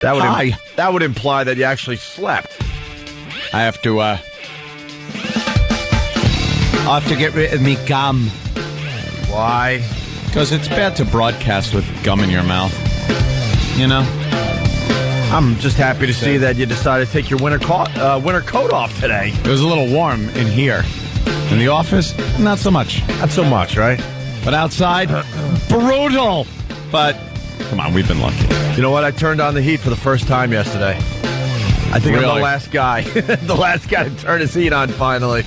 That would imply that you actually slept. I have to, get rid of me gum. Why? Because it's bad to broadcast with gum in your mouth. You know? I'm just happy to see that you decided to take your winter coat off today. It was a little warm in here. In the office, not so much. Not so much, right? But outside, brutal. But, come on, we've been lucky. You know what? I turned on the heat for the first time yesterday. I think I'm the last guy. The last guy to turn his heat on, finally.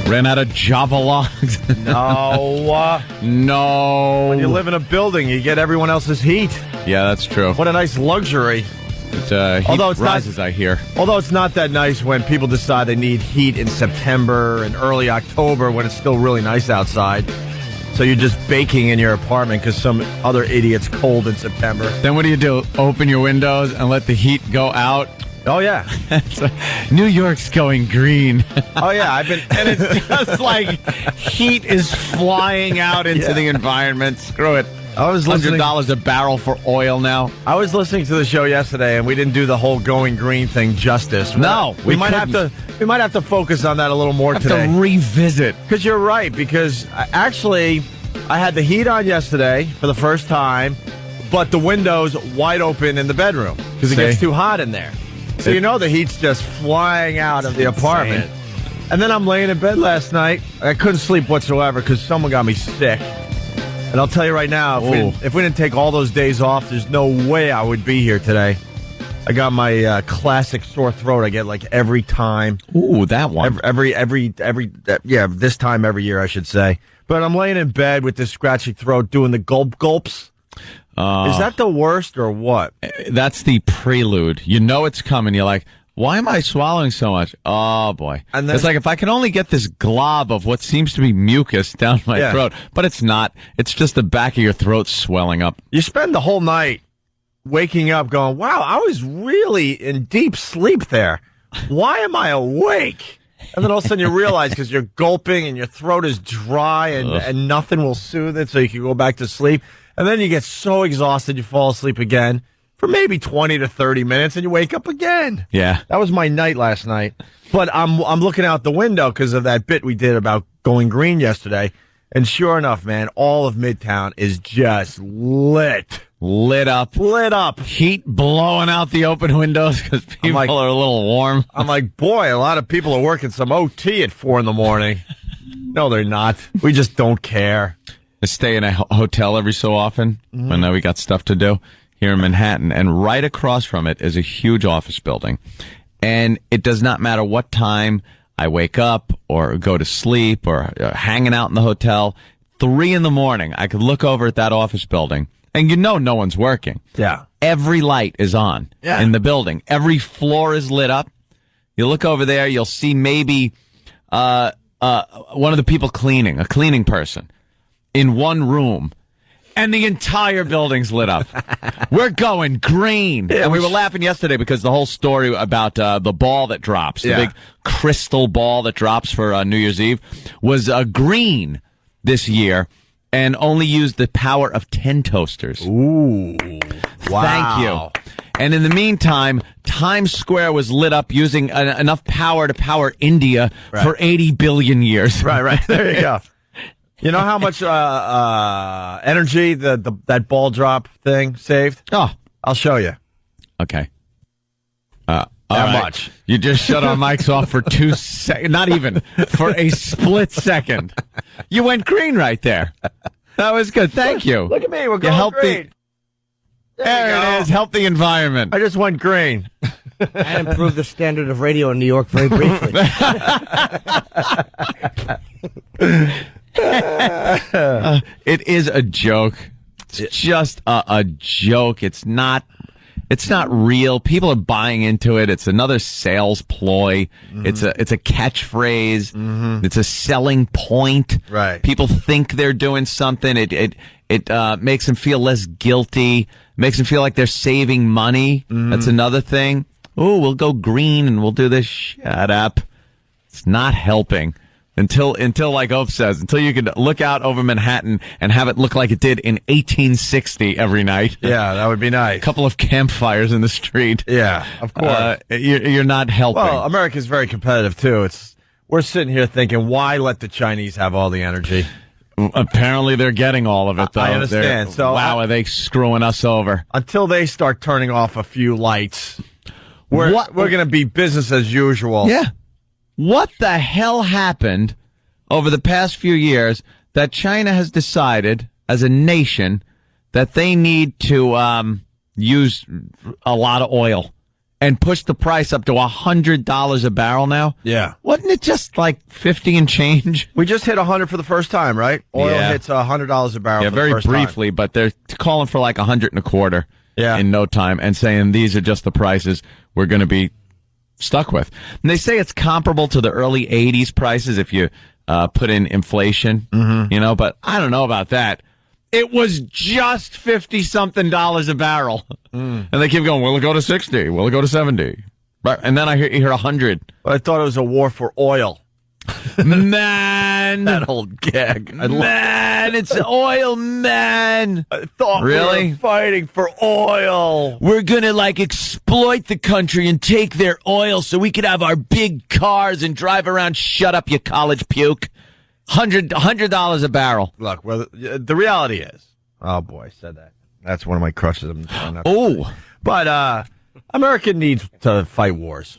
Ran out of Java logs. No. No. When you live in a building, you get everyone else's heat. Yeah, that's true. What a nice luxury. Heat rises, I hear. Although it's not that nice when people decide they need heat in September and early October when it's still really nice outside. So you're just baking in your apartment because some other idiot's cold in September. Then what do? Open your windows and let the heat go out? Oh, yeah. New York's going green. Oh, yeah. And it's just like heat is flying out into the environment. Screw it. I was $100 a barrel for oil now. I was listening to the show yesterday, and we didn't do the whole going green thing justice. We might have to focus on that a little more today. Have to revisit. Because you're right. Because actually, I had the heat on yesterday for the first time, but the windows wide open in the bedroom because it gets too hot in there. So you know the heat's just flying out of the apartment. And then I'm laying in bed last night. I couldn't sleep whatsoever because someone got me sick. And I'll tell you right now, if we didn't take all those days off, there's no way I would be here today. I got my classic sore throat I get like every time. Ooh, that one. This time every year, I should say. But I'm laying in bed with this scratchy throat doing the gulps. Is that the worst or what? That's the prelude. You know it's coming. You're like, why am I swallowing so much? Oh, boy. And then, it's like if I can only get this glob of what seems to be mucus down my throat. But it's not. It's just the back of your throat swelling up. You spend the whole night waking up going, wow, I was really in deep sleep there. Why am I awake? And then all of a sudden you realize because you're gulping and your throat is dry and nothing will soothe it so you can go back to sleep. And then you get so exhausted you fall asleep again for maybe 20 to 30 minutes and you wake up again. Yeah. That was my night last night. But I'm looking out the window because of that bit we did about going green yesterday. And sure enough, man, all of Midtown is just lit. Lit up. Heat blowing out the open windows because people are a little warm. I'm like, boy, a lot of people are working some OT at 4 a.m. No, they're not. We just don't care. I stay in a hotel every so often when we got stuff to do here in Manhattan. And right across from it is a huge office building. And it does not matter what time I wake up or go to sleep or hanging out in the hotel. 3 a.m, I could look over at that office building. And no one's working. Yeah. Every light is on in the building. Every floor is lit up. You look over there, you'll see maybe one of the people cleaning, a cleaning person, in one room. And the entire building's lit up. We're going green. Yeah, and we were laughing yesterday because the whole story about the ball that drops, the big crystal ball that drops for New Year's Eve, was green this year. And only used the power of 10 toasters. Ooh. Wow. Thank you. And in the meantime, Times Square was lit up using enough power to power India for 80 billion years. Right. There you go. You know how much energy that ball drop thing saved? Oh. I'll show you. Okay. How much? You just shut our mics off for 2 seconds. Not even. For a split second. You went green right there. That was good. Thank you. Look at me. We're going green. There it is. Help the environment. I just went green. I improved the standard of radio in New York very briefly. It is a joke. It's just a joke. It's not real. People are buying into it. It's another sales ploy. It's a catchphrase. It's a selling point. Right. People think they're doing something. It makes them feel less guilty. Makes them feel like they're saving money. That's another thing. Oh, we'll go green and we'll do this. Shut up. It's not helping. Until like Ope says, until you can look out over Manhattan and have it look like it did in 1860 every night. Yeah, that would be nice. A couple of campfires in the street. Yeah, of course. You're not helping. Well, America's very competitive, too. We're sitting here thinking, why let the Chinese have all the energy? Apparently they're getting all of it, though. I understand. Wow, are they screwing us over? Until they start turning off a few lights, we're going to be business as usual. Yeah. What the hell happened over the past few years that China has decided as a nation that they need to use a lot of oil and push the price up to $100 a barrel now? Yeah. Wasn't it just like 50 and change? We just hit 100 for the first time, right? Oil hits $100 a barrel for the very first briefly, time. but they're calling for like 125 in no time and saying these are just the prices we're going to be stuck with. And they say it's comparable to the early 80s prices if you put in inflation, but I don't know about that. It was just $50-something a barrel. And they keep going, will it go to 60? Will it go to 70? Right. And then you hear 100. But I thought it was a war for oil. Man. That old gag. Man, it's oil, man. I thought really? we were fighting for oil. We're going to, exploit the country and take their oil so we could have our big cars and drive around. Shut up, you college puke. $100 a barrel. Look, the reality is, oh boy, I said that. That's one of my crushes. But America needs to fight wars.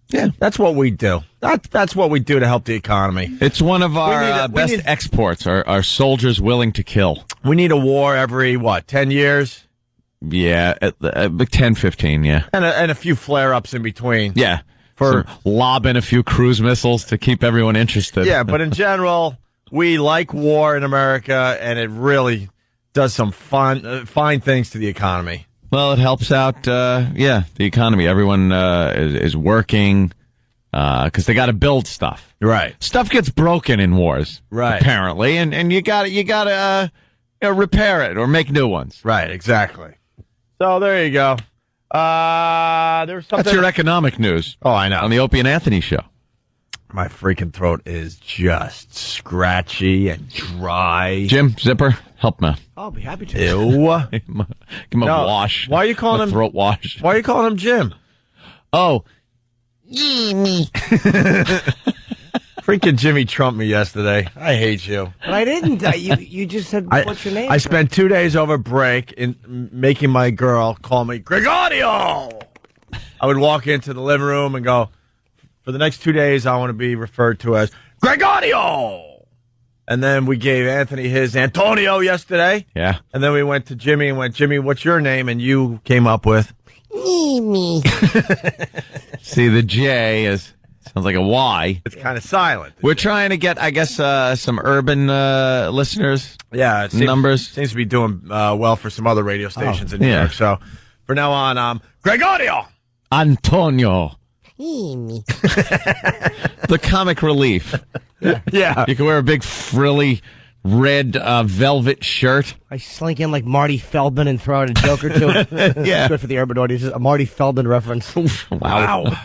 Yeah, that's what we do. That's what we do to help the economy. It's one of our best exports. Our soldiers willing to kill. We need a war every 10 years. Yeah, 10, 15. Yeah, and a few flare-ups in between. Yeah. For lobbing a few cruise missiles to keep everyone interested. Yeah, but in general, we like war in America, and it really does some fine things to the economy. Well, it helps out, the economy. Everyone is working because they got to build stuff. Right. Stuff gets broken in wars, right? Apparently, and you got to repair it or make new ones. Right. Exactly. So there you go. There's something. That's your economic news. Oh, I know. On the Opie and Anthony show. My freaking throat is just scratchy and dry. Jim, Zipper, help me. I'll be happy to. Ew. Give him a wash. Why are you calling him throat wash? Why are you calling him Jim? Oh. Me. Freaking Jimmy trumped me yesterday. I hate you. But I didn't. You just said, what's your name? I spent 2 days over break in making my girl call me Gregorio. I would walk into the living room and go, for the next 2 days, I want to be referred to as Gregorio. And then we gave Anthony his Antonio yesterday. Yeah. And then we went to Jimmy and went, Jimmy, what's your name? And you came up with me. See, the J sounds like a Y. It's kind of silent. We're trying to get, I guess, some urban listeners. Yeah, numbers seems to be doing well for some other radio stations in New York. So from now on, Gregorio, Antonio, the comic relief. Yeah, you can wear a big frilly red velvet shirt. I slink in like Marty Feldman and throw out a joke or two. Yeah, good for the urban audience. A Marty Feldman reference. Wow.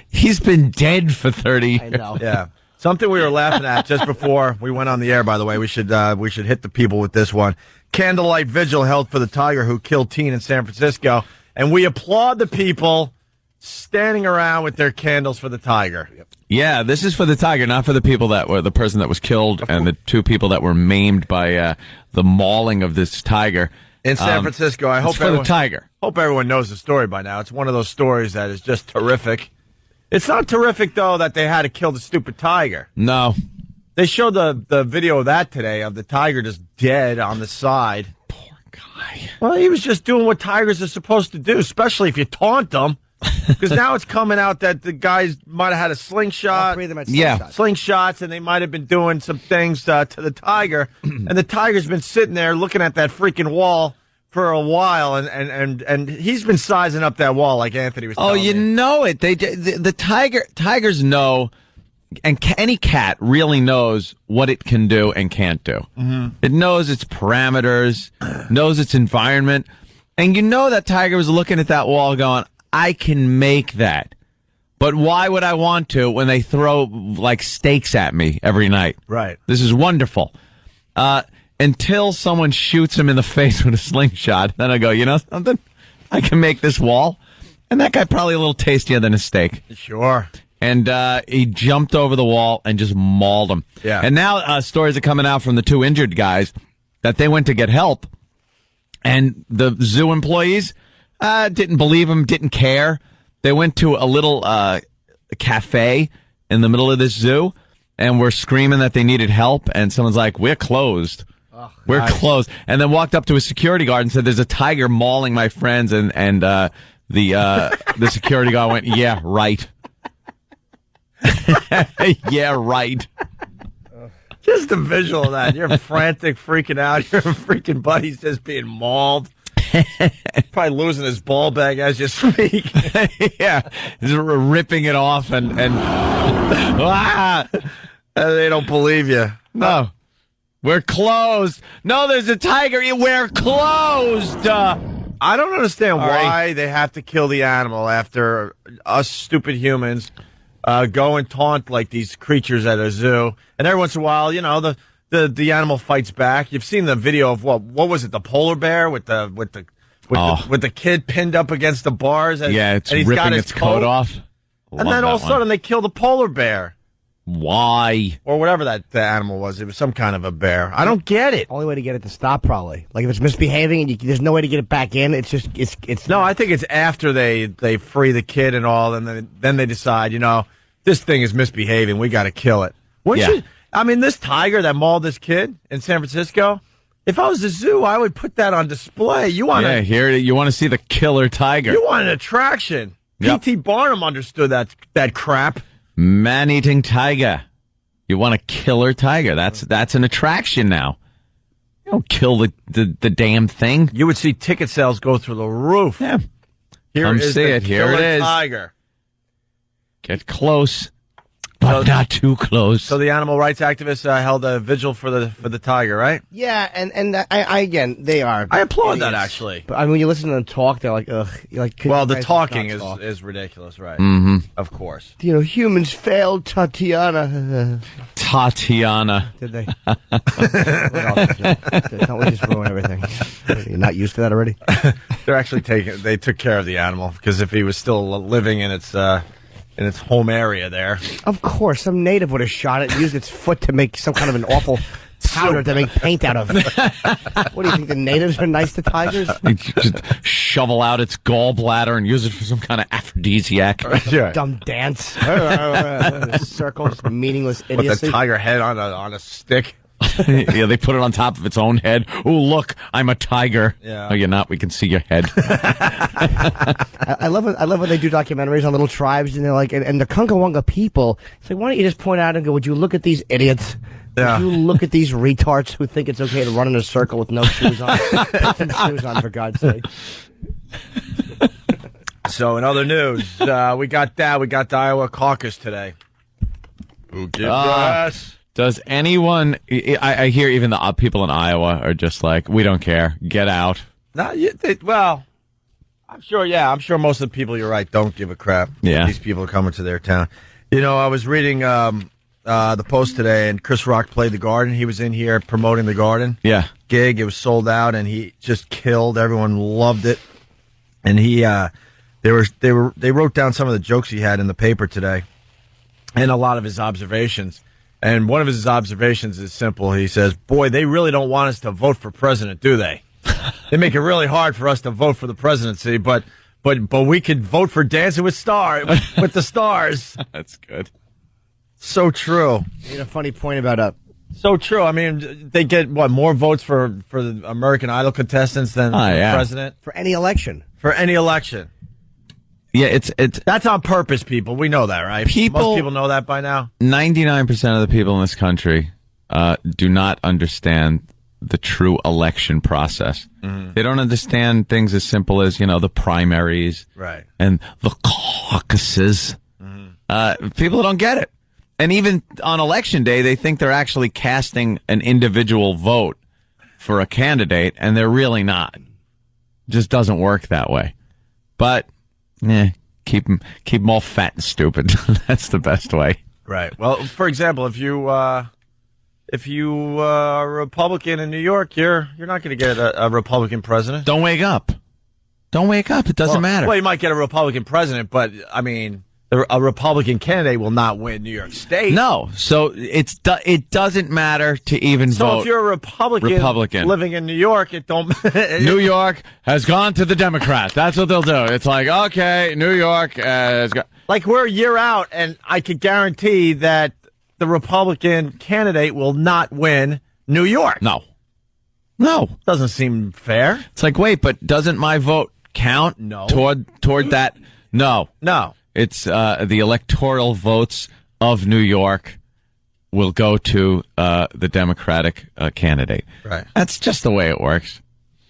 He's been dead for 30 years. I know. Yeah. Something we were laughing at just before we went on the air, by the way. We should hit the people with this one. Candlelight vigil held for the tiger who killed teen in San Francisco. And we applaud the people standing around with their candles for the tiger. Yeah, this is for the tiger, not for the people that were the person that was killed and the two people that were maimed by the mauling of this tiger. In San Francisco. I hope for the tiger. Hope everyone knows the story by now. It's one of those stories that is just terrific. It's not terrific, though, that they had to kill the stupid tiger. No. They showed the video of that today, of the tiger just dead on the side. Poor guy. Well, he was just doing what tigers are supposed to do, especially if you taunt them. Because now it's coming out that the guys might have had a slingshot. All three of them had slingshots, and they might have been doing some things to the tiger. And the tiger's been sitting there looking at that freaking wall for a while, and he's been sizing up that wall like Anthony was telling me. Know it. The tigers know, and any cat really knows what it can do and can't do. Mm-hmm. It knows its parameters, knows its environment, and you know that tiger was looking at that wall going, I can make that. But why would I want to when they throw like steaks at me every night? Right. This is wonderful. Until someone shoots him in the face with a slingshot, then I go, you know something? I can make this wall. And that guy probably a little tastier than a steak. Sure. And he jumped over the wall and just mauled him. Yeah. And now stories are coming out from the 2 injured guys that they went to get help. And the zoo employees didn't believe him, didn't care. They went to a little cafe in the middle of this zoo and were screaming that they needed help. And someone's like, we're closed. Oh, we're closed. And then walked up to a security guard and said, there's a tiger mauling my friends. And the security guard went, yeah, right. Yeah, right. Just the visual of that. You're frantic, freaking out. Your freaking buddy's just being mauled. Probably losing his ball bag as you speak. Yeah. He's ripping it off and they don't believe you. No. We're closed. No, there's a tiger. We're closed. I don't understand why they have to kill the animal after us stupid humans go and taunt like these creatures at a zoo. And every once in a while, you know, the animal fights back. You've seen the video of what was it? The polar bear with the kid pinned up against the bars. And, it's and he's ripping got his its coat off. And then all of a sudden they kill the polar bear. Why? Or whatever the animal was. It was some kind of a bear. I don't get it. Only way to get it to stop, probably. Like if it's misbehaving and there's no way to get it back in, it's just it's. No, I think it's after they free the kid and all, and then they decide, you know, this thing is misbehaving. We got to kill it. I mean, this tiger that mauled this kid in San Francisco. If I was the zoo, I would put that on display. You want to see the killer tiger. You want an attraction. Yep. P.T. Barnum understood that crap. Man-eating tiger. You want a killer tiger. That's an attraction now. You don't kill the damn thing. You would see ticket sales go through the roof. Yeah. Here it is. Tiger. Get close, but not too close. So the animal rights activists held a vigil for the tiger, right? Yeah, and I again, they are. I applaud that, actually. But I mean, when you listen to them talk, they're like, ugh. Well, the talking is ridiculous, right? Mm-hmm. Of course. You know, humans failed Tatiana. Tatiana. Did they? Don't we just ruin everything? You're not used to that already? They're actually they took care of the animal, because if he was still living in its home area there. Of course, some native would have shot it and used its foot to make some kind of an awful powder to make paint out of. What do you think, the natives are nice to tigers? Just shovel out its gallbladder and use it for some kind of aphrodisiac. Sure. Dumb dance. Circles, meaningless idiocy. With a tiger head on a stick. Yeah, they put it on top of its own head. Oh, look, I'm a tiger. Yeah. No, you're not. We can see your head. I love when they do documentaries on little tribes, and they're like, and the Kungawanga people. It's like, why don't you just point out and go, would you look at these idiots? Yeah. Would you look at these retards who think it's okay to run in a circle with no shoes on? Put some shoes on, for God's sake. So in other news, we got the Iowa caucus today. Who gives us? Does anyone? I hear even the people in Iowa are just like, we don't care. Get out. Well, I'm sure. Yeah, I'm sure most of the people, you're right, don't give a crap. Yeah, these people are coming to their town. You know, I was reading the Post today, and Chris Rock played the Garden. He was in here promoting the Garden. Yeah, gig. It was sold out, and he just killed. Everyone loved it, and they wrote down some of the jokes he had in the paper today, and a lot of his observations. And one of his observations is simple. He says, boy, they really don't want us to vote for president, do they? They make it really hard for us to vote for the presidency, but we could vote for Dancing with the Stars. That's good. So true. You made a funny point about So true. I mean, they get, more votes for the American Idol contestants than the president? For any election. For any election. Yeah, it's that's on purpose, people. We know that, right? Most people know that by now. 99% of the people in this country do not understand the true election process. Mm-hmm. They don't understand things as simple as, the primaries, right, and the caucuses. Mm-hmm. People don't get it. And even on election day, they think they're actually casting an individual vote for a candidate, and they're really not. It just doesn't work that way. But Keep them all fat and stupid. That's the best way. Right. Well, for example, if you are a Republican in New York, you're not going to get a Republican president. Don't wake up. Don't wake up. It doesn't matter. Well, you might get a Republican president, but I mean, a Republican candidate will not win New York State. No. So it doesn't matter to even vote. So if you're a Republican living in New York, it don't. New York has gone to the Democrats. That's what they'll do. It's like, okay, New York has got. Like, we're a year out, and I could guarantee that the Republican candidate will not win New York. No. Doesn't seem fair. It's like, wait, but doesn't my vote count? No. Toward that? No. It's the electoral votes of New York will go to the Democratic candidate. Right. That's just the way it works.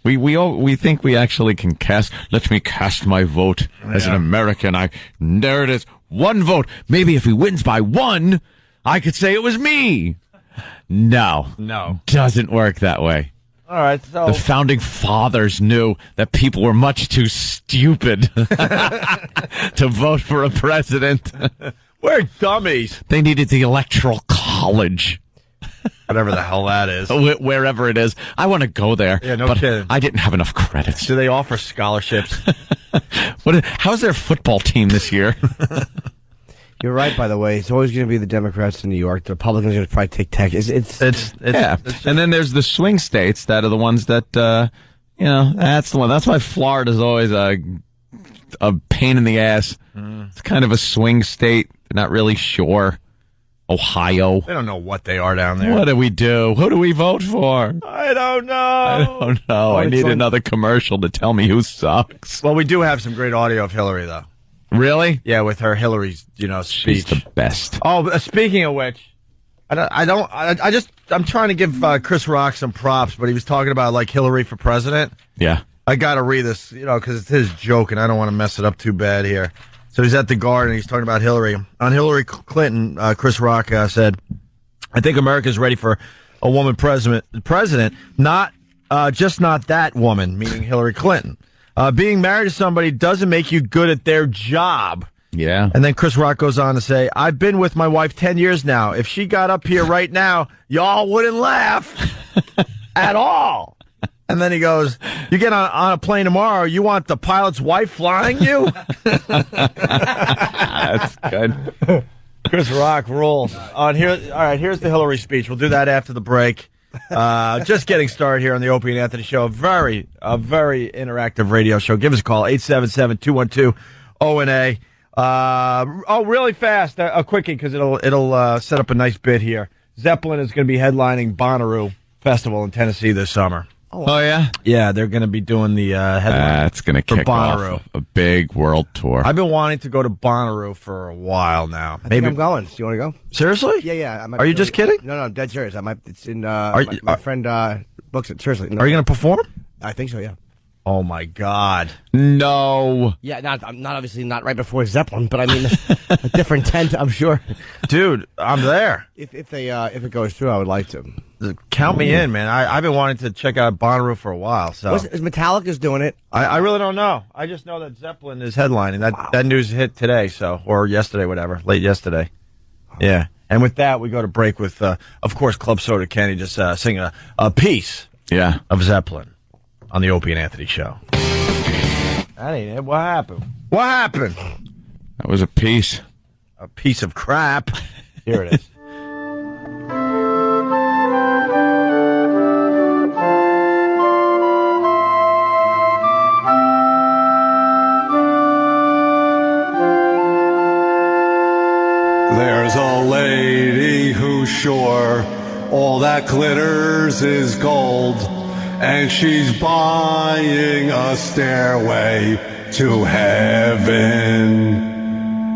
We think we actually can cast. Let me cast my vote as an American. There it is. One vote. Maybe if he wins by one, I could say it was me. No. Doesn't work that way. All right. So the founding fathers knew that people were much too stupid to vote for a president. We're dummies. They needed the Electoral College. Whatever the hell that is. Wherever it is. I want to go there. Yeah, no but kidding. I didn't have enough credits. Do they offer scholarships? How's their football team this year? You're right, by the way. It's always going to be the Democrats in New York. The Republicans are going to probably take Texas. It's and then there's the swing states that are the ones that, that's the one. That's why Florida's always a pain in the ass. It's kind of a swing state. They're not really sure. Ohio. They don't know what they are down there. What do we do? Who do we vote for? I don't know. I need another commercial to tell me who sucks. Well, we do have some great audio of Hillary, though. Really? Yeah, with her Hillary's, speech. She's the best. Oh, speaking of which, I'm trying to give Chris Rock some props, but he was talking about like Hillary for president. Yeah. I got to read this, because it's his joke, and I don't want to mess it up too bad here. So he's at the Garden, and he's talking about Hillary. On Hillary Clinton, Chris Rock said, I think America's ready for a woman president, not that woman, meaning Hillary Clinton. Being married to somebody doesn't make you good at their job. Yeah. And then Chris Rock goes on to say, I've been with my wife 10 years now. If she got up here right now, y'all wouldn't laugh at all. And then he goes, you get on a plane tomorrow, you want the pilot's wife flying you? That's good. Chris Rock rules. All right, here's the Hillary speech. We'll do that after the break. Just getting started here on the Opie and Anthony Show. A very interactive radio show. Give us a call, 877-212-ONA. Really fast, a quickie, because it'll set up a nice bit here. Zeppelin is going to be headlining Bonnaroo Festival in Tennessee this summer. Oh, yeah? Yeah, they're going to be doing the headline. That's going to kick off a big world tour. I've been wanting to go to Bonnaroo for a while now. I think I'm going. Do you want to go? Seriously? Yeah. Are you just kidding? No, I'm dead serious. It's in. My friend books it. Seriously. No. Are you going to perform? I think so. Yeah. Oh my God! No. Yeah, I'm not obviously not right before Zeppelin, but I mean a different tent, I'm sure. Dude, I'm there. If it goes through, I would like to. Count me in, man. I've been wanting to check out Bonnaroo for a while. So is Metallica's doing it? I really don't know. I just know that Zeppelin is headlining. That news hit today, or yesterday, whatever, late yesterday. Yeah. And with that, we go to break with, of course, Club Soda Kenny just singing a piece. Yeah. Of Zeppelin. On the Opie and Anthony Show. That ain't it. What happened? That was a piece. A piece of crap. Here it is. There's a lady who's sure all that glitters is gold. And she's buying a stairway to heaven.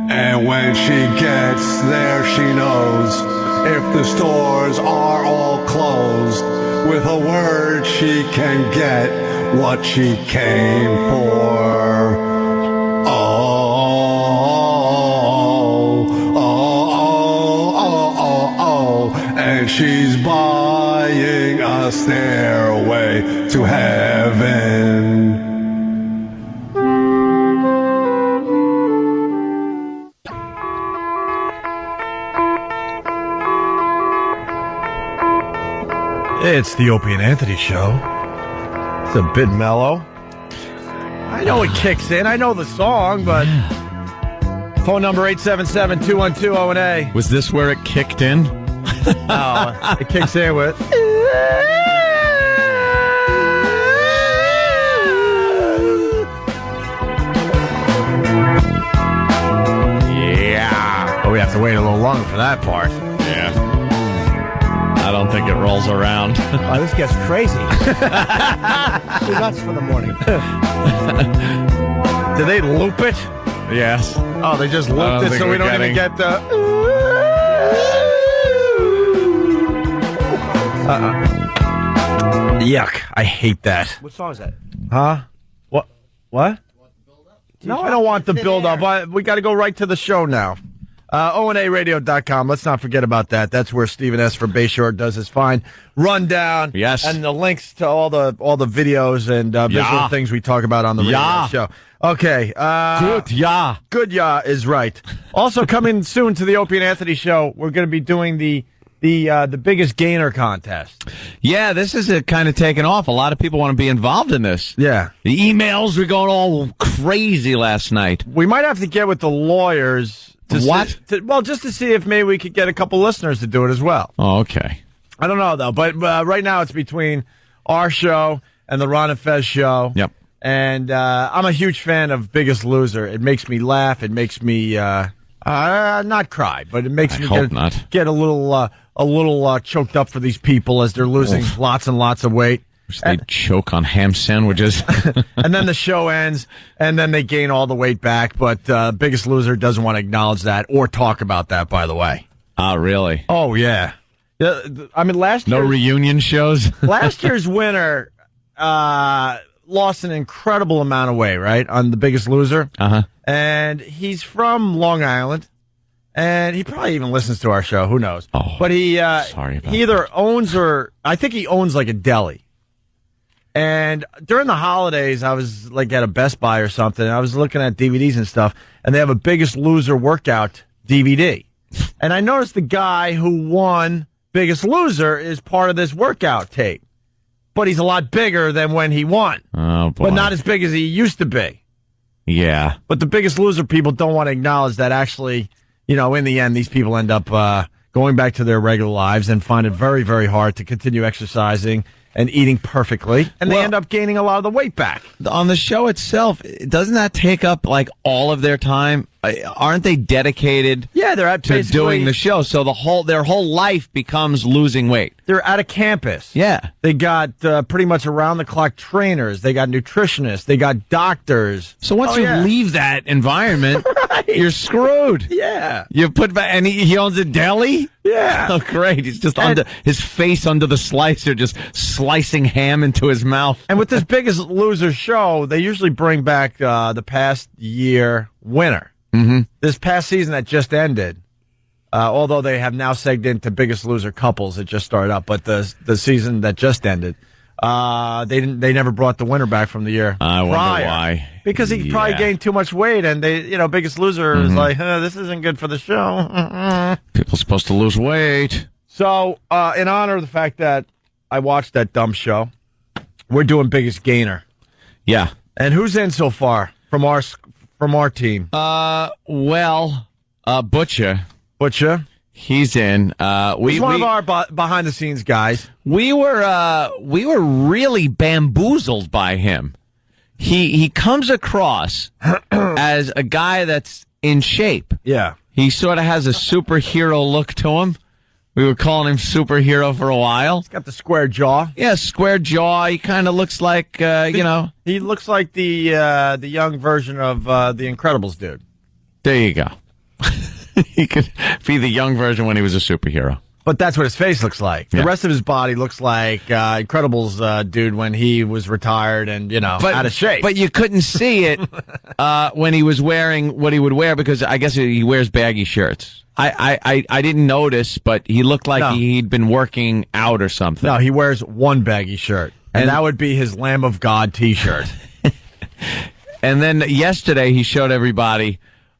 And when she gets there, she knows if the stores are all closed, with a word she can get what she came for. And she's buying a stairway to heaven. It's the Opie and Anthony show. It's a bit mellow. I know it kicks in. I know the song, but... Phone number 877-212-0-A. Was this where it kicked in? Oh, it kicks in with... Yeah. Oh, we have to wait a little longer for that part. Yeah. I don't think it rolls around. Oh, this gets crazy. Too nuts for the morning. Did they loop it? Yes. Oh, they just looped it so we don't even get the... Yuck. I hate that. What song is that? Huh? What? No, I don't want the build-up. We got to go right to the show now. ONARadio.com. Let's not forget about that. That's where Stephen S. for Bayshore does his fine rundown. Yes. And the links to all the videos and visual things we talk about on the radio show. Okay. Good, is right. Also coming soon to the Opie and Anthony show, we're going to be doing the biggest gainer contest. Yeah, this is kind of taken off. A lot of people want to be involved in this. Yeah. The emails were going all crazy last night. We might have to get with the lawyers. Just to see if maybe we could get a couple listeners to do it as well. Oh, okay. I don't know, though. But right now it's between our show and the Ron and Fez show. Yep. And I'm a huge fan of Biggest Loser. It makes me laugh. It makes me not cry, but it makes me get a little choked up for these people as they're losing lots and lots of weight. They choke on ham sandwiches. And then the show ends, and then they gain all the weight back. But Biggest Loser doesn't want to acknowledge that or talk about that, by the way. Oh, really? Oh, yeah. I mean, no reunion shows? Last year's winner lost an incredible amount of weight, right, on The Biggest Loser. Uh-huh. And he's from Long Island. And he probably even listens to our show. Who knows? Oh, but he either owns I think he owns like a deli. And during the holidays, I was like at a Best Buy or something, and I was looking at DVDs and stuff, and they have a Biggest Loser workout DVD. And I noticed the guy who won Biggest Loser is part of this workout tape. But he's a lot bigger than when he won. Oh, boy. But not as big as he used to be. Yeah. But the Biggest Loser people don't want to acknowledge that actually, in the end, these people end up going back to their regular lives and find it very, very hard to continue exercising and eating perfectly, and they end up gaining a lot of the weight back. On the show itself, doesn't that take up like all of their time? Aren't they dedicated? Yeah, they're to doing the show, so their whole life becomes losing weight. They're at a campus. Yeah, they got pretty much around the clock trainers. They got nutritionists. They got doctors. So once you leave that environment, right, you're screwed. Yeah, you put back, and he owns a deli. Yeah. Oh, great. He's just under his face under the slicer, just slicing ham into his mouth. And with this Biggest Loser show, they usually bring back the past year winner. Mm-hmm. This past season that just ended, although they have now segged into Biggest Loser couples, it just started up. But the season that just ended, they never brought the winner back from the year I wonder why. Because he probably gained too much weight, and Biggest Loser is like, this isn't good for the show. People supposed to lose weight. So, in honor of the fact that I watched that dumb show, we're doing Biggest Gainer. Yeah. And who's in so far from our team? Butcher. Butcher. He's in. He's one of our behind the scenes guys. We were really bamboozled by him. He comes across as a guy that's in shape. Yeah. He sort of has a superhero look to him. We were calling him superhero for a while. He's got the square jaw. Yeah, square jaw. He kind of looks like, He looks like the young version of the Incredibles dude. There you go. He could be the young version when he was a superhero. But that's what his face looks like. Yeah. The rest of his body looks like Incredibles dude when he was retired and, out of shape. But you couldn't see it when he was wearing what he would wear because I guess he wears baggy shirts. I didn't notice, but he looked like he'd been working out or something. No, he wears one baggy shirt, and that would be his Lamb of God T-shirt. And then yesterday he showed everybody,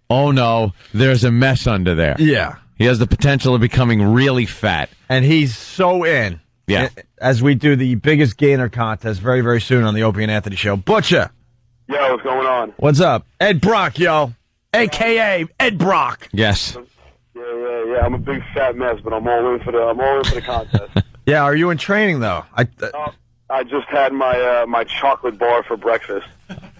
oh no, there's a mess under there. Yeah. He has the potential of becoming really fat. And he's so in. Yeah. As we do the biggest gainer contest very, very soon on the Opie and Anthony Show. Butcher. Yo, what's going on? What's up? Ed Brock, yo. A.K.A. Ed Brock. Yes. Yeah. I'm a big fat mess, but I'm all in for the contest. Yeah, are you in training, though? I just had my chocolate bar for breakfast.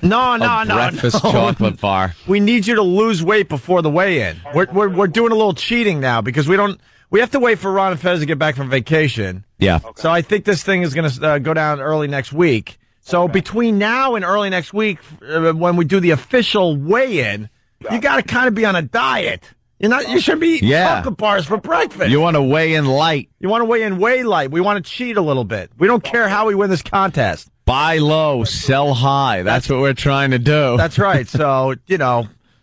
No. Breakfast chocolate bar. We need you to lose weight before the weigh-in. We're doing a little cheating now because we have to wait for Ron and Fez to get back from vacation. Yeah. Okay. So I think this thing is going to go down early next week. So between now and early next week, when we do the official weigh-in, you got to kind of be on a diet. You should be eating chocolate bars for breakfast. You want to weigh in light. You want to weigh in way light. We want to cheat a little bit. We don't care how we win this contest. Buy low, sell high. That's what we're trying to do. That's right. So,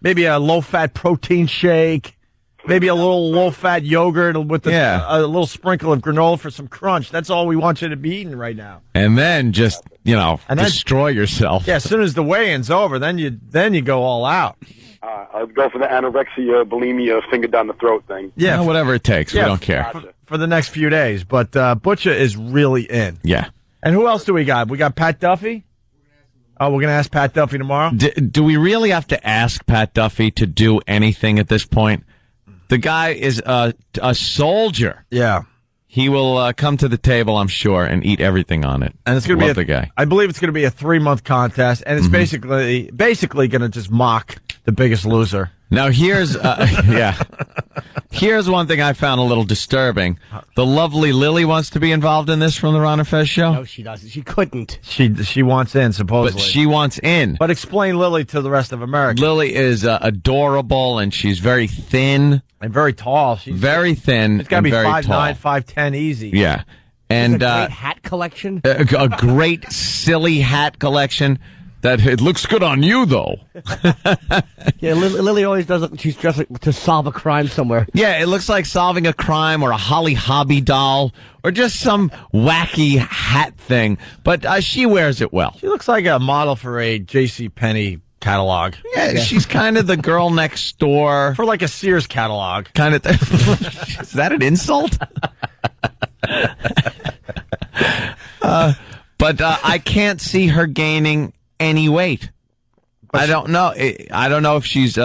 maybe a low-fat protein shake, maybe a little low-fat yogurt with a little sprinkle of granola for some crunch. That's all we want you to be eating right now. And then just, destroy yourself. Yeah, as soon as the weigh-in's over, then you go all out. I'll go for the anorexia, bulimia, finger down the throat thing. Yeah, whatever it takes. We don't care. For the next few days. But Butcher is really in. Yeah. And who else do we got? We got Pat Duffy? Oh, we're going to ask Pat Duffy tomorrow? Do we really have to ask Pat Duffy to do anything at this point? The guy is a soldier. Yeah. He will come to the table, I'm sure, and eat everything on it. And it's going to be the guy. I believe it's going to be a 3-month contest, and it's basically going to just mock the Biggest Loser. Now here's here's one thing I found a little disturbing. The lovely Lily wants to be involved in this from the Ron and Fez show. No, she doesn't. She couldn't. She wants in, supposedly. But she wants in. But explain Lily to the rest of America. Lily is adorable, and she's very thin. And very tall. She's very thin. It's got to be 5'9", 5'10", easy. Yeah. And a great hat collection. A great silly hat collection. That it looks good on you, though. Yeah, Lily always does. She's dressed to solve a crime somewhere. Yeah, it looks like solving a crime or a Holly Hobby doll or just some wacky hat thing. But she wears it well. She looks like a model for a J.C. Penney catalog. Yeah, she's kind of the girl next door. For like a Sears catalog. Kind of. Is that an insult? But I can't see her gaining any weight. I don't know. I don't know if she's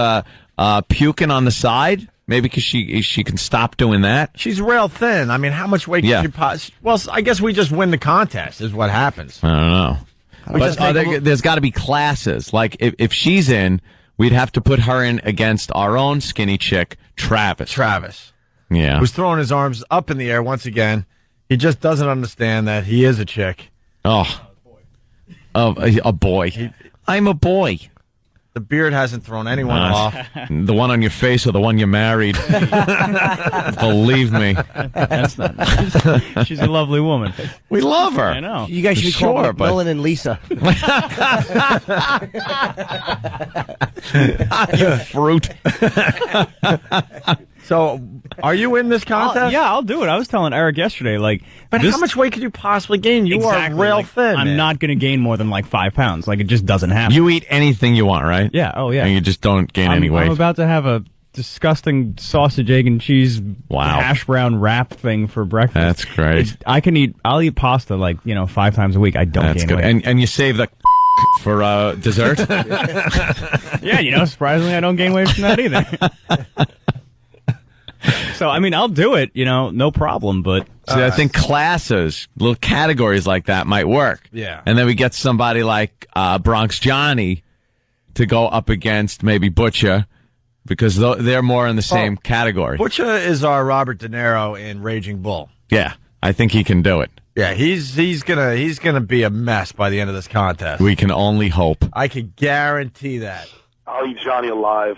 puking on the side. Maybe because she can stop doing that. She's real thin. I mean, how much weight can she possibly... Well, I guess we just win the contest is what happens. I don't know. But there's got to be classes. Like, if she's in, we'd have to put her in against our own skinny chick, Travis. Yeah. Who's throwing his arms up in the air once again. He just doesn't understand that he is a chick. Oh, a boy. I'm a boy. The beard hasn't thrown anyone off. The one on your face or the one you married. Believe me. That's not nice. She's a lovely woman. We love her. I know. You guys should be called Dylan and Lisa. You fruit. So, are you in this contest? I'll do it. I was telling Eric yesterday, but how much weight could you possibly gain? You are real thin. I'm not going to gain more than 5 pounds. It just doesn't happen. You eat anything you want, right? Yeah. Oh, yeah. And you just don't gain any weight. I'm about to have a disgusting sausage, egg, and cheese hash brown wrap thing for breakfast. That's great. I'll eat pasta 5 times a week. I don't gain weight. And you save the for dessert? Yeah, surprisingly, I don't gain weight from that either. So, I'll do it, no problem, but... See, I think classes, little categories like that might work. Yeah. And then we get somebody like Bronx Johnny to go up against maybe Butcher, because they're more in the same category. Butcher is our Robert De Niro in Raging Bull. Yeah, I think he can do it. Yeah, he's gonna be a mess by the end of this contest. We can only hope. I can guarantee that. I'll eat Johnny alive.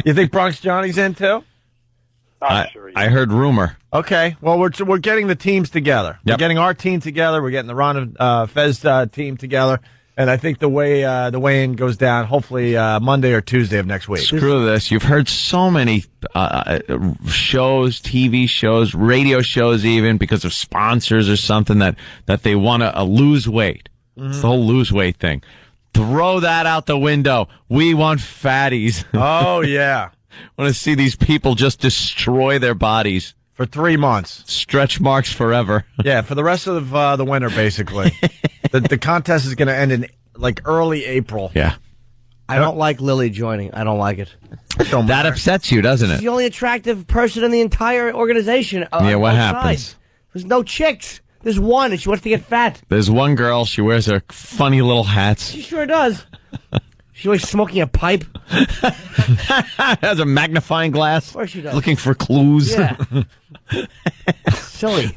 You think Bronx Johnny's in too? I heard rumor. Okay, well we're getting the teams together. We're getting our team together. We're getting the Ron and Fez team together, and I think the weigh-in goes down hopefully Monday or Tuesday of next week. Screw this! You've heard so many shows, TV shows, radio shows, even because of sponsors or something that they want to lose weight. Mm-hmm. It's the whole lose weight thing. Throw that out the window. We want fatties. Oh, yeah. Want to see these people just destroy their bodies. for 3 months. Stretch marks forever. Yeah, for the rest of the winter, basically. The contest is going to end in early April. Yeah. I don't like Lily joining. I don't like it. That upsets you, doesn't She's it? the only attractive person in the entire organization. Yeah, what outside. happens? There's no chicks. There's one, and she wants to get fat. There's one girl, she wears her funny little hats. She sure does. She's always smoking a pipe. Has a magnifying glass. Of course she does. Looking for clues. Yeah. Silly.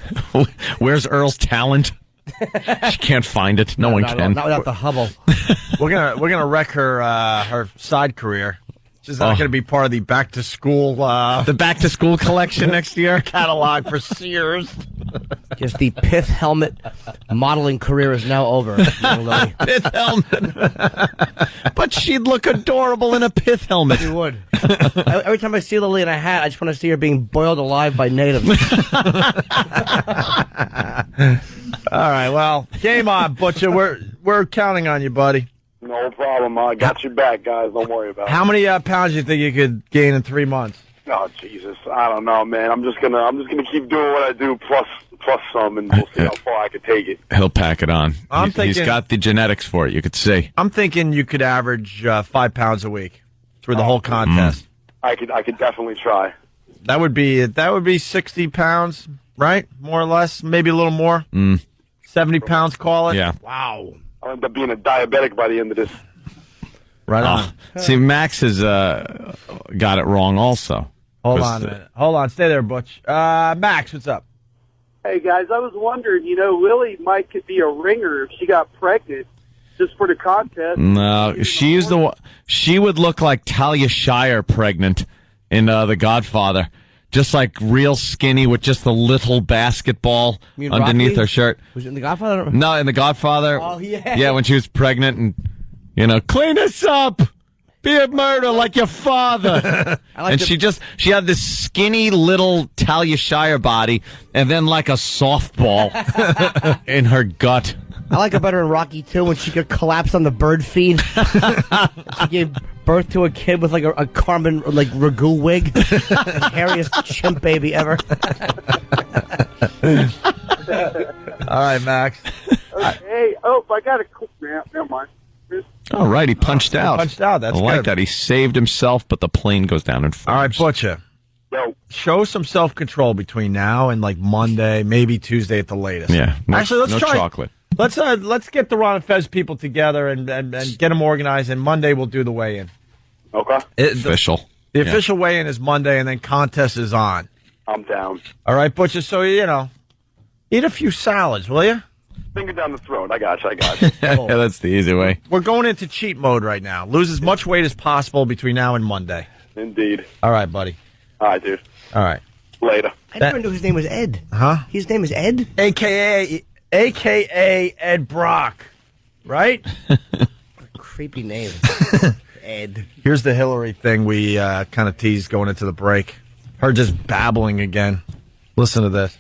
Where's Earl's talent? She can't find it. No one can. Not without the Hubble. We're gonna wreck her side career. She's not going to be part of the back to school collection next year. Catalog for Sears. Just the pith helmet modeling career is now over. Pith helmet. But she'd look adorable in a pith helmet. She would. Every time I see Lily in a hat, I just want to see her being boiled alive by natives. All right, well, game on, Butcher. We're counting on you, buddy. No problem. I got your back, guys. Don't worry about it. How many pounds do you think you could gain in 3 months? Oh, Jesus. I don't know, man. I'm just gonna keep doing what I do plus some, and we'll see how far I can take it. He'll pack it on. He's got the genetics for it, you could see. I'm thinking you could average 5 pounds a week through the whole contest. I could definitely try. That would be 60 pounds, right? More or less, maybe a little more. 70 pounds, call it. Yeah. Wow. I'll end up being a diabetic by the end of this. Right on. See, Max has got it wrong also. Hold on a minute. Hold on. Stay there, Butch. Max, what's up? Hey, guys, I was wondering, Lily could be a ringer if she got pregnant just for the contest. No, she would look like Talia Shire pregnant in The Godfather. Just like real skinny with just a little basketball underneath Rocky? her shirt. Was it in The Godfather? No, in The Godfather. Oh, yeah. Yeah, when she was pregnant and, clean us up. Be a murder like your father. And she had this skinny little Talia Shire body and then like a softball in her gut. I like her better in Rocky 2 when she could collapse on the bird feed. She gave birth to a kid with a Carmen ragu wig. The hairiest chimp baby ever. All right, Max. Hey, I got a cool man. Never mind. All right, he punched out. That's I like good. that. He saved himself, but the plane goes down in flames. All right, Butcher. Yo. Show some self-control between now and Monday, maybe Tuesday at the latest. Yeah. Actually, let's try chocolate. Let's get the Ron and Fez people together and get them organized, and Monday we'll do the weigh-in. Okay. Official. The official weigh-in is Monday, and then contest is on. I'm down. All right, Butcher, so, eat a few salads, will you? Finger down the throat. I got you. Yeah, that's the easy way. We're going into cheat mode right now. Lose as much weight as possible between now and Monday. Indeed. All right, buddy. All right, dude. All right. Later. I never knew his name was Ed. Huh? His name is Ed? A.K.A. Ed Brock, right? Creepy name. Ed. Here's the Hillary thing we kind of teased going into the break. Her just babbling again. Listen to this.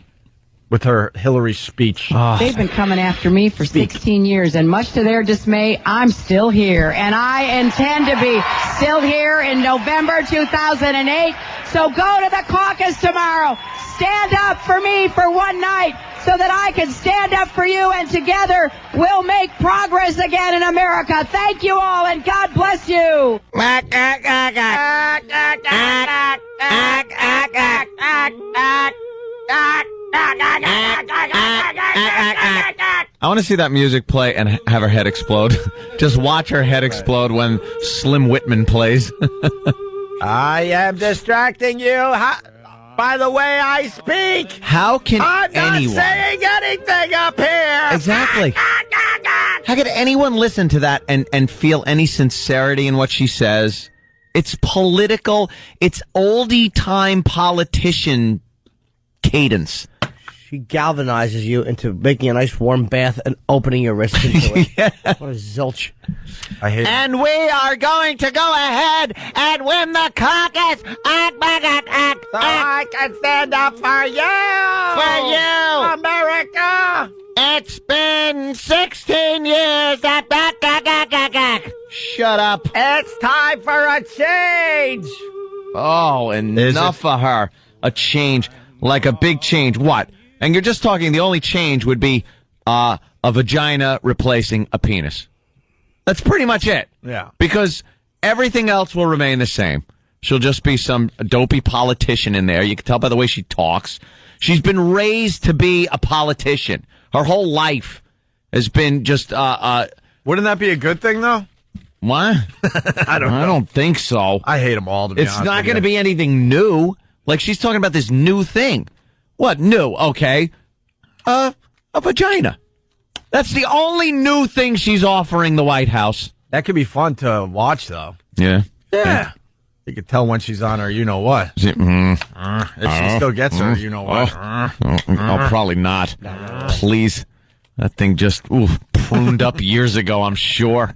With her Hillary speech. They've been coming after me for 16 years, and much to their dismay, I'm still here. And I intend to be still here in November 2008. So go to the caucus tomorrow. Stand up for me for one night so that I can stand up for you, and together we'll make progress again in America. Thank you all, and God bless you. I want to see that music play and have her head explode. Just watch her head explode when Slim Whitman plays. I am distracting you by the way I speak. How can I'm anyone... not saying anything up here. Exactly. How could anyone listen to that and feel any sincerity in what she says? It's political. It's oldie-time politician cadence. She galvanizes you into making a nice warm bath and opening your wrist into it. Yeah. What a zilch. I hate it. And we are going to go ahead and win the caucus. So I can stand up for you. America. It's been 16 years. Shut up. It's time for a change. Oh, enough of her. A change. Like a big change. What? And you're just talking, the only change would be a vagina replacing a penis. That's pretty much it. Yeah. Because everything else will remain the same. She'll just be some dopey politician in there. You can tell by the way she talks. She's been raised to be a politician. Her whole life has been just... Wouldn't that be a good thing, though? What? I don't think so. I hate them all, to be honest. It's not going to be anything new. Like, she's talking about this new thing. What new? Okay. A vagina. That's the only new thing she's offering the White House. That could be fun to watch, though. Yeah. Yeah. You could tell when she's on her you-know-what. If she still gets her you-know-what. Oh, probably not. Please. That thing just pruned up years ago, I'm sure.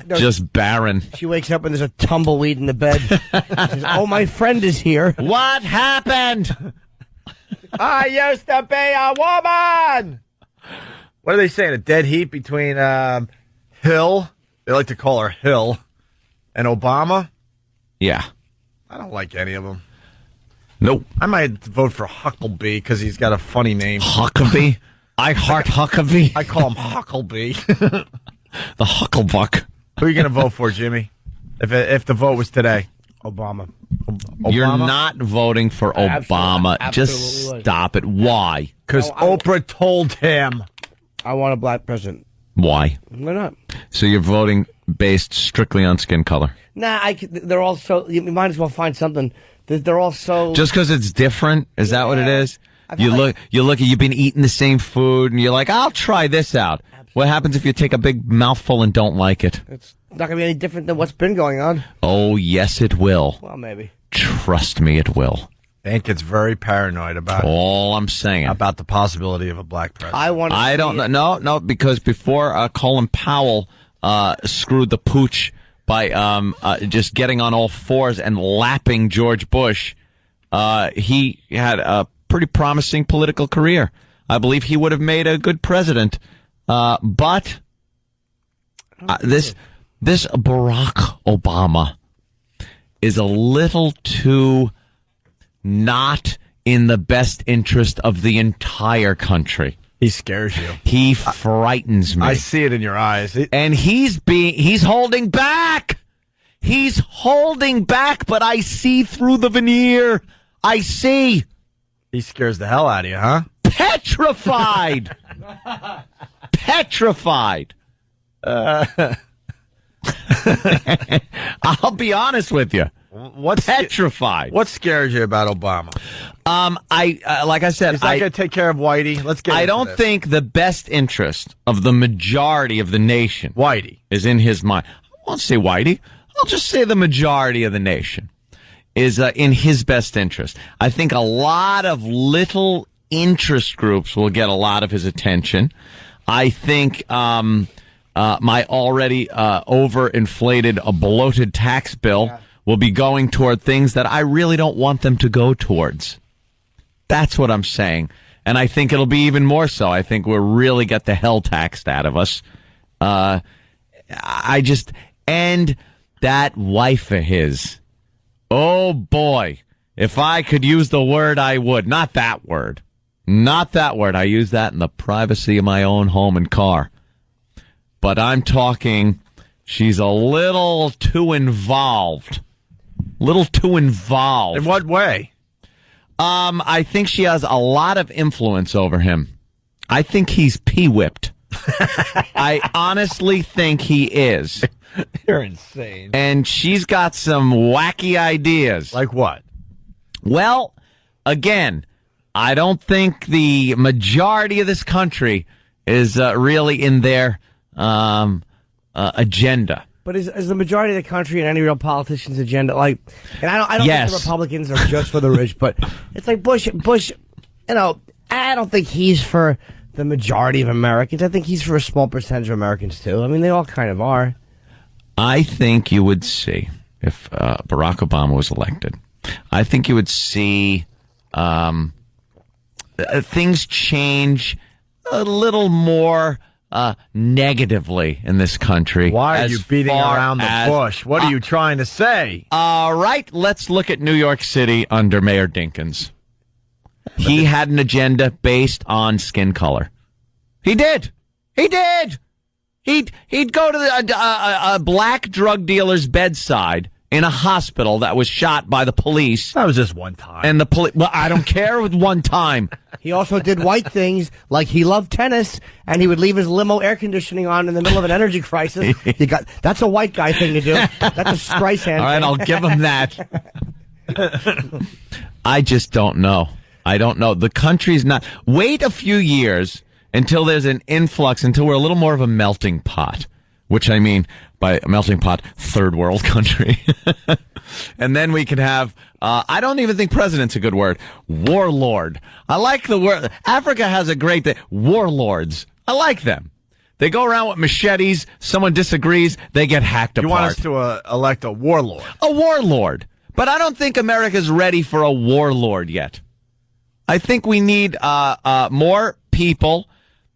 Just barren. She wakes up and there's a tumbleweed in the bed. She says, oh, my friend is here. What happened? I used to be a woman. What are they saying? A dead heat between Hill, they like to call her Hill, and Obama? Yeah. I don't like any of them. Nope. I might vote for Huckabee because he's got a funny name. Huckabee? I heart Huckabee. I call him Huckabee. The Hucklebuck. Who are you going to vote for, Jimmy? If the vote was today? Obama. You're not voting for Obama. Just stop it. Why? Because Oprah told him. I want a black president. Why? Why not? So you're voting based strictly on skin color? Nah, they're all so... You might as well find something. They're all so... Just because it's different? Is that what it is? You've been eating the same food, and you're like, I'll try this out. Absolutely. What happens if you take a big mouthful and don't like it? It's not going to be any different than what's been going on. Oh, yes, it will. Well, maybe. Trust me, it will. Hank gets very paranoid about all I'm saying about the possibility of a black president. I don't know. No, because before Colin Powell screwed the pooch by just getting on all fours and lapping George Bush, he had a pretty promising political career. I believe he would have made a good president. But this Barack Obama is a little too not in the best interest of the entire country. He scares you. He frightens me. I see it in your eyes. And he's holding back. He's holding back, but I see through the veneer. I see. He scares the hell out of you, huh? Petrified. Petrified. I'll be honest with you. Petrified. What scares you about Obama? Like I said, he's not going to take care of Whitey. Let's get. I don't think the best interest of the majority of the nation, Whitey, is in his mind. I won't say Whitey. I'll just say the majority of the nation is in his best interest. I think a lot of little interest groups will get a lot of his attention. I think my already overinflated, bloated tax bill will be going toward things that I really don't want them to go towards. That's what I'm saying. And I think it'll be even more so. I think we'll really get the hell taxed out of us. And that wife of his. Oh, boy. If I could use the word, I would. Not that word. Not that word. I use that in the privacy of my own home and car. But I'm talking, she's a little too involved. Little too involved. In what way? I think she has a lot of influence over him. I think he's pee-whipped. I honestly think he is. You're insane. And she's got some wacky ideas. Like what? Well, again, I don't think the majority of this country is really in their agenda. But is the majority of the country and any real politician's agenda like? And I don't think the Republicans are just for the rich, but it's like Bush. You know, I don't think he's for the majority of Americans. I think he's for a small percentage of Americans too. I mean, they all kind of are. I think you would see if Barack Obama was elected. I think you would see things change a little more negatively in this country. Why are you beating around the bush? What are you trying to say? All right, let's look at New York City under Mayor Dinkins. he had an agenda based on skin color. He did. He did. He'd go to a black drug dealer's bedside in a hospital that was shot by the police. That was just one time. And the police, well, I don't care with one time. He also did white things, like he loved tennis, and he would leave his limo air conditioning on in the middle of an energy crisis. That's a white guy thing to do. That's a Streisand All right, thing. I'll give him that. I just don't know. I don't know. The country's not. Wait a few years until there's an influx, until we're a little more of a melting pot, which I mean by a melting pot, third world country. And then we can have, I don't even think president's a good word, warlord. I like the word. Africa has a great thing. Warlords. I like them. They go around with machetes. Someone disagrees. They get hacked apart. You want us to elect a warlord? A warlord. But I don't think America's ready for a warlord yet. I think we need more people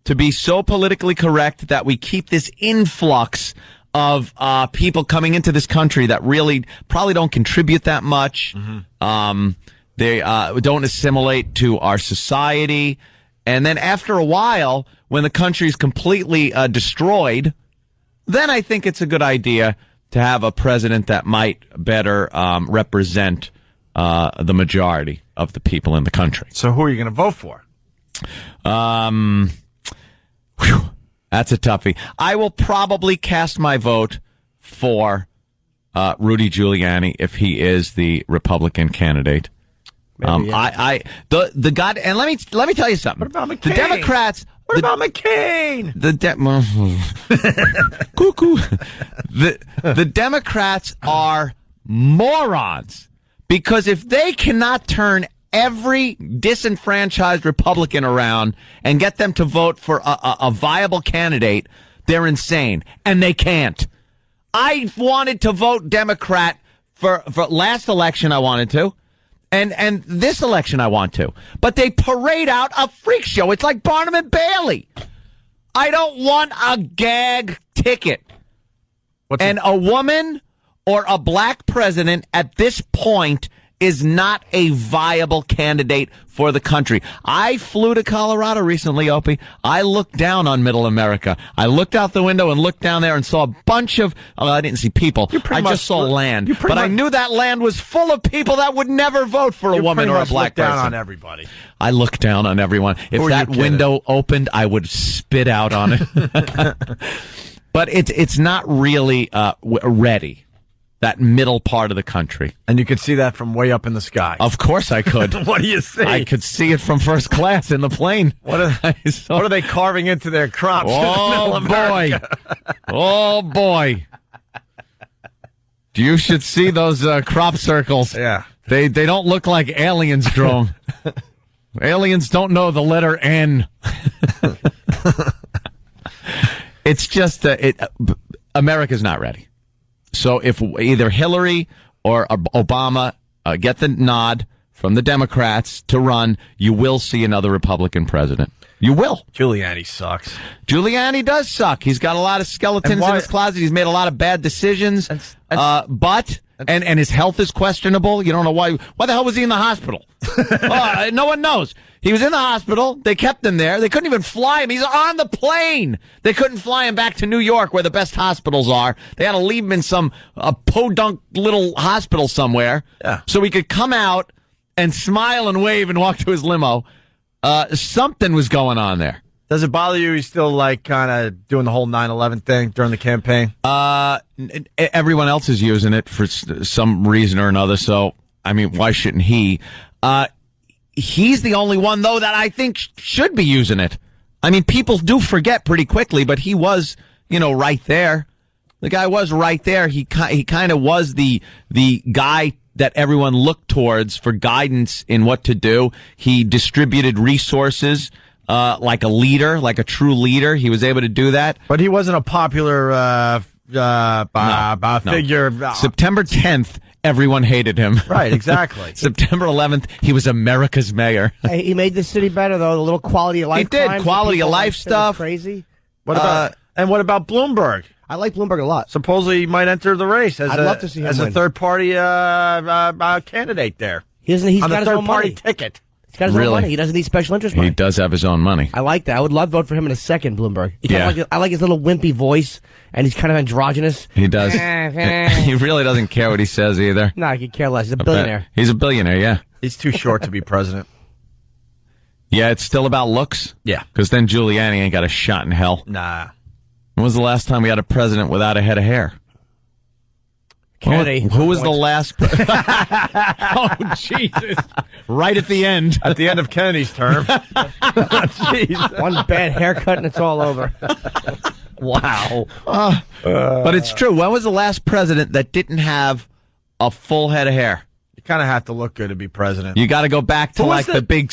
to be so politically correct that we keep this influx of people coming into this country that really probably don't contribute that much. Mm-hmm. They don't assimilate to our society. And then after a while, when the country's completely destroyed, then I think it's a good idea to have a president that might better represent the majority of the people in the country. So who are you going to vote for? That's a toughie. I will probably cast my vote for Rudy Giuliani if he is the Republican candidate. The God, and let me tell you something. What about McCain? The Democrats. What about McCain? Cuckoo. The Democrats are morons, because if they cannot turn every disenfranchised Republican around and get them to vote for a viable candidate, they're insane. And they can't. I wanted to vote Democrat for last election. I wanted to. And this election I want to. But they parade out a freak show. It's like Barnum and Bailey. I don't want a gag ticket. And a woman or a black president at this point is not a viable candidate for the country. I flew to Colorado recently, Opie. I looked down on middle America. I looked out the window and looked down there and saw a bunch of, I didn't see people. I just saw land. But I knew that land was full of people that would never vote for a woman or a black person. Down on everybody. I looked down on everyone. If that window opened, I would spit out on it. But it's not really ready. That middle part of the country. And you could see that from way up in the sky. Of course I could. What do you see? I could see it from first class in the plane. What are they carving into their crops? Oh, boy. Oh, boy. You should see those crop circles. Yeah. They don't look like aliens draw 'em. Aliens don't know the letter N. It's just America's not ready. So if either Hillary or Obama get the nod from the Democrats to run, you will see another Republican president. You will. Giuliani sucks. Giuliani does suck. He's got a lot of skeletons in his closet. He's made a lot of bad decisions. But his health is questionable. You don't know why. Why the hell was he in the hospital? No one knows. He was in the hospital. They kept him there. They couldn't even fly him. He's on the plane. They couldn't fly him back to New York, where the best hospitals are. They had to leave him in some podunk little hospital somewhere. Yeah. So he could come out and smile and wave and walk to his limo. Something was going on there. Does it bother you? He's still kind of doing the whole 9/11 thing during the campaign? Everyone else is using it for some reason or another. So, I mean, why shouldn't he? He's the only one, though, that I think should be using it. I mean, people do forget pretty quickly, but he was, right there. The guy was right there. He kind of was the guy that everyone looked towards for guidance in what to do. He distributed resources like a leader, like a true leader. He was able to do that. But he wasn't a popular figure. September 10th. Everyone hated him. Right, exactly. September 11th, he was America's mayor. Hey, he made the city better, though. The little quality of life. He did. Quality of life stuff. Crazy. What about Bloomberg? I like Bloomberg a lot. Supposedly he might enter the race as I'd love to see him as win. a third party candidate there. He's got his own money. Ticket. He's got his own money. He doesn't need special interest money. He does have his own money. I like that. I would love to vote for him in a second, Bloomberg. I like his little wimpy voice, and he's kind of androgynous. He does. He really doesn't care what he says either. No, he could care less. He's a billionaire. He's a billionaire, yeah. He's too short to be president. Yeah, it's still about looks? Yeah. Because then Giuliani ain't got a shot in hell. Nah. When was the last time we had a president without a head of hair? Kennedy. Who was the last? Oh, Jesus! Right at the end. At the end of Kennedy's term. Jeez. One bad haircut and it's all over. Wow. But it's true. When was the last president that didn't have a full head of hair? You kind of have to look good to be president. You got to go back to like the big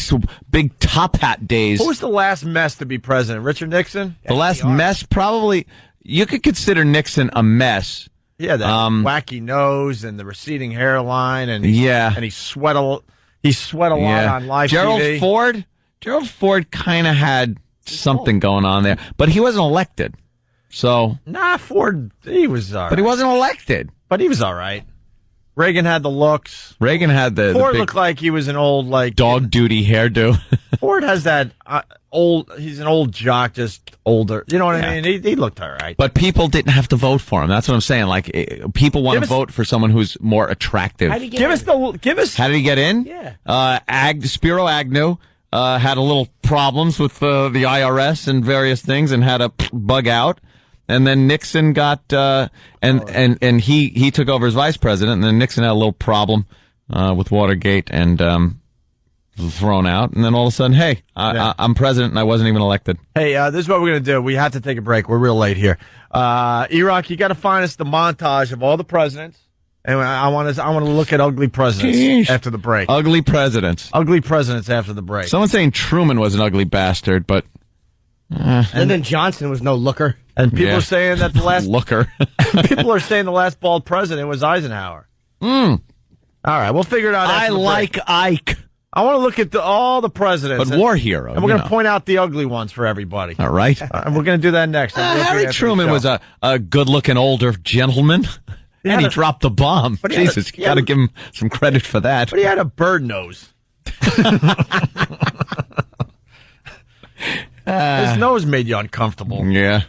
top hat days. Who was the last mess to be president? Richard Nixon? The last mess, probably. You could consider Nixon a mess. Yeah, that wacky nose and the receding hairline, and he sweat a lot on live TV. Gerald Ford kind of had something going on there, but he wasn't elected. So Ford, he was all right. But he wasn't elected. But he was all right. Reagan had the looks. Reagan had the Ford big looked like he was an old dog duty hairdo. Ford has that he's an old jock, just older. You know what I mean? He looked all right. But people didn't have to vote for him. That's what I'm saying. Like people want to vote for someone who's more attractive. How did he get in? How did he get in? Yeah. Spiro Agnew had a little problems with the IRS and various things and had to bug out. And then Nixon got and he took over as vice president, and then Nixon had a little problem with Watergate and was thrown out. And then all of a sudden, hey, I'm president, and I wasn't even elected. Hey, this is what we're gonna do. We have to take a break. We're real late here. E-Rock, you got to find us the montage of all the presidents, and I want to look at ugly presidents after the break. Ugly presidents. Ugly presidents after the break. Someone's saying Truman was an ugly bastard, but. Lyndon Johnson was no looker. And people are saying that the last looker. People are saying the last bald president was Eisenhower. All right, we'll figure it out. I like Ike. I want to look at all the presidents, but war hero, and we're going to point out the ugly ones for everybody. All right, and we're going to do that next. Harry Truman was a good-looking older gentleman, and he dropped the bomb. Jesus, you got to give him some credit for that. But he had a bird nose. His nose made you uncomfortable. Yeah.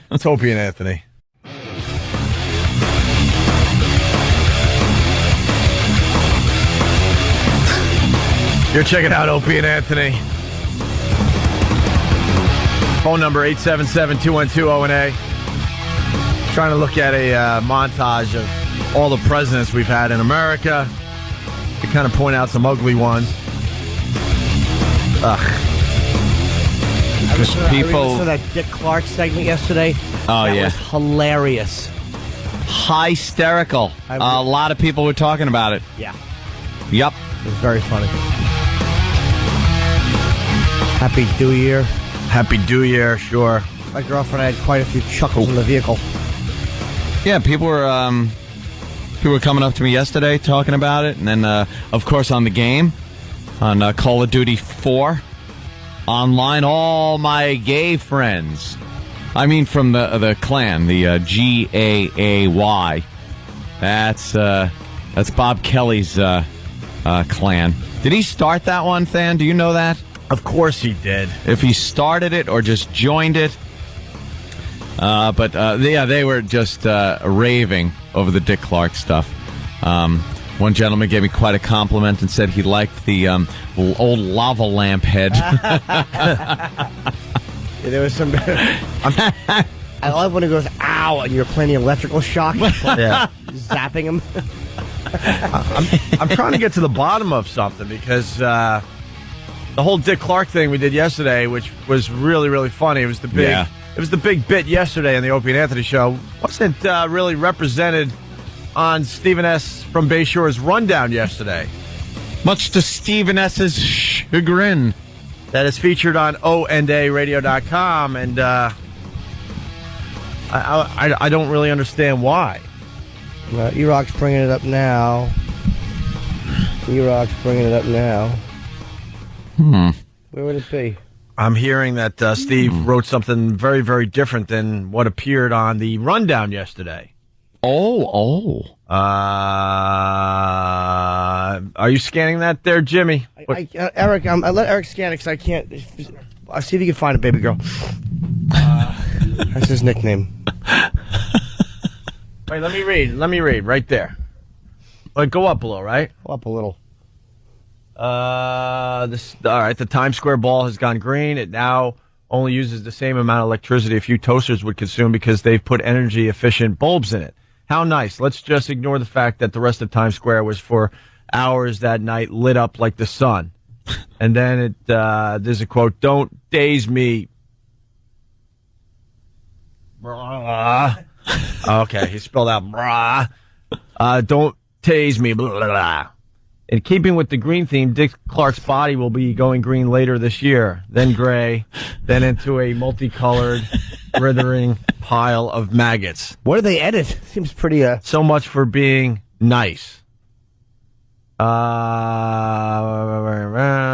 That's Opie and Anthony. You're checking out Opie and Anthony. Phone number 877-212-ONA. Trying to look at a montage of all the presidents we've had in America to kind of point out some ugly ones. Ugh. I saw that Dick Clark segment yesterday. Oh, that was hilarious. Hysterical. A lot of people were talking about it. Yeah. Yep. It was very funny. Happy New Year. Happy New Year, sure. My girlfriend had quite a few chuckles in the vehicle. Yeah, people were coming up to me yesterday talking about it, and then of course on the game on Call of Duty 4 online, all my gay friends. I mean, from the clan, the GAAY. That's Bob Kelly's clan. Did he start that one, Than? Do you know that? Of course he did. If he started it or just joined it. But they were just raving over the Dick Clark stuff. One gentleman gave me quite a compliment and said he liked the old lava lamp head. There was some. I love when it goes, ow, and you're playing the electrical shock. Zapping him. I'm trying to get to the bottom of something because the whole Dick Clark thing we did yesterday, which was really, really funny. It was the big. It was the big bit yesterday on the Opie and Anthony show. Wasn't really represented on Stephen S. from Bayshore's rundown yesterday. Much to Stephen S.'s chagrin. That is featured on ONDARadio.com, and I don't really understand why. E-Rock's bringing it up now. Where would it be? I'm hearing that Steve wrote something very, very different than what appeared on the rundown yesterday. Are you scanning that there, Jimmy? Eric, I let Eric scan it because I can't. I'll see if you can find it, baby girl. That's his nickname. Wait, let me read right there. Wait, go up a little, right? Go up a little. All right, the Times Square ball has gone green. It now only uses the same amount of electricity a few toasters would consume because they've put energy-efficient bulbs in it. How nice. Let's just ignore the fact that the rest of Times Square was for hours that night lit up like the sun. And then there's a quote, "Don't daze me." Okay, he spelled out brah. Don't tase me. Blah, blah, blah. In keeping with the green theme, Dick Clark's body will be going green later this year, then gray, then into a multicolored, withering pile of maggots. What do they edit? Seems pretty. So much for being nice.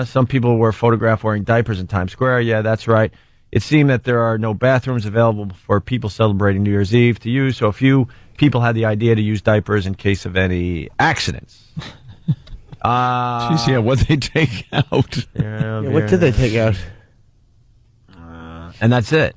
Some people were photographed wearing diapers in Times Square. Yeah, that's right. It seemed that there are no bathrooms available for people celebrating New Year's Eve to use, so a few people had the idea to use diapers in case of any accidents. Jeez, yeah, what'd they take out? Yeah, what did they take out? And that's it.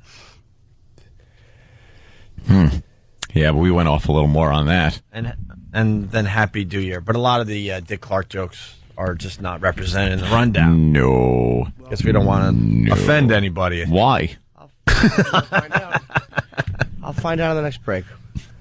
Yeah, but we went off a little more on that. And then Happy New Year. But a lot of the Dick Clark jokes are just not represented in the rundown. No. Guess we don't want to offend anybody. Why? I'll find out on the next break.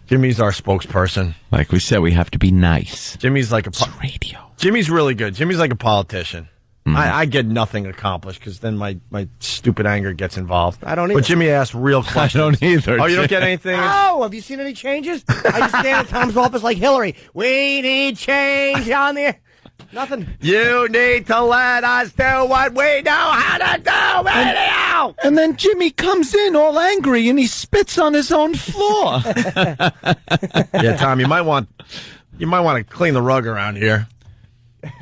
Jimmy's our spokesperson. Like we said, we have to be nice. Jimmy's like it's radio. Jimmy's really good. Jimmy's like a politician. I get nothing accomplished because then my stupid anger gets involved. I don't either. But Jimmy asks real questions. I don't either. Oh, you don't get anything? Oh, have you seen any changes? I just stand at Tom's office like Hillary. We need change on there. Nothing. You need to let us do what we know how to do, radio. And then Jimmy comes in all angry and he spits on his own floor. Yeah, Tom, you might want to clean the rug around here.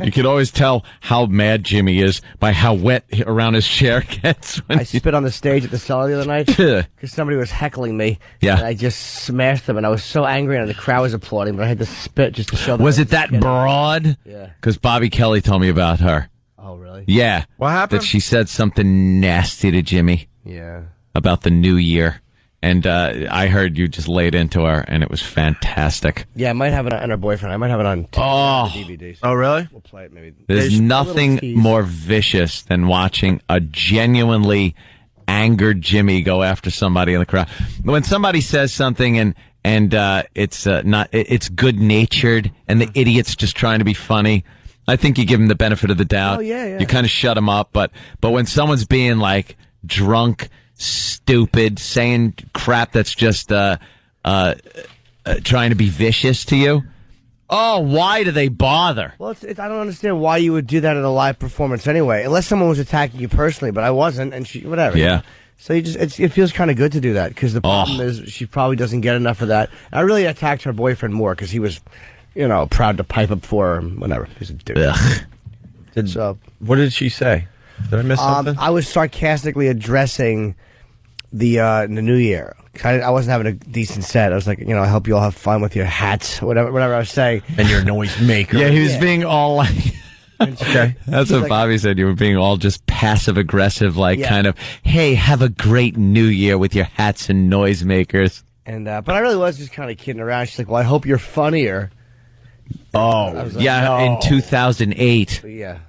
You could always tell how mad Jimmy is by how wet around his chair gets. I spit on the stage at the cellar the other night because somebody was heckling me. Yeah. And I just smashed them, and I was so angry, and the crowd was applauding, but I had to spit just to show them. Was it that broad? Yeah. Because Bobby Kelly told me about her. Oh, really? Yeah. What happened? That she said something nasty to Jimmy. Yeah. About the new year. And I heard you just laid into her, and it was fantastic. Yeah, I might have it on her boyfriend. I might have it on DVDs. Oh, really? We'll play it maybe. There's nothing more vicious than watching a genuinely angered Jimmy go after somebody in the crowd. When somebody says something and it's good natured, and the idiot's just trying to be funny, I think you give him the benefit of the doubt. Oh, yeah. You kind of shut him up, but when someone's being like drunk, stupid, saying crap that's just trying to be vicious to you. Oh, why do they bother? Well, I don't understand why you would do that in a live performance anyway, unless someone was attacking you personally. But I wasn't, and she whatever. Yeah. So it feels kind of good to do that because the problem is she probably doesn't get enough of that. I really attacked her boyfriend more because he was, proud to pipe up for her. Whatever. He's a dude. What did she say? Did I miss something? I was sarcastically addressing the new year. I wasn't having a decent set. I was like, I hope you all have fun with your hats, whatever I was saying. And your noise maker. Yeah, he was being all like... Okay. That's what Bobby said. You were being all just passive-aggressive, kind of, hey, have a great new year with your hats and noisemakers. And but I really was just kind of kidding around. She's like, well, I hope you're funnier. Oh, like, no. In 2008. Yeah.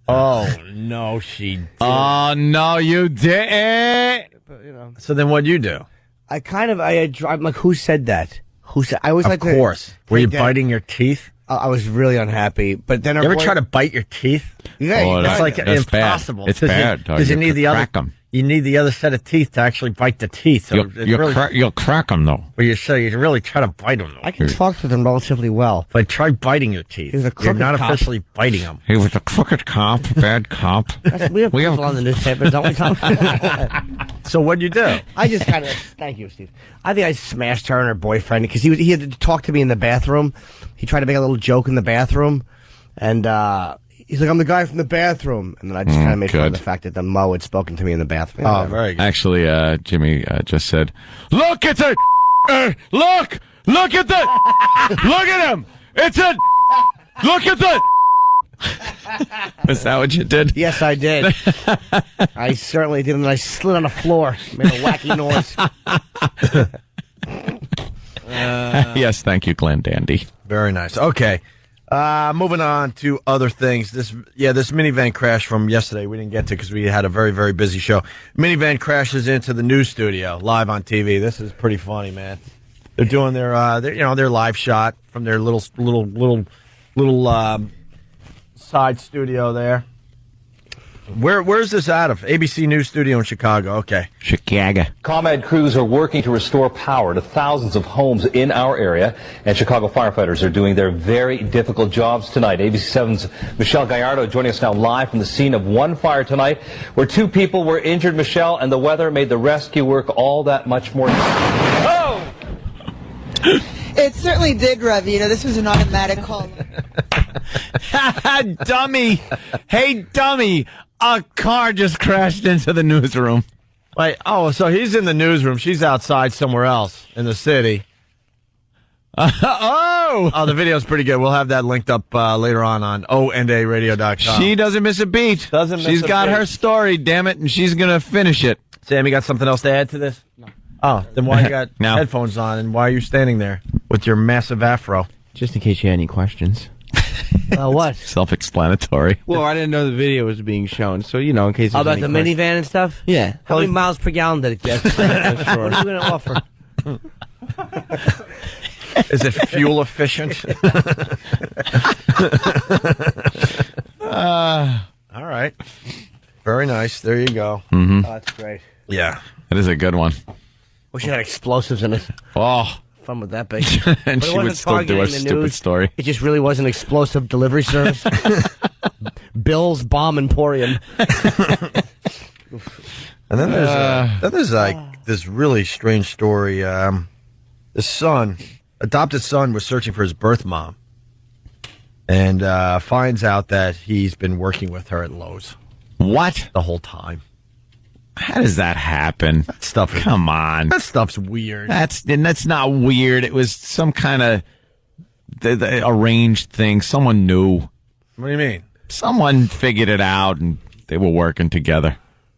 Oh, no, she didn't. Oh, no, you didn't. But, So then what'd you do? I'm like, who said that? Who said? I always of like course. Were you biting your teeth? I was really unhappy. But then you ever try to bite your teeth? Yeah, that's like that's impossible. Bad. It's bad. Because you need the other. Them. You need the other set of teeth to actually bite the teeth. So you'll crack them though. Well, you really try to bite them though. I can talk to them relatively well. But try biting your teeth. You're not officially biting them. He was a crooked cop, bad cop. We have people on the newspapers, don't we, Tom? So what'd you do? I just kind of thank you, Steve. I think I smashed her and her boyfriend because he had to talk to me in the bathroom. He tried to make a little joke in the bathroom, and he's like, I'm the guy from the bathroom. And then I just kind of made fun of the fact that the Mo had spoken to me in the bathroom. Oh, very good. Actually, Jimmy just said, look at the, look at the, look at him. It's a, look at the, Is that what you did? Yes, I did. I certainly did, and I slid on the floor, made a wacky noise. Yes, thank you, Glenn Dandy. Very nice. Okay. Moving on to other things. This minivan crash from yesterday we didn't get to because we had a very, very busy show. Minivan crashes into the news studio live on TV. This is pretty funny, man. They're doing their live shot from their little side studio there. Where's this out of? ABC News Studio in Chicago. Okay. Chicago. ComEd crews are working to restore power to thousands of homes in our area, and Chicago firefighters are doing their very difficult jobs tonight. ABC 7's Michelle Gallardo joining us now live from the scene of one fire tonight where 2 people were injured, Michelle, and the weather made the rescue work all that much more. Oh! It certainly did, Rev. This was an automatic call. Dummy. Hey, dummy. A car just crashed into the newsroom. Wait, so he's in the newsroom. She's outside somewhere else in the city. Oh, the video's pretty good. We'll have that linked up later on onandaradio.com. She doesn't miss a beat. She's got her story, damn it, and she's going to finish it. Sam, you got something else to add to this? No. Oh, then why you got headphones on, and why are you standing there with your massive afro? Just in case you had any questions. What? Self-explanatory. Well, I didn't know the video was being shown, so, in case about the minivan and stuff? Yeah. How many miles per gallon did it get? Sure. What are you going to offer? Is it fuel efficient? All right. Very nice. There you go. Mm-hmm. Oh, that's great. Yeah. That is a good one. Wish it had explosives in it. Oh. Fun with that big. And she would still do a stupid story. It just really was an explosive delivery service. Bill's Bomb Emporium. And then there's like this really strange story. The adopted son, was searching for his birth mom, and finds out that he's been working with her at Lowe's. What? The whole time. How does that happen? Come on. That stuff's weird. That's not weird. It was some kind of arranged thing. Someone knew. What do you mean? Someone figured it out, and they were working together.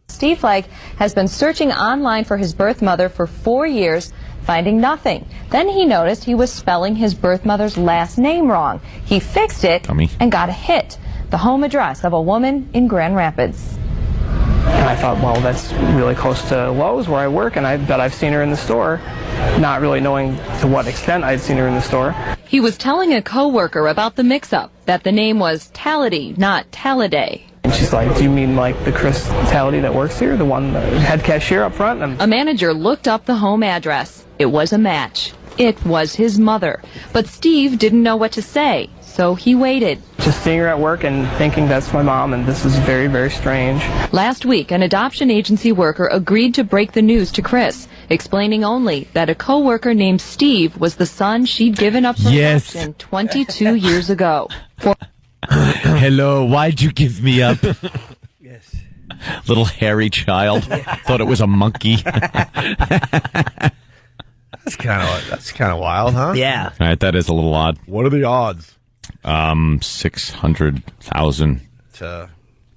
Steve Flake has been searching online for his birth mother for 4 years, finding nothing. Then he noticed he was spelling his birth mother's last name wrong. He fixed it and got a hit. The home address of a woman in Grand Rapids. And I thought, well, that's really close to Lowe's where I work, and I bet I've seen her in the store, not really knowing to what extent I'd seen her in the store. He was telling a coworker about the mix-up, that the name was Tality, not Talladay. And she's like, do you mean like the Chris Tality that works here, the one, the head cashier up front? A manager looked up the home address. It was a match. It was his mother. But Steve didn't know what to say, so he waited. Just seeing her at work and thinking that's my mom, and this is very, very strange. Last week, an adoption agency worker agreed to break the news to Chris, explaining only that a coworker named Steve was the son she'd given up for adoption 22 years ago. Hello, why'd you give me up? Yes. Little hairy child. Thought it was a monkey. That's kind of wild, huh? Yeah. All right, that is a little odd. What are the odds? 600,000 to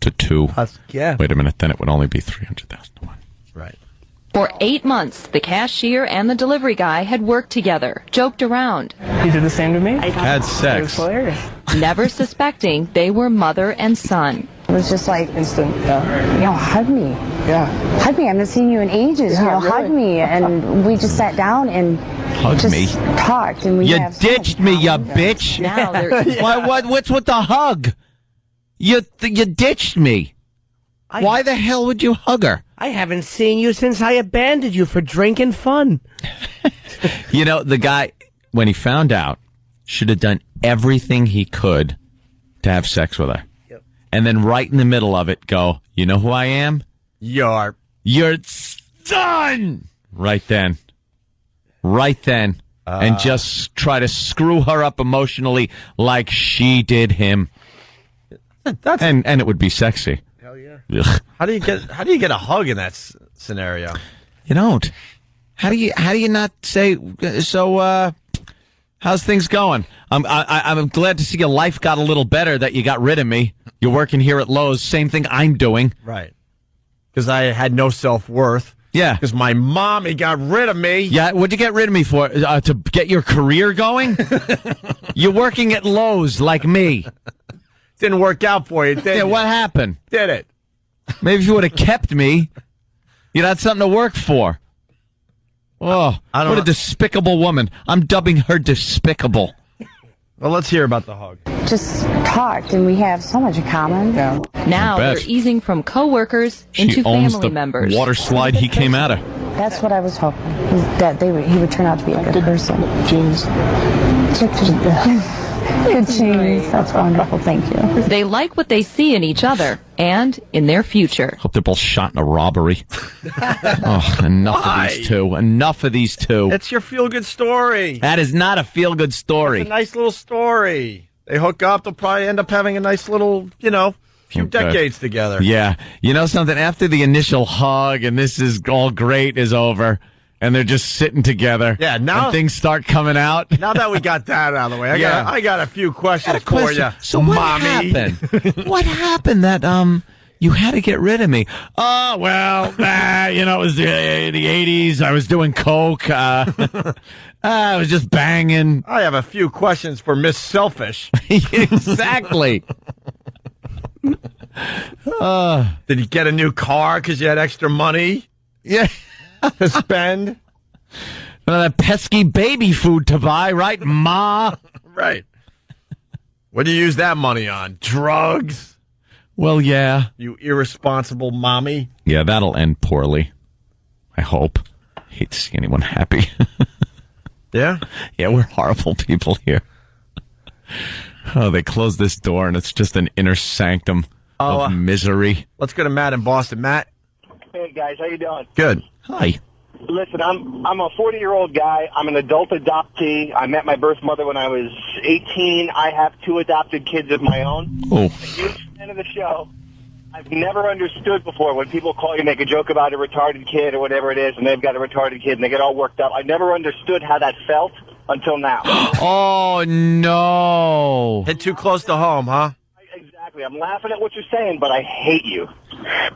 2. Yeah. Wait a minute, then it would only be 300,000 to 1. Right. For 8 months, the cashier and the delivery guy had worked together, joked around. He did the same to me? Had sex. It was hilarious. Never suspecting they were mother and son. It was just like instant, hug me. Yeah. Hug me. I haven't seen you in ages. Yeah, hug me. And we just sat down and talked. And we you ditched me, you bitch. Now What's with the hug? You ditched me. Why the hell would you hug her? I haven't seen you since I abandoned you for drinking fun. The guy, when he found out, should have done everything he could to have sex with her. Yep. And then right in the middle of it, go, you know who I am? Your son! Right then. And just try to screw her up emotionally like she did him. And it would be sexy. Hell yeah. Ugh. How do you get a hug in that scenario? You don't. How do you not say, so, how's things going? I'm glad to see your life got a little better, that you got rid of me. You're working here at Lowe's. Same thing I'm doing. Right. Because I had no self-worth. Yeah. Because my mommy got rid of me. Yeah, what'd you get rid of me for? To get your career going? You're working at Lowe's like me. Didn't work out for you, did Yeah, you? what happened? Did it? Maybe if you would have kept me, you'd had something to work for. Oh, what a despicable woman. I'm dubbing her despicable. Well, let's hear about the hug. Just talked, and we have so much in common. Yeah. Now they're easing from coworkers into She owns family the members. water slide he came out of. That's what I was hoping, that he would turn out to be a good person. Jeans. Good jeans. That's wonderful. Thank you. They like what they see in each other and in their future. Hope they're both shot in a robbery. Oh, enough of these two. Enough of these two. It's your feel-good story. That is not a feel-good story. It's a nice little story. They hook up. They'll probably end up having a nice little, few decades together. Yeah. You know something? After the initial hug and this is all great is over, and they're just sitting together. Yeah, now and things start coming out. Now that we got that out of the way, I got a few questions for you. So what happened? What happened that you had to get rid of me? Oh, well, it was the 80s. I was doing coke. I was just banging. I have a few questions for Miss Selfish. Exactly. Did you get a new car because you had extra money? Yeah. To spend? That pesky baby food to buy, right, Ma? Right. What do you use that money on? Drugs? Well, yeah. You irresponsible mommy? Yeah, that'll end poorly. I hope. Hate to see anyone happy. Yeah? Yeah, we're horrible people here. Oh, they close this door and it's just an inner sanctum of misery. Let's go to Matt in Boston. Matt? Hey, guys. How you doing? Good. Hi. Listen, I'm a 40-year-old guy. I'm an adult adoptee. I met my birth mother when I was 18. I have 2 adopted kids of my own. Oh. I'm a huge fan of the show. I've never understood before when people call you, make a joke about a retarded kid or whatever it is, and they've got a retarded kid and they get all worked up. I never understood how that felt until now. Oh, no. Hit too close to home, huh? Exactly. I'm laughing at what you're saying, but I hate you.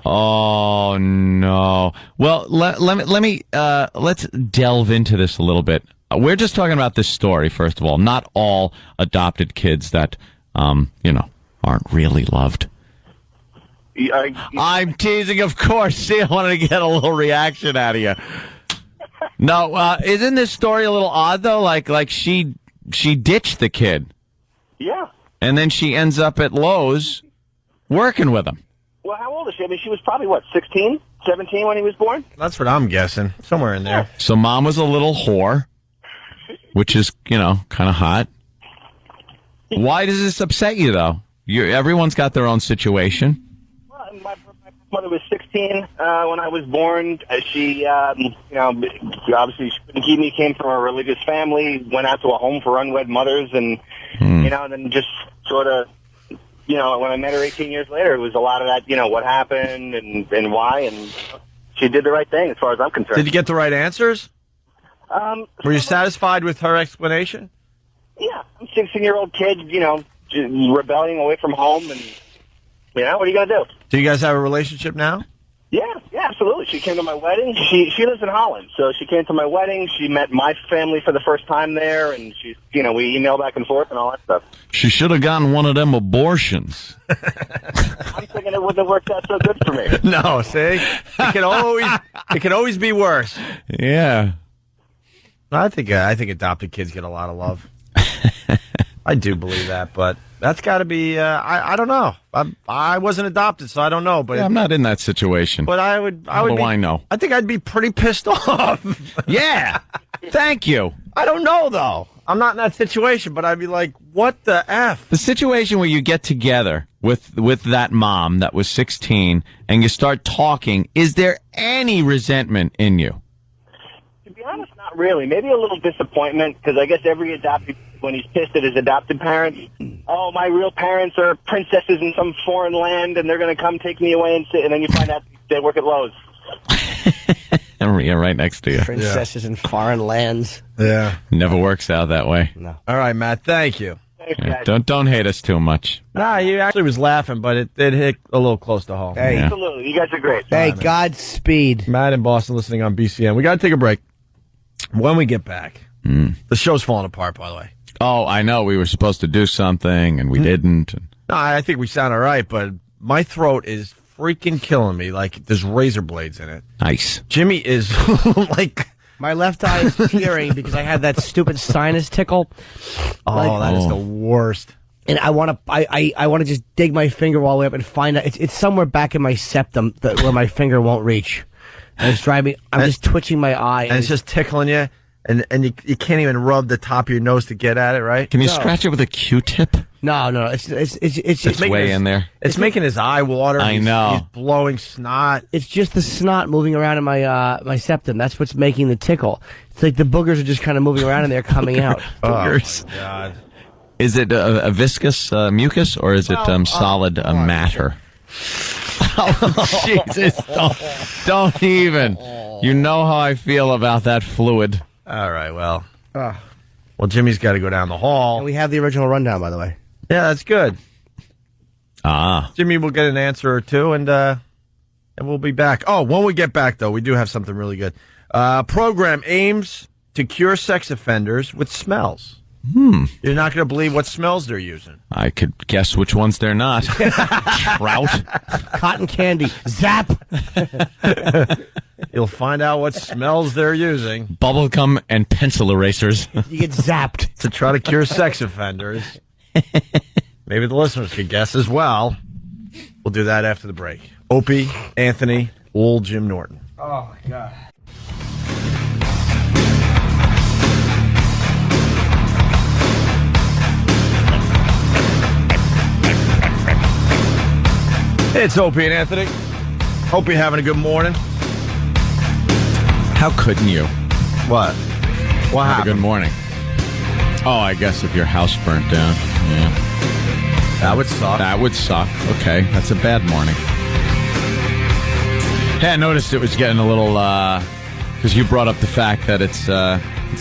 Oh, no. Well, let's delve into this a little bit. We're just talking about this story, first of all. Not all adopted kids that, aren't really loved. I'm teasing, of course. See, I wanted to get a little reaction out of you. No, isn't this story a little odd, though? Like she ditched the kid. Yeah. And then she ends up at Lowe's working with him. Well, how old is she? I mean, she was probably, 16, 17 when he was born? That's what I'm guessing. Somewhere in there. So mom was a little whore, which is, kind of hot. Why does this upset you, though? Everyone's got their own situation. Well, my mother was 16 when I was born. She, obviously she couldn't keep me, came from a religious family, went out to a home for unwed mothers, and, then just sort of, when I met her 18 years later, it was a lot of that, what happened and why, and she did the right thing as far as I'm concerned. Did you get the right answers? Were you satisfied with her explanation? Yeah, I'm a 16-year-old kid, just rebelling away from home, and, what are you going to do? Do you guys have a relationship now? Yeah, absolutely. She came to my wedding. She lives in Holland, so she came to my wedding. She met my family for the first time there, and we email back and forth and all that stuff. She should have gotten one of them abortions. I'm thinking it wouldn't have worked out so good for me. No, see? It can always be worse. Yeah. I think adopted kids get a lot of love. I do believe that, but that's got to be, I don't know. I wasn't adopted, so I don't know. But I'm not in that situation. But I know? I think I'd be pretty pissed off. Yeah. Thank you. I don't know, though. I'm not in that situation, but I'd be like, what the F? The situation where you get together with that mom that was 16 and you start talking, is there any resentment in you? To be honest, not really. Maybe a little disappointment, because I guess every adopted, when he's pissed at his adopted parents, oh, my real parents are princesses in some foreign land, and they're going to come take me away and sit, and then you find out they work at Lowe's. Yeah, right next to you. Princesses in foreign lands. Yeah. Never works out that way. No. All right, Matt. Thank you. Yeah, don't hate us too much. Nah, you actually was laughing, but it hit a little close to home. Hey. Absolutely. You guys are great. Hey, Godspeed. Matt in Boston listening on BCN. We got to take a break. When we get back, the show's falling apart, by the way. Oh, I know. We were supposed to do something, and we didn't. No, I think we sound all right, but my throat is freaking killing me. Like, there's razor blades in it. Nice. Jimmy is like... My left eye is tearing because I had that stupid sinus tickle. That is the worst. And I want to just dig my finger all the way up and find out. It's somewhere back in my septum where my finger won't reach. And it's driving. I'm just twitching my eye. And it's just tickling you. And you can't even rub the top of your nose to get at it, right? Can you scratch it with a Q-tip? No. It's just way in there. It's making his eye water. I know. He's blowing snot. It's just the snot moving around in my septum. That's what's making the tickle. It's like the boogers are just kind of moving around and they're coming out. Boogers. Oh, my God. Is it a viscous mucus or is it solid matter? Oh, Jesus. Don't even. You know how I feel about that fluid. All right, well, Jimmy's got to go down the hall. And we have the original rundown, by the way. Yeah, that's good. Ah. Jimmy will get an answer or two, and we'll be back. Oh, when we get back, though, we do have something really good. Program aims to cure sex offenders with smells. You're not going to believe what smells they're using. I could guess which ones they're not. Trout. Cotton candy. Zap. You'll find out what smells they're using. Bubblegum and pencil erasers. You get zapped. To try to cure sex offenders. Maybe the listeners could guess as well. We'll do that after the break. Opie, Anthony, old Jim Norton. Oh, my God. It's Opie and Anthony. Hope you're having a good morning. How couldn't you? What? What happened? Good morning. Oh, I guess if your house burnt down. Yeah. That would suck. That would suck. Okay, that's a bad morning. Hey, I noticed it was getting a little, because you brought up the fact that it's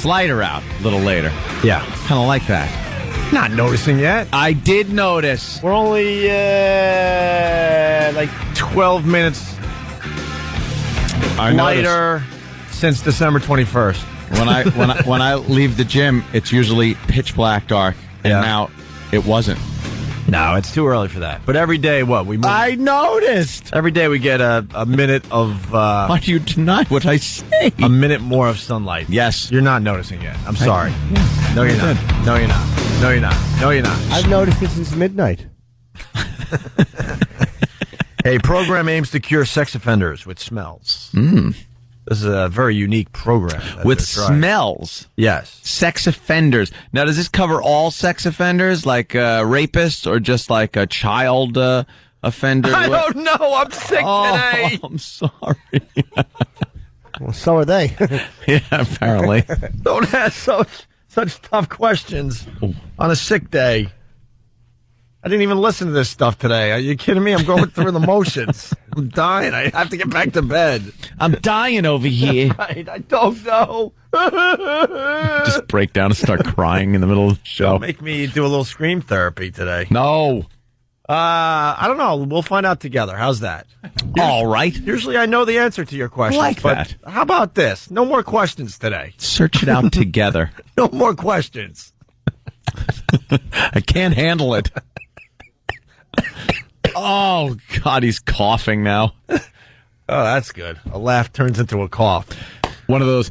lighter out a little later. Yeah. Kind of like that. Not noticing yet. I did notice. We're only like 12 minutes lighter since December 21st. When I leave the gym, it's usually pitch black dark, and now it wasn't. No, it's too early for that. But every day, we move. I noticed. Every day we get a minute of. Why do you deny what I say? A minute more of sunlight. Yes, you're not noticing yet. I'm sorry. No, you're not. No, you're not. No, you're not. No, you're not. I've noticed it since midnight. Hey, program aims to cure sex offenders with smells. This is a very unique program. With smells? Yes. Sex offenders. Now, does this cover all sex offenders, like rapists, or just like a child offender? I don't know. I'm sick today. I'm sorry. Well, so are they. Yeah, apparently. Don't ask such tough questions on a sick day. I didn't even listen to this stuff today. Are you kidding me? I'm going through the motions. I'm dying. I have to get back to bed. I'm dying over here. Right. I don't know. Just break down and start crying in the middle of the show. Don't make me do a little scream therapy today. No. I don't know. We'll find out together. How's that? All right. Usually I know the answer to your questions. Like but that. How about this? No more questions today. Search it out together. No more questions. I can't handle it. Oh, God, he's coughing now. Oh, that's good. A laugh turns into a cough. One of those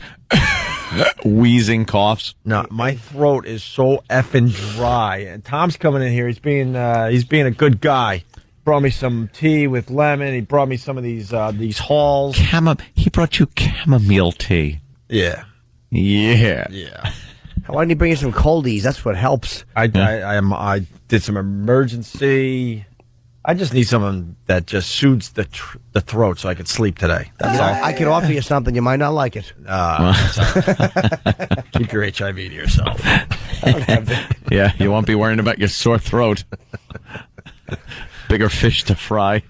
wheezing coughs. No, my throat is so effing dry. And Tom's coming in here. He's being a good guy. Brought me some tea with lemon. He brought me some of these Halls. He brought you chamomile tea. Yeah. Yeah. Yeah. Why didn't he bring you some coldies? That's what helps. I did some emergency. I just need someone that just soothes the throat so I could sleep today. That's all. I could offer you something. You might not like it. Keep your HIV to yourself. Yeah, you won't be worrying about your sore throat. Bigger fish to fry.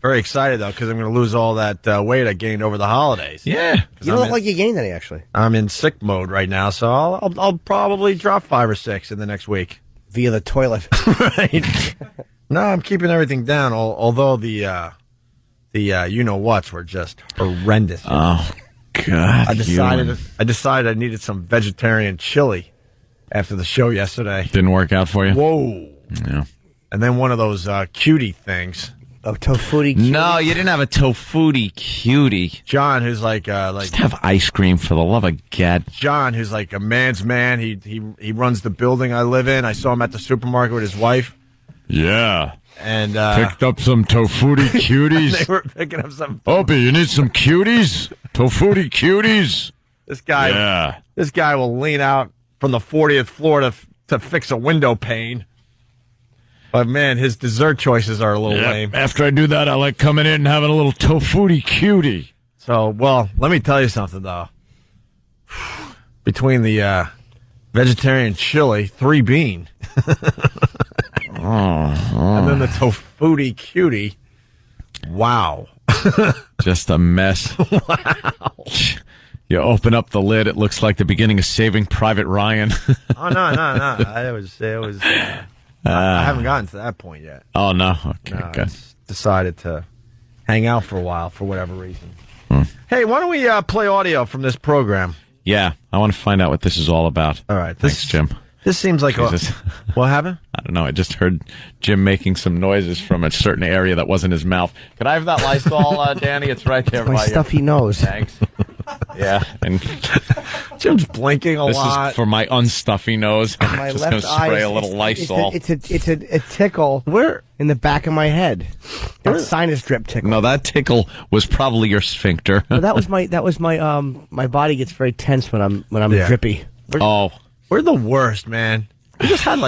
Very excited, though, because I'm going to lose all that weight I gained over the holidays. Yeah. You don't look like you gained any, actually. I'm in sick mode right now, so I'll probably drop 5 or 6 in the next week. Via the toilet. Right. No, I'm keeping everything down, although the you-know-whats were just horrendous. Oh, God. I decided I needed some vegetarian chili after the show yesterday. Didn't work out for you? Whoa. Yeah. And then one of those cutie things. Oh, tofuti cutie? No, you didn't have a tofuti cutie. John, who's like just have ice cream for the love of God. John, who's like a man's man. He runs the building I live in. I saw him at the supermarket with his wife. Yeah. And picked up some tofuti cuties. They were picking up some. Opie, you need some cuties? Tofuti cuties. This guy will lean out from the 40th floor to fix a window pane. But man, his dessert choices are a little lame. After I do that, I like coming in and having a little tofuti cutie. So, well, let me tell you something though. Between the vegetarian chili, 3 bean. And then the tofuti cutie. Wow. Just a mess. Wow. You open up the lid, it looks like the beginning of Saving Private Ryan. Oh, no. It was I haven't gotten to that point yet. Oh, no? Okay, no, good. Decided to hang out for a while for whatever reason. Hey, why don't we play audio from this program? Yeah, I want to find out what this is all about. All right. Thanks, Jim. This seems like what happened? I don't know. I just heard Jim making some noises from a certain area that wasn't his mouth. Could I have that Lysol, Danny? It's right there. My stuffy nose. Thanks. Yeah. And Jim's blinking a lot. This is for my unstuffy nose. I'm My just left going to spray a little Lysol. It's a tickle. Where? In the back of my head. That sinus drip tickle. No, that tickle was probably your sphincter. Well, that was my my body gets very tense when I'm drippy. We're the worst, man. We just had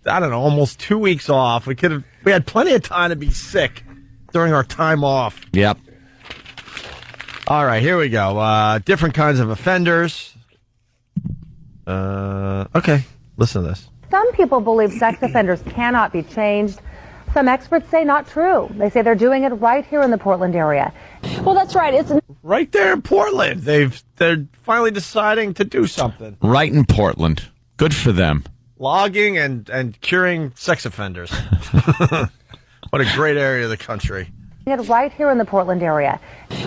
almost 2 weeks off. We had plenty of time to be sick during our time off. Yep. All right, here we go. Different kinds of offenders. Okay, listen to this. Some people believe sex offenders cannot be changed. Some experts say not true. They say they're doing it right here in the Portland area. Well, that's right. It's right there in Portland. They're finally deciding to do something. Right in Portland. Good for them. Logging and curing sex offenders. What a great area of the country. It right here in the Portland area.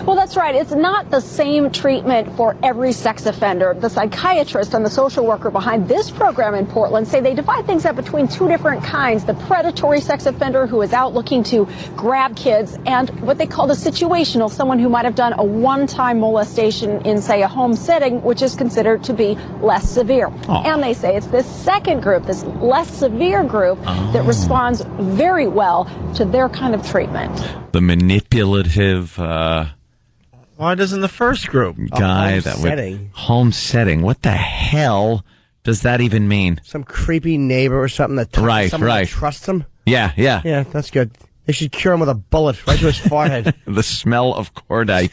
Well, that's right. It's not the same treatment for every sex offender. The psychiatrist and the social worker behind this program in Portland say they divide things up between 2 different kinds. The predatory sex offender who is out looking to grab kids, and what they call the situational, someone who might have done a one-time molestation in, say, a home setting, which is considered to be less severe. Aww. And they say it's this second group, this less severe group, that responds very well to their kind of treatment. The manipulative why doesn't the first group guy home setting? What the hell does that even mean? Some creepy neighbor or something that that trusts him. Yeah, that's good. They should cure him with a bullet right to his forehead. The smell of cordite.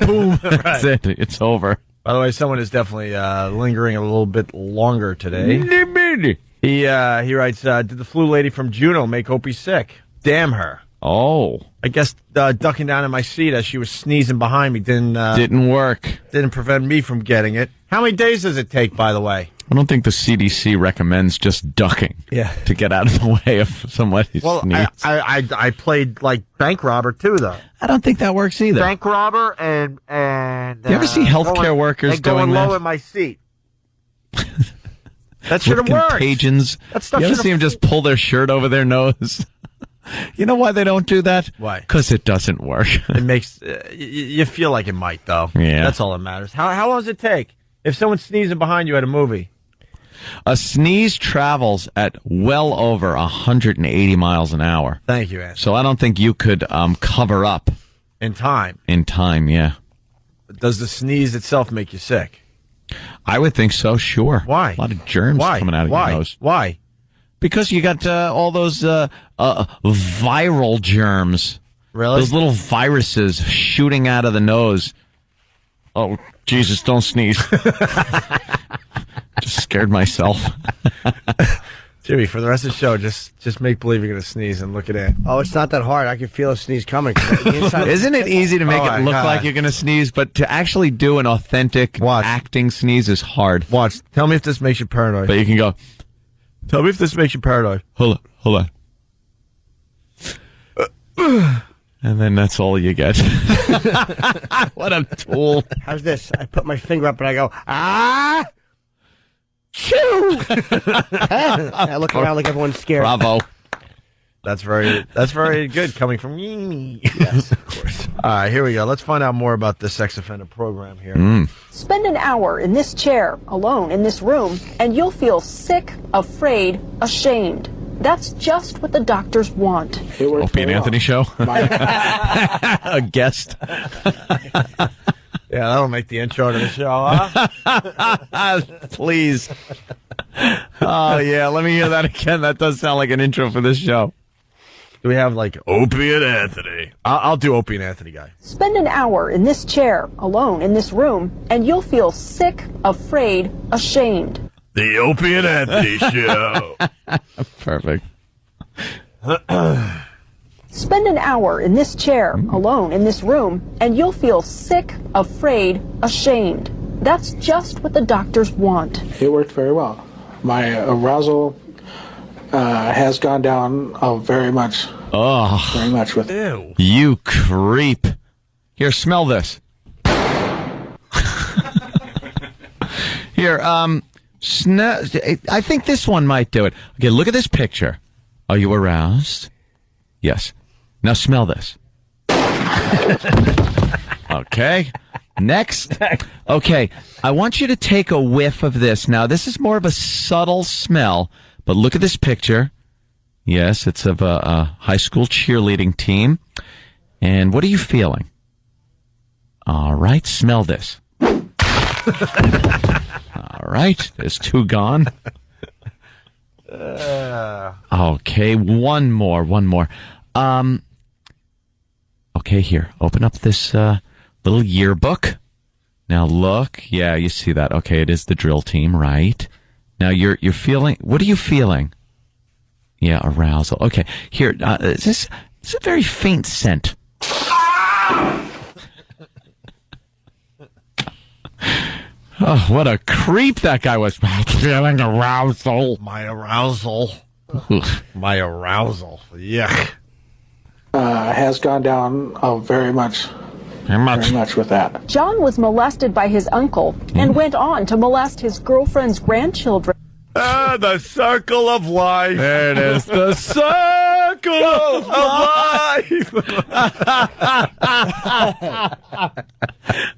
Boom. That's it. It's over. By the way, someone is definitely lingering a little bit longer today. He writes, did the flu lady from Juneau make Opie sick? Damn her. Oh. I guess ducking down in my seat as she was sneezing behind me didn't work. Didn't prevent me from getting it. How many days does it take, by the way? I don't think the CDC recommends just ducking to get out of the way of somebody's sneeze. I played like bank robber too, though. I don't think that works either. Bank robber and you ever see healthcare workers doing that? Low in my seat. That should have worked. Contagions. That stuff you ever see them just pull their shirt over their nose? You know why they don't do that? Why? Because it doesn't work. It makes you feel like it might, though. Yeah, that's all that matters. How long does it take if someone's sneezing behind you at a movie? A sneeze travels at well over 180 miles an hour. Thank you, Anthony. So I don't think you could cover up in time. In time, yeah. Does the sneeze itself make you sick? I would think so. Sure. Why? A lot of germs coming out of your nose. Why? Because you got all those viral germs. Really? Those little viruses shooting out of the nose. Oh, Jesus, don't sneeze. Just scared myself. Jimmy, for the rest of the show, just make believe you're going to sneeze and look it in. Oh, it's not that hard. I can feel a sneeze coming. Isn't it easy to make it look like you're going to sneeze, but to actually do an authentic acting sneeze is hard. Watch. Tell me if this makes you paranoid. But you can go, tell me if this makes you paranoid. Hold on. And then that's all you get. What a tool. How's this? I put my finger up and I go, ah! Chew! I look around like everyone's scared. Bravo. That's very good coming from me. Yes, of course. All right, here we go. Let's find out more about the sex offender program here. Spend an hour in this chair, alone in this room, and you'll feel sick, afraid, ashamed. That's just what the doctors want. Opie and Anthony show. A guest. Yeah, that'll make the intro to the show, huh? Please. Oh, yeah, let me hear that again. That does sound like an intro for this show. Do we have, like, Opie and Anthony? I'll do Opie and Anthony guy. Spend an hour in this chair, alone in this room, and you'll feel sick, afraid, ashamed. The Opie and Anthony show. Perfect. Spend an hour in this chair, alone in this room, and you'll feel sick, afraid, ashamed. That's just what the doctors want. It worked very well. My arousal has gone down very much. Oh. Very much with Ew. You creep. Here, smell this. Here, I think this one might do it. Okay, look at this picture. Are you aroused? Yes. Now smell this. Okay. Next. Okay. I want you to take a whiff of this. Now, this is more of a subtle smell, but look at this picture. Yes, it's of a high school cheerleading team. And what are you feeling? All right. Smell this. All right. There's two gone. Okay. One more. Okay, here. Open up this little yearbook. Now look. Yeah, you see that. Okay, it is the drill team, right? Now you're feeling. What are you feeling? Yeah, arousal. Okay, here. It's a very faint scent. Oh, what a creep that guy was. Feeling arousal. My arousal. My arousal. Yuck. Has gone down very much with that. John was molested by his uncle and went on to molest his girlfriend's grandchildren. The circle of life. There it is. The circle of life.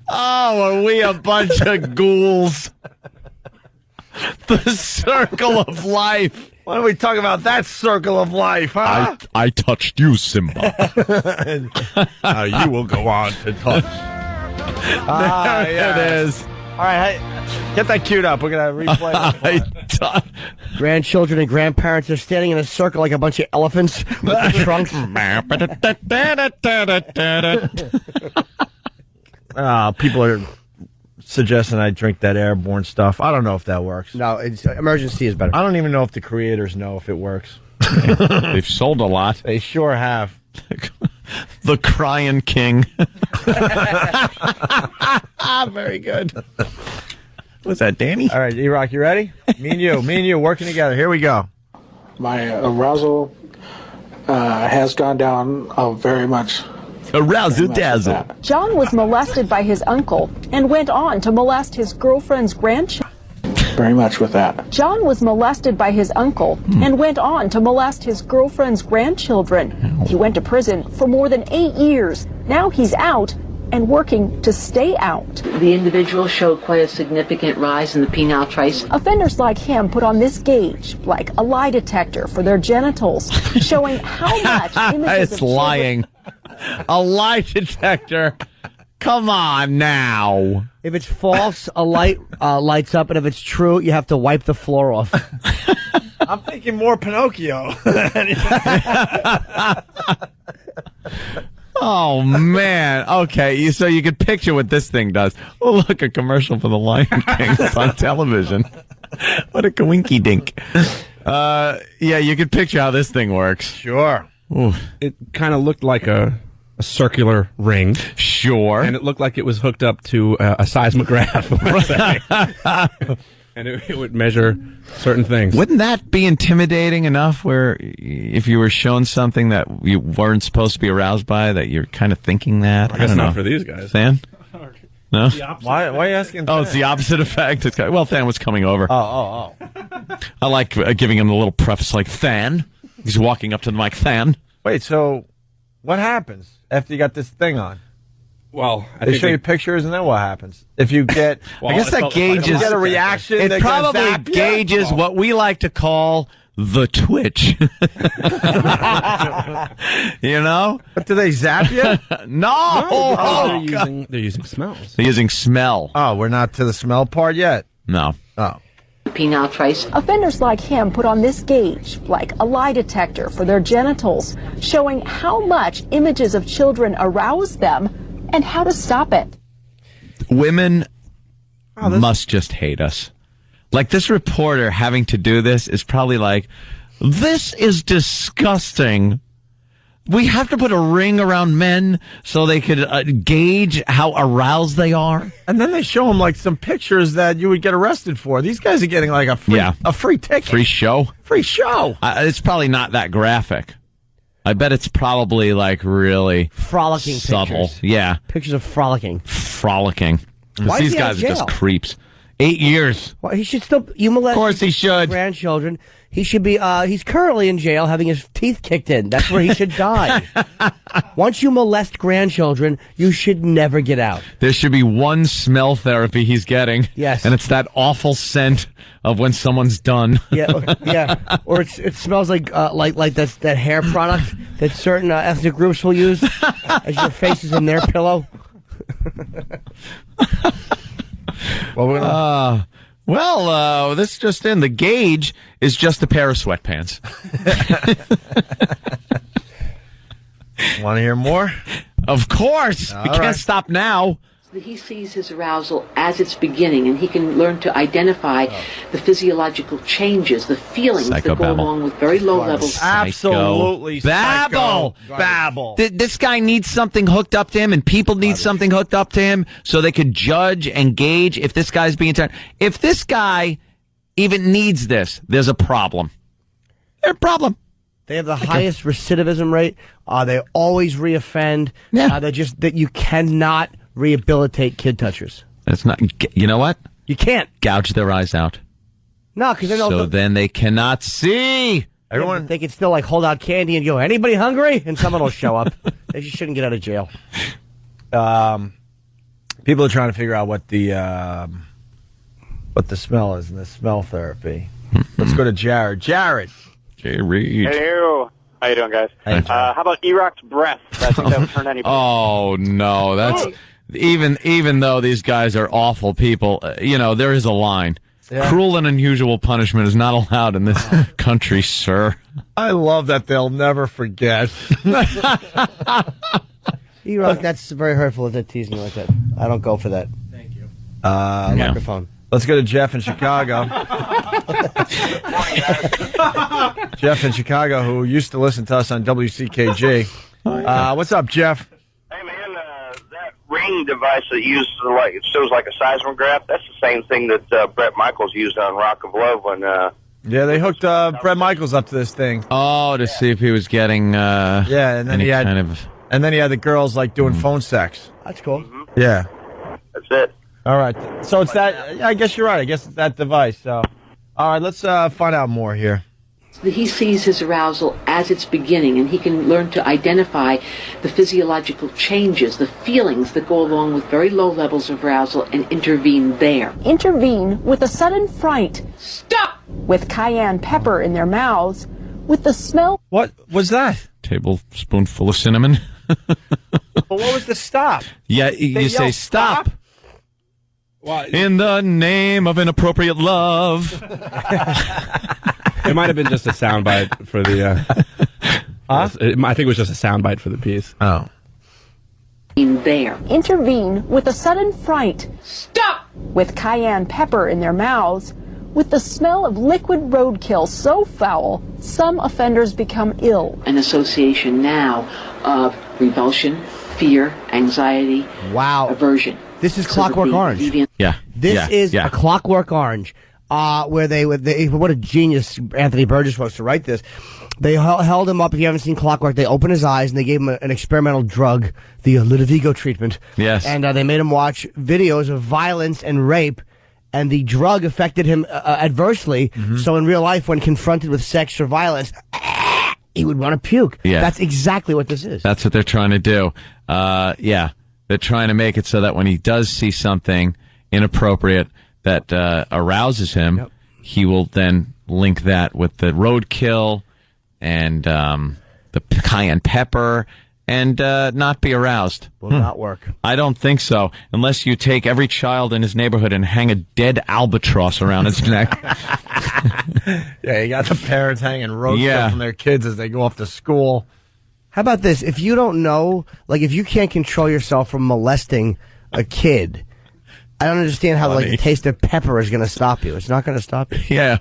Oh, are we a bunch of ghouls? The circle of life. Why don't we talk about that circle of life, huh? I touched you, Simba. You will go on to touch. There it is. All right, get that queued up. We're going to replay it. Grandchildren and grandparents are standing in a circle like a bunch of elephants with their trunks. People are suggesting I drink that airborne stuff. I don't know if that works. No, emergency is better. I don't even know if the creators know if it works. They've sold a lot. They sure have. The Crying King. Very good. Was that Danny? All right, E-Rock, you ready? Me and you working together. Here we go. My arousal has gone down very much. Arousal dazzle. John was molested by his uncle and went on to molest his girlfriend's grandchildren. Very much with that. John was molested by his uncle and went on to molest his girlfriend's grandchildren. He went to prison for more than 8 years. Now he's out and working to stay out. The individual showed quite a significant rise in the penile trace. Offenders like him put on this gauge, like a lie detector for their genitals, showing how much images it's lying. A lie detector. Come on now. If it's false, a light lights up, and if it's true, you have to wipe the floor off. I'm thinking more Pinocchio. Oh, man. Okay, so you could picture what this thing does. Oh, look, a commercial for the Lion King on television. What a coinky dink. Yeah, you can picture how this thing works. Sure. Ooh. It kind of looked like a circular ring. Sure. And it looked like it was hooked up to a seismograph. And it would measure certain things. Wouldn't that be intimidating enough where if you were shown something that you weren't supposed to be aroused by, that you're kind of thinking that? I guess don't not know. for these guys. Than? No? Why are you asking? Oh, it's the opposite effect. Well, Than was coming over. Oh. I like giving him a little preface like, Than. He's walking up to the mic, Than. Wait, so what happens after you got this thing on? Well, they show you pictures, and then what happens? If you get, I guess that gauges. You get a reaction. It probably gauges what we like to call the twitch. You know? But do they zap you? No. They're using smells. They're using smell. Oh, we're not to the smell part yet. No. Oh. Penile trace. Offenders like him put on this gauge, like a lie detector for their genitals, showing how much images of children arouse them and how to stop it. Women must just hate us. Like, this reporter having to do this is probably like, this is disgusting. We have to put a ring around men so they could gauge how aroused they are. And then they show them like some pictures that you would get arrested for. These guys are getting like a free ticket. Free show? Free show. It's probably not that graphic. I bet it's probably like really frolicking subtle. Pictures. Yeah. Pictures of frolicking. Frolicking. Why These is he out guys of are just jail? creeps. 8 years. Well, he should still. You molest. Of course he should. Grandchildren. He should be. He's currently in jail having his teeth kicked in. That's where he should die. Once you molest grandchildren, you should never get out. There should be one smell therapy he's getting. Yes. And it's that awful scent of when someone's done. Yeah. Or it smells like that hair product that certain ethnic groups will use as your face is in their pillow. This just in. The gauge is just a pair of sweatpants. Want to hear more? Of course. We can't stop now. He sees his arousal as it's beginning, and he can learn to identify the physiological changes, the feelings that go along with very low levels. Absolutely. Babble. This guy needs something hooked up to him, and people need something hooked up to him so they could judge and gauge if this guy's being turned. If this guy even needs this, there's a problem. There's a problem. They have the highest recidivism rate. They always reoffend. Yeah. That you cannot rehabilitate kid touchers. That's not. You know what? You can't gouge their eyes out. No, because then they cannot see. Everyone, they can still like hold out candy and go, "Anybody hungry?" And someone will show up. They just shouldn't get out of jail. People are trying to figure out what the smell is in the smell therapy. Let's go to Jared. Jared. Hello. How you doing, guys? How about Iraq's breath? I think that would turn anybody. Oh no, that's even though these guys are awful people. There is a line. Yeah. Cruel and unusual punishment is not allowed in this country, sir. I love that they'll never forget. Iraq, that's very hurtful that they're teasing you like that. I don't go for that. Thank you. Microphone. Let's go to Jeff in Chicago. Jeff in Chicago, who used to listen to us on WCKG. What's up, Jeff? Hey, man, that ring device that used it shows like a seismograph. That's the same thing that Bret Michaels used on Rock of Love when. Yeah, they hooked Bret Michaels up to this thing. Oh, to see if he was getting. And then he had and then he had the girls doing phone sex. That's cool. Mm-hmm. Yeah, that's it. All right, so it's that. I guess you're right. I guess it's that device. So, all right, let's find out more here. He sees his arousal as it's beginning, and he can learn to identify the physiological changes, the feelings that go along with very low levels of arousal, and intervene there. Intervene with a sudden fright. Stop! With cayenne pepper in their mouths, with the smell. What was that? Tablespoonful of cinnamon. Well, what was the stop? Yeah, you say stop. In the name of inappropriate love. It might have been just a soundbite for the. I think it was just a soundbite for the piece. Oh. In there. Intervene with a sudden fright. Stop! With cayenne pepper in their mouths, with the smell of liquid roadkill so foul, some offenders become ill. An association now of revulsion, fear, anxiety, aversion. This is Clockwork Orange. Yeah. This is a Clockwork Orange, where they what a genius Anthony Burgess was to write this. They held him up. If you haven't seen Clockwork, they opened his eyes and they gave him an experimental drug, the Ludovico treatment. Yes. And they made him watch videos of violence and rape, and the drug affected him adversely. Mm-hmm. So in real life, when confronted with sex or violence, he would want to puke. Yeah. That's exactly what this is. That's what they're trying to do. They're trying to make it so that when he does see something inappropriate that arouses him, he will then link that with the roadkill and the cayenne pepper and not be aroused. Will not work. I don't think so, unless you take every child in his neighborhood and hang a dead albatross around its neck. Yeah, you got the parents hanging roadkill from their kids as they go off to school. How about this? If you don't know, like if you can't control yourself from molesting a kid, I don't understand how like the taste of pepper is going to stop you. It's not going to stop you. Yeah.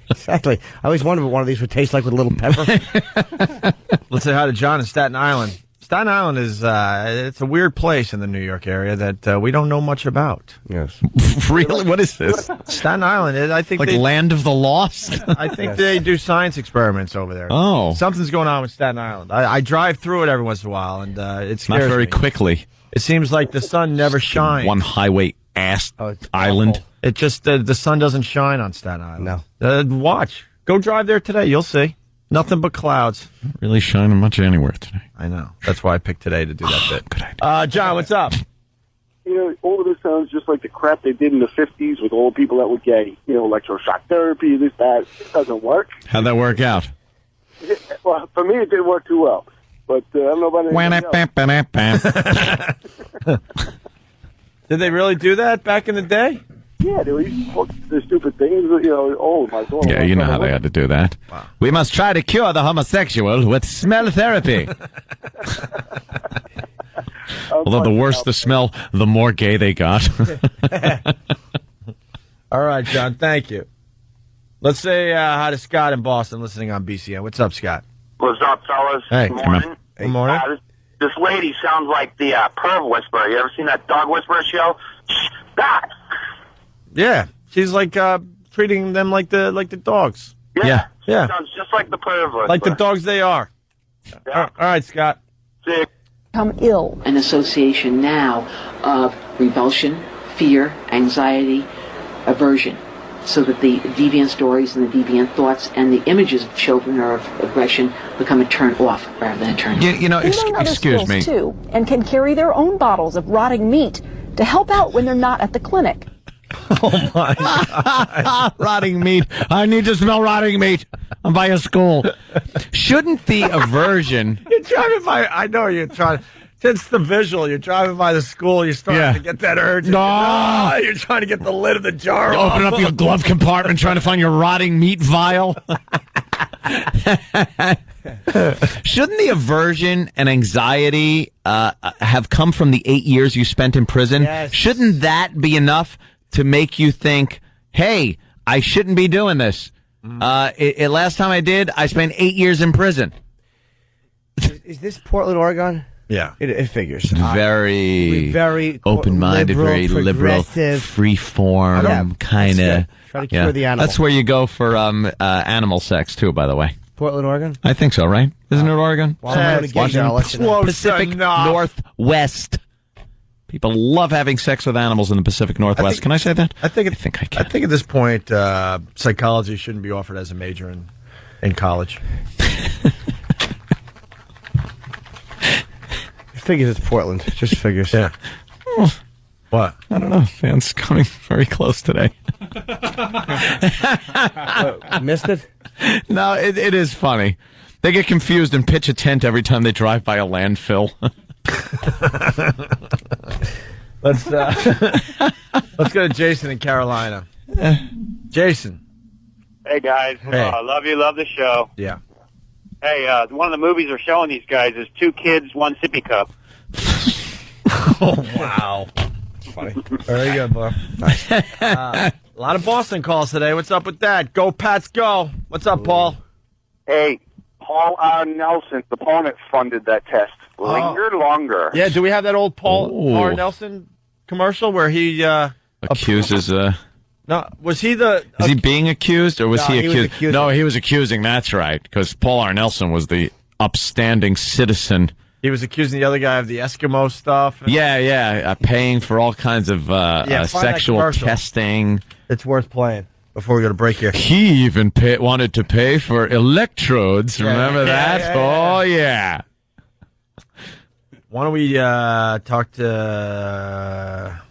Exactly. I always wondered what one of these would taste like with a little pepper. Let's say hi to John in Staten Island. Staten Island is it's a weird place in the New York area that we don't know much about. Yes. Really? What is this? Staten Island, I think like land of the lost? I think they do science experiments over there. Oh. Something's going on with Staten Island. I drive through it every once in a while, and it scares Not very me. quickly. It seems like the sun never shines. One highway island. Awful. It just, the sun doesn't shine on Staten Island. No. Watch. Go drive there today. You'll see. Nothing but clouds. Not really shining much anywhere today. I know. That's why I picked today to do that bit. Good idea. John, what's up? You know, all of this sounds just like the crap they did in the 50s with all the people that would get, electroshock therapy, this, that. It doesn't work. How'd that work out? Well, for me, it didn't work too well. But I don't know about anybody else. Did they really do that back in the day? Yeah, they used to talk the stupid things, my God. Yeah, you know how they had to do that. Wow. We must try to cure the homosexual with smell therapy. Although the worse the smell, the more gay they got. All right, John, thank you. Let's say hi to Scott in Boston listening on BCN. What's up, Scott? What's up, fellas? Hey. Good morning. Good morning. This lady sounds like the perv whisperer. You ever seen that dog whisperer show? Scott. Yeah, she's like treating them like the dogs. Yeah. Yeah. Sounds just like the perv whisperer. Like the dogs they are. Yeah. All right, Scott. See you. Become ill. An association now of revulsion, fear, anxiety, aversion, so that the deviant stories and the deviant thoughts and the images of children or of aggression become a turn off rather than a turn on. Excuse me. Too, and can carry their own bottles of rotting meat to help out when they're not at the clinic. Oh, my God. Rotting meat. I need to smell rotting meat. I'm by a school. Shouldn't the aversion... You're driving by... I know you're trying... It's the visual. You're driving by the school. You're starting to get that urge. No. You're trying to get the lid of the jar You off. open up your glove compartment trying to find your rotting meat vial. Shouldn't the aversion and anxiety have come from the 8 years you spent in prison? Yes. Shouldn't that be enough to make you think, hey, I shouldn't be doing this? Last time I did, I spent 8 years in prison. Is this Portland, Oregon? Yeah. It figures. Very open-minded, very liberal, free-form, kind of. Try to cure the animal. That's where you go for animal sex, too, by the way. Portland, Oregon? I think so, right? Isn't it Oregon? Well, I'm gonna get there. I'll let you know. Pacific Northwest. People love having sex with animals in the Pacific Northwest. Can I say that? I think I can. I think at this point, psychology shouldn't be offered as a major in college. Figures it's Portland. Just figures. Yeah. What? I don't know. Fans coming very close today. Missed it? No, it is funny. They get confused and pitch a tent every time they drive by a landfill. Let's go to Jason in Carolina. Jason. Hey, guys. Hey. Love you. Love the show. Yeah. Hey, one of the movies they're showing these guys is 2 Kids, 1 Sippy Cup. Oh, wow. Funny. Very good, Bob. Nice. A lot of Boston calls today. What's up with that? Go, Pats, go. What's up, Paul? Hey, Paul R. Nelson's opponent funded that test. Linger longer. Yeah, do we have that old Paul R. Nelson commercial where he accuses? No, was he the? Is he being accused, or was he accused? No, he was accusing. That's right, because Paul R. Nelson was the upstanding citizen. He was accusing the other guy of the Eskimo stuff. Paying for all kinds of sexual testing. It's worth playing before we go to break here. He even wanted to pay for electrodes. Remember that? Oh, yeah. Why don't we talk to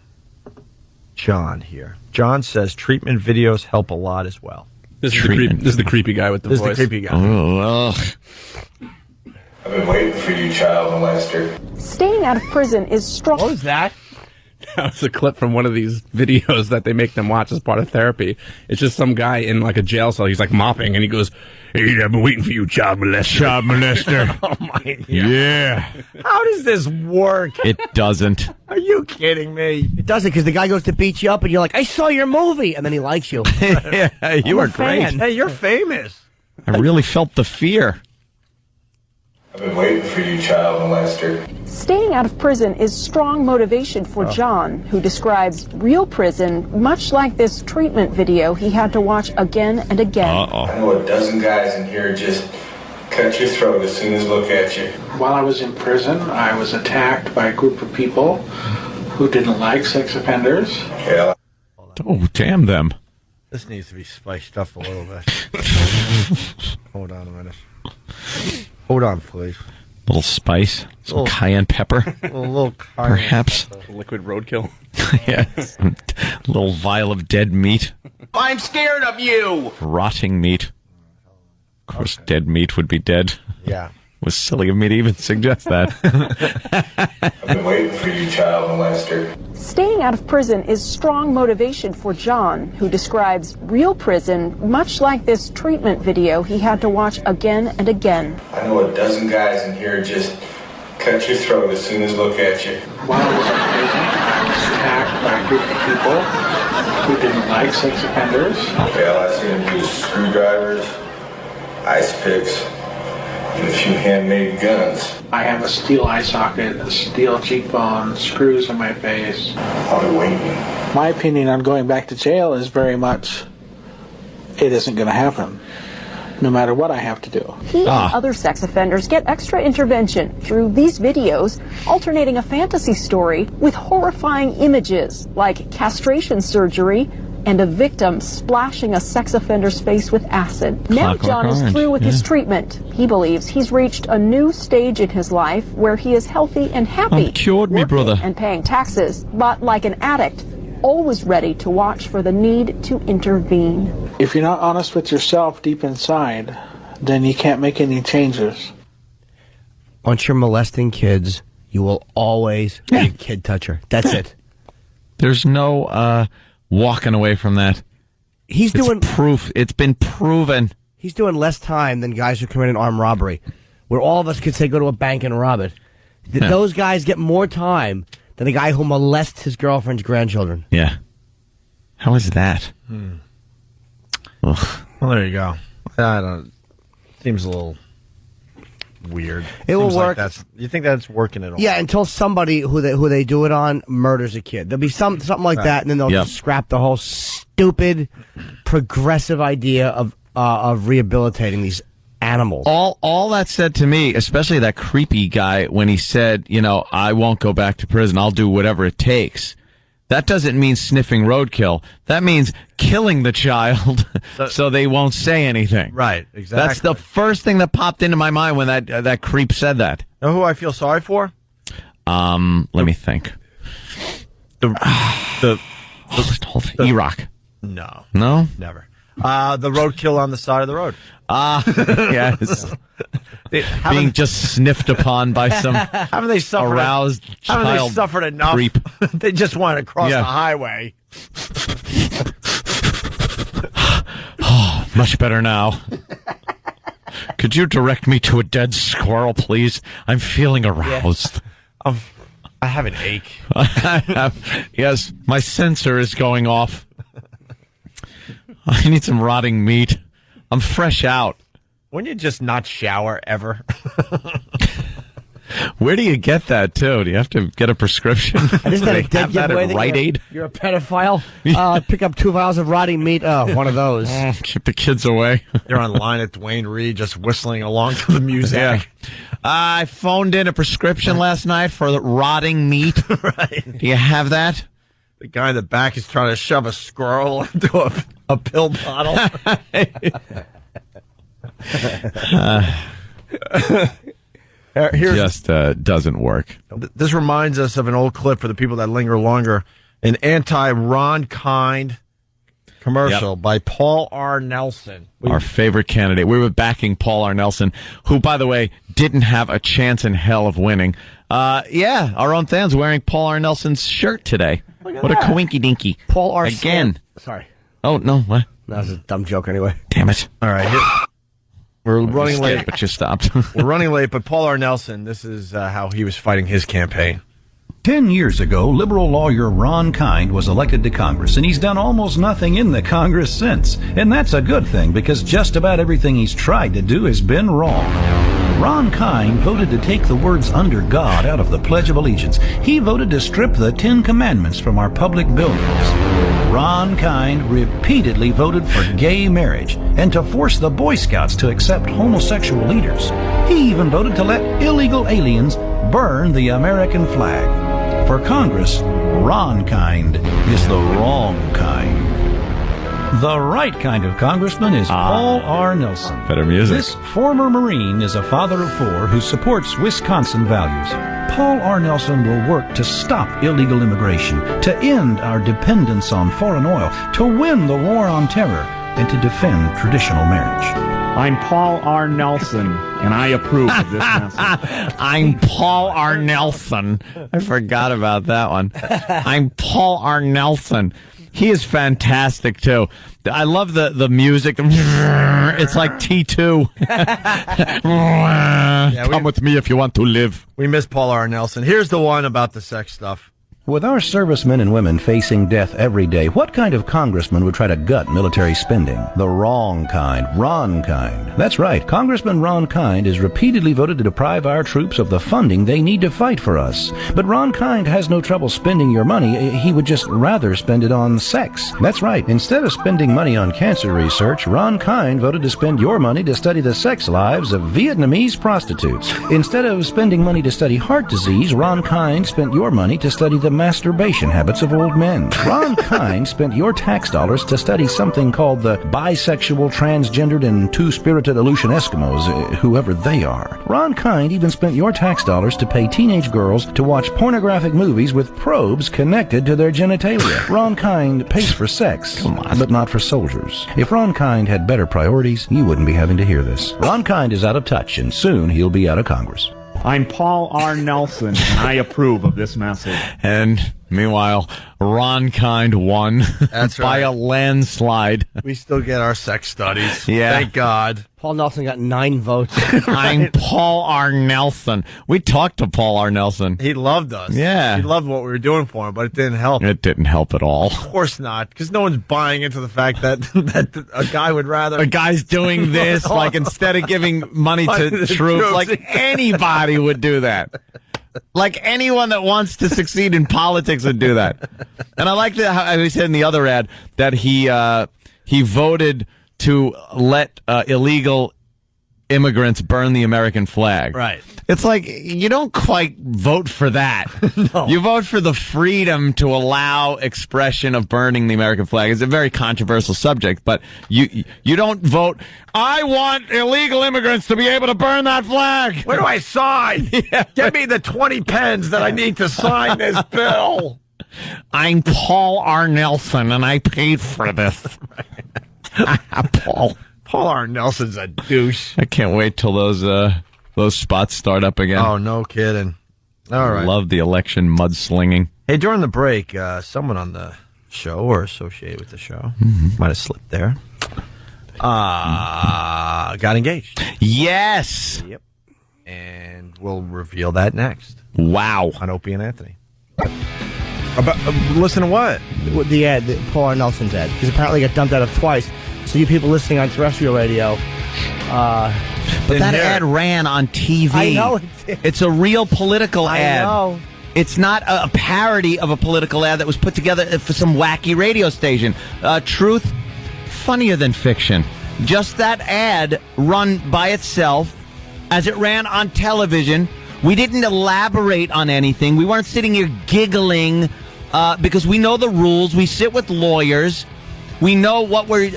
John here? John says treatment videos help a lot as well. This is the creepy guy with the voice. This is the creepy guy. Oh, I've been waiting for you, child molester. Staying out of prison is strong. What was that? That was a clip from one of these videos that they make them watch as part of therapy. It's just some guy in like a jail cell. He's like mopping, and he goes, "Hey, I've been waiting for you, child molester." Child molester. Oh my God. Yeah. How does this work? It doesn't. Are you kidding me? It doesn't, because the guy goes to beat you up, and you're like, "I saw your movie," and then he likes you. Yeah, you are great. Hey, you're famous. I really felt the fear. I've been waiting for you, child molester. Staying out of prison is strong motivation for John, who describes real prison much like this treatment video he had to watch again and again. I know a dozen guys in here just cut your throat as soon as look at you. While I was in prison, I was attacked by a group of people who didn't like sex offenders. Yeah. Oh, damn them. This needs to be spiced up a little bit. Hold on a minute. Hold on, please. A little spice, some cayenne pepper, a little cayenne perhaps. pepper. Liquid roadkill. Yes. A little vial of dead meat. I'm scared of you! Rotting meat. Of course, dead meat would be dead. Yeah. It was silly of me to even suggest that. I've been waiting for you, child molester. Staying out of prison is strong motivation for John, who describes real prison much like this treatment video he had to watch again and again. I know a dozen guys in here just cut your throat as soon as look at you. While I was in prison, I was attacked by a group of people who didn't like sex offenders. Okay, all I see them use screwdrivers, ice picks, and a few handmade guns. I have a steel eye socket, a steel cheekbone, screws in my face. I'll be waiting. My opinion on going back to jail is very much, it isn't going to happen, no matter what I have to do. He and other sex offenders get extra intervention through these videos, alternating a fantasy story with horrifying images like castration surgery and a victim splashing a sex offender's face with acid. Now John is through with his treatment. He believes he's reached a new stage in his life where he is healthy and happy, cured, me brother, and paying taxes, but like an addict, always ready to watch for the need to intervene. If you're not honest with yourself deep inside, then you can't make any changes. Once you're molesting kids, you will always be a kid toucher. That's it. There's no walking away from that. It's doing proof. It's been proven. He's doing less time than guys who commit an armed robbery, where all of us could say go to a bank and rob it. Those guys get more time than the guy who molests his girlfriend's grandchildren. Yeah. How is that? Well, there you go. I don't. Seems a little weird. It will work. You think that's working at all? Yeah, until somebody who they do it on murders a kid. There'll be something like that, and then they'll just scrap the whole stupid, progressive idea of rehabilitating these animals. All that said to me, especially that creepy guy when he said, I won't go back to prison. I'll do whatever it takes. That doesn't mean sniffing roadkill. That means killing the child so they won't say anything. Right, exactly. That's the first thing that popped into my mind when that creep said that. Know who I feel sorry for? Let me think. Iraq. No. No? Never. The roadkill on the side of the road. Yes. Being just sniffed upon by some haven't they suffered aroused child haven't they suffered enough? Creep. They just want to cross the highway. Oh, much better now. Could you direct me to a dead squirrel, please? I'm feeling aroused. Yeah. I have an ache. Yes, my sensor is going off. I need some rotting meat. I'm fresh out. Wouldn't you just not shower ever? Where do you get that, too? Do you have to get a prescription? Isn't that a dead that giveaway at Rite Aid? You're a pedophile? Pick up 2 vials of rotting meat. Oh, one of those. Keep the kids away. You're online at Dwayne Reed just whistling along to the music. Yeah. I phoned in a prescription last night for the rotting meat. Right. Do you have that? The guy in the back is trying to shove a squirrel into a pill bottle. Just doesn't work. This reminds us of an old clip for the people that linger longer. An anti-Ron Kind commercial by Paul R. Nelson. Our favorite candidate. We were backing Paul R. Nelson, who, by the way, didn't have a chance in hell of winning. Our own fans wearing Paul R. Nelson's shirt today. What a coinky-dinky. Paul R. Again. Sorry. Oh, no, what? That was a dumb joke anyway. Damn it. All right. We're running late. But you stopped. We're running late, but Paul R. Nelson, this is how he was fighting his campaign. 10 years ago, liberal lawyer Ron Kind was elected to Congress, and he's done almost nothing in the Congress since. And that's a good thing, because just about everything he's tried to do has been wrong. Ron Kind voted to take the words "under God" out of the Pledge of Allegiance. He voted to strip the 10 Commandments from our public buildings. Ron Kind repeatedly voted for gay marriage and to force the Boy Scouts to accept homosexual leaders. He even voted to let illegal aliens burn the American flag. For Congress, Ron Kind is the wrong kind. The right kind of congressman is Paul R. Nelson. Better music. This former Marine is a father of 4 who supports Wisconsin values. Paul R. Nelson will work to stop illegal immigration, to end our dependence on foreign oil, to win the war on terror, and to defend traditional marriage. I'm Paul R. Nelson, and I approve of this message. I'm Paul R. Nelson. I forgot about that one. I'm Paul R. Nelson. He is fantastic, too. I love the music. It's like T2. Come with me if you want to live. We miss Paul R. Nelson. Here's the one about the sex stuff. With our servicemen and women facing death every day, what kind of congressman would try to gut military spending? The wrong kind. Ron Kind. That's right. Congressman Ron Kind is repeatedly voted to deprive our troops of the funding they need to fight for us. But Ron Kind has no trouble spending your money. He would just rather spend it on sex. That's right. Instead of spending money on cancer research, Ron Kind voted to spend your money to study the sex lives of Vietnamese prostitutes. Instead of spending money to study heart disease, Ron Kind spent your money to study the masturbation habits of old men. Ron Kind spent your tax dollars to study something called the bisexual, transgendered, and two-spirited Aleutian Eskimos, whoever they are. Ron Kind even spent your tax dollars to pay teenage girls to watch pornographic movies with probes connected to their genitalia. Ron Kind pays for sex, but not for soldiers. If Ron Kind had better priorities, you wouldn't be having to hear this. Ron Kind is out of touch, and soon he'll be out of Congress. I'm Paul R. Nelson, and I approve of this message. And meanwhile, Ron Kind won. That's by a landslide. We still get our sex studies. Yeah. Thank God. Paul Nelson got 9 votes. I'm Paul R. Nelson. We talked to Paul R. Nelson. He loved us. Yeah. He loved what we were doing for him, but it didn't help. It didn't help at all. Of course not, because no one's buying into the fact that that a guy would rather... A guy's doing this, like instead of giving money to troops, like anybody would do that. Like anyone that wants to succeed in politics would do that. And I like how he said in the other ad that he voted to let illegal immigrants burn the American flag. Right. It's like you don't quite vote for that. No. You vote for the freedom to allow expression of burning the American flag. It's a very controversial subject, but you don't vote, I want illegal immigrants to be able to burn that flag. Where do I sign? Yeah. Give me the 20 pens that I need to sign this bill. I'm Paul R. Nelson, and I paid for this. Paul R. Nelson's a douche. I can't wait till those spots start up again. Oh, no kidding. All right. Love the election mudslinging. Hey, during the break, someone on the show or associated with the show might have slipped there. Got engaged. Yes. Yep. And we'll reveal that next. Wow. On Opie and Anthony. About listen to what? The ad, Paul R. Nelson's ad, because apparently it got dumped out of twice. So you people listening on terrestrial radio, but that ad ran on TV. I know it did. It's a real political ad. I know. It's not a parody of a political ad that was put together for some wacky radio station. Truth, funnier than fiction. Just that ad run by itself as it ran on television. We didn't elaborate on anything. We weren't sitting here giggling because we know the rules. We sit with lawyers. We know what we're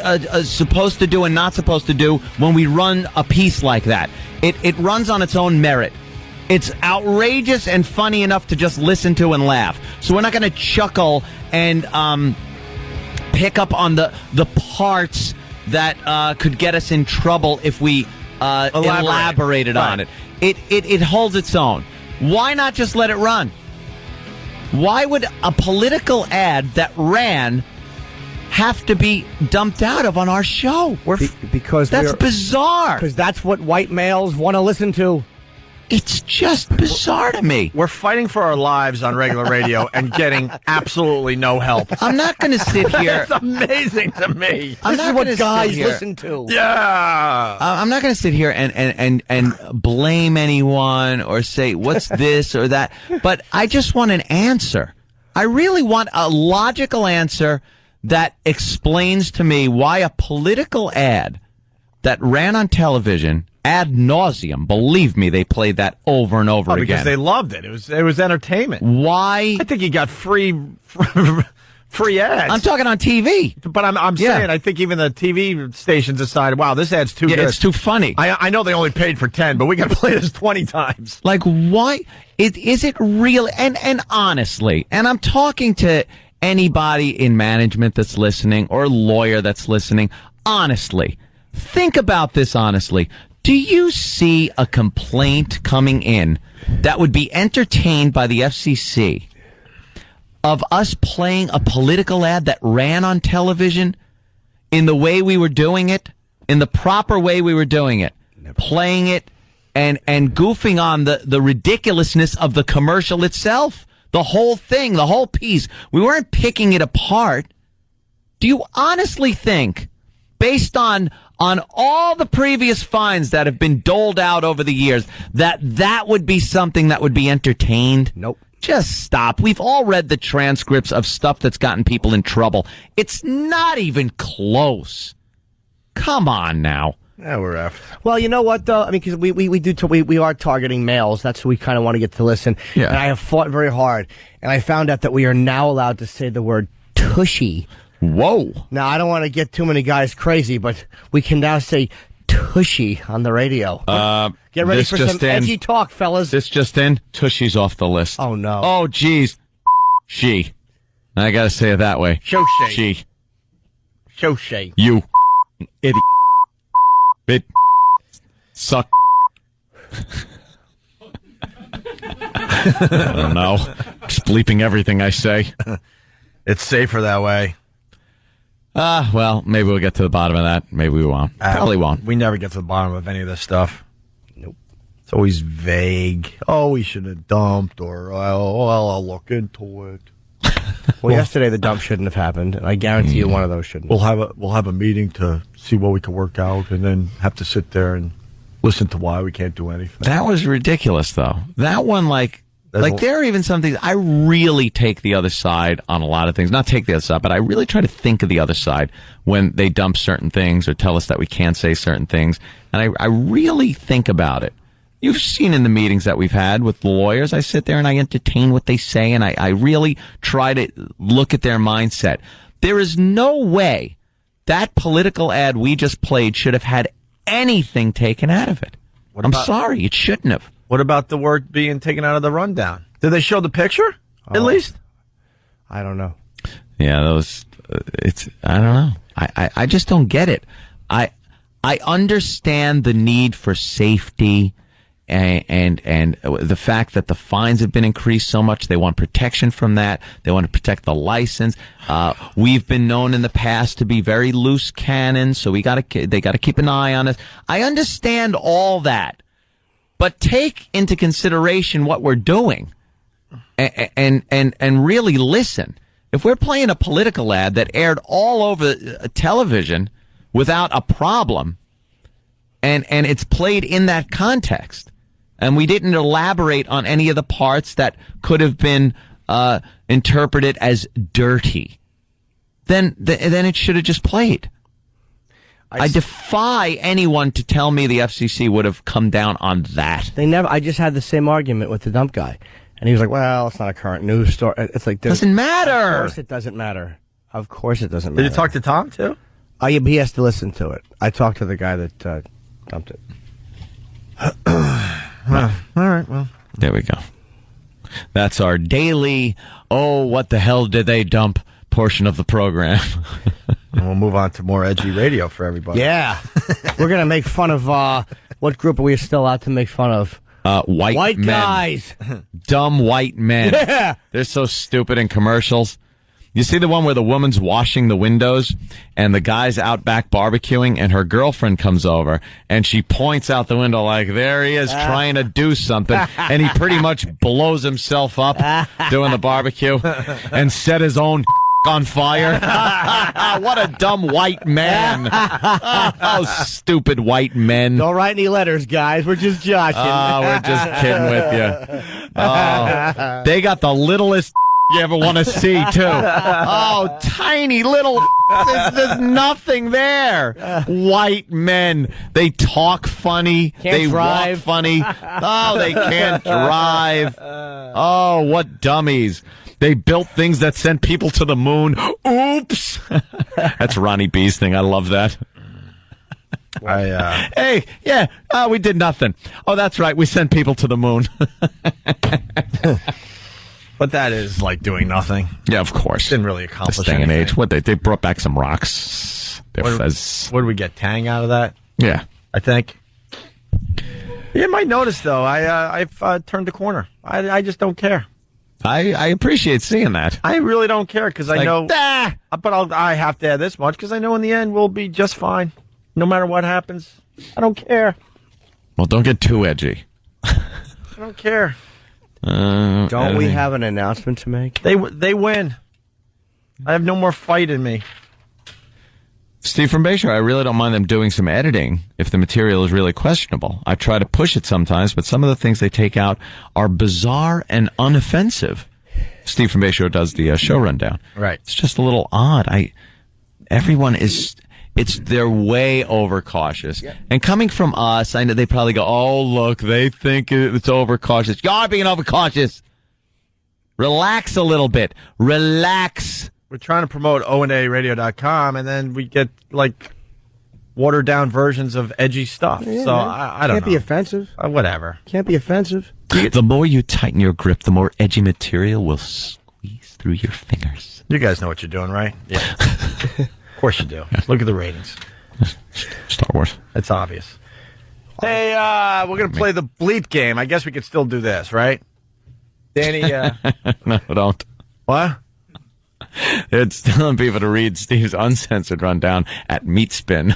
supposed to do and not supposed to do when we run a piece like that. It runs on its own merit. It's outrageous and funny enough to just listen to and laugh. So we're not going to chuckle and pick up on the parts that could get us in trouble if we elaborated on it. It holds its own. Why not just let it run? Why would a political ad that ran have to be dumped out of on our show? Because that's bizarre. Because that's what white males want to listen to. It's just bizarre to me. We're fighting for our lives on regular radio and getting absolutely no help. I'm not going to sit here. It's amazing to me. This is what guys listen to. Yeah. I'm not going to sit here and blame anyone or say what's this or that. But I just want an answer. I really want a logical answer that explains to me why a political ad that ran on television ad nauseum. Believe me, they played that over and over again. Because they loved it. It was entertainment. Why? I think you got free ads. I'm talking on TV. But I'm saying, I think even the TV stations decided, wow, this ad's too good. It's too funny. I know they only paid for 10, but we got to play this 20 times. Like, why? Is it real? And honestly, and I'm talking to anybody in management that's listening or lawyer that's listening, honestly, think about this honestly. Do you see a complaint coming in that would be entertained by the FCC of us playing a political ad that ran on television in the way we were doing it, in the proper way we were doing it, playing it and goofing on the ridiculousness of the commercial itself, the whole thing, the whole piece? We weren't picking it apart. Do you honestly think, based on all the previous fines that have been doled out over the years, that would be something that would be entertained? Nope. Just stop. We've all read the transcripts of stuff that's gotten people in trouble. It's not even close. Come on now. Yeah, we're effed. Well, you know what, though? I mean, because we are targeting males. That's who we kind of want to get to listen. Yeah. And I have fought very hard. And I found out that we are now allowed to say the word tushy. Whoa. Now, I don't want to get too many guys crazy, but we can now say tushy on the radio. Get ready for some edgy talk, fellas. This just in, tushy's off the list. Oh, no. Oh, geez. She. I got to say it that way. Show shay. She. Show shay. You. Idiot. Bit. Suck. I don't know. Just bleeping everything I say. It's safer that way. Well, maybe we'll get to the bottom of that. Maybe we won't. Probably won't. We never get to the bottom of any of this stuff. Nope. It's always vague. Oh, we should have dumped, or I'll look into it. Well, yesterday the dump shouldn't have happened, and I guarantee you one of those shouldn't. We'll have a meeting to see what we can work out, and then have to sit there and listen to why we can't do anything. That was ridiculous, though. That one, like there are even some things, I really take the other side on a lot of things. Not take the other side, but I really try to think of the other side when they dump certain things or tell us that we can't say certain things. And I really think about it. You've seen in the meetings that we've had with the lawyers, I sit there and I entertain what they say, and I really try to look at their mindset. There is no way that political ad we just played should have had anything taken out of it. I'm sorry, it shouldn't have. What about the word being taken out of the rundown? Did they show the picture, at least? I don't know. Yeah, I don't know. I just don't get it. I understand the need for safety and the fact that the fines have been increased so much. They want protection from that. They want to protect the license. We've been known in the past to be very loose cannons, so they got to keep an eye on us. I understand all that. But take into consideration what we're doing. and really listen. If we're playing a political ad that aired all over television without a problem, and it's played in that context, and we didn't elaborate on any of the parts that could have been interpreted as dirty, then it should have just played. I defy anyone to tell me the FCC would have come down on that. They never. I just had the same argument with the dump guy, and he was like, "Well, it's not a current news story." It's like, doesn't matter. Of course, it doesn't matter. Of course, it doesn't matter. Did you talk to Tom too? Oh, yeah, he has to listen to it. I talked to the guy that dumped it. All right. Well, there we go. That's our daily. Oh, what the hell did they dump? Portion of the program. And we'll move on to more edgy radio for everybody. Yeah. We're going to make fun of, what group are we still allowed to make fun of? White men. Guys. Dumb white men. Yeah. They're so stupid in commercials. You see the one where the woman's washing the windows and the guy's out back barbecuing and her girlfriend comes over and she points out the window like, there he is trying to do something, and he pretty much blows himself up doing the barbecue and set his own on fire. What a dumb white man. Oh, stupid white men. Don't write any letters, guys. We're just joshing. Oh, we're just kidding with you. Oh, they got the littlest you ever want to see, too. Oh, tiny little. There's nothing there. White men. They talk funny. They drive. walk funny. Oh, they can't drive. Oh, what dummies. They built things that sent people to the moon. Oops. That's Ronnie B's thing. I love that. Hey, yeah, we did nothing. Oh, that's right. We sent people to the moon. But that is like doing nothing. Yeah, of course. Didn't really accomplish this day anything. and age. What they brought back some rocks. What did we get? Tang out of that? Yeah, I think. You might notice though. I've turned the corner. I just don't care. I appreciate seeing that. I really don't care because I know. But I have to add this much because I know in the end we'll be just fine, no matter what happens. I don't care. Well, don't get too edgy. I don't care. Don't we have an announcement to make? They win. I have no more fight in me. Steve from Bayshore, I really don't mind them doing some editing if the material is really questionable. I try to push it sometimes, but some of the things they take out are bizarre and unoffensive. Steve from Bayshore does the show rundown. Right. It's just a little odd. They're way overcautious. Yep. And coming from us, I know they probably go, oh, look, they think it's overcautious. Y'all being overcautious. Relax a little bit. Relax. We're trying to promote onaradio.com, and then we get, like, watered-down versions of edgy stuff. Yeah, so I don't know. Can't be offensive. Whatever. Can't be offensive. The more you tighten your grip, the more edgy material will squeeze through your fingers. You guys know what you're doing, right? Yeah. Of course you do. Look at the ratings. Star Wars. It's obvious. Hey, we're going to play the bleep game. I guess we could still do this, right? Danny, No, don't. What? It's telling people to read Steve's uncensored rundown at Meatspin.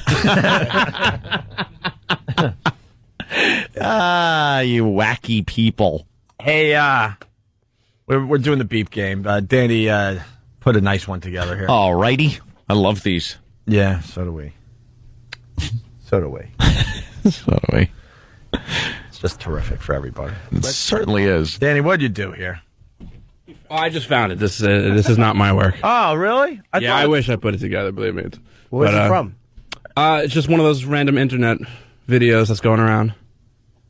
You wacky people. Hey, we're doing the beep game. Danny put a nice one together here. All righty. I love these. Yeah, so do we. So do we. So do we. It's just terrific for everybody. It certainly is. Danny, what'd you do here? Oh, I just found it. This is not my work. Oh, really? I wish I put it together, believe me. Where's it from? It's just one of those random internet videos that's going around.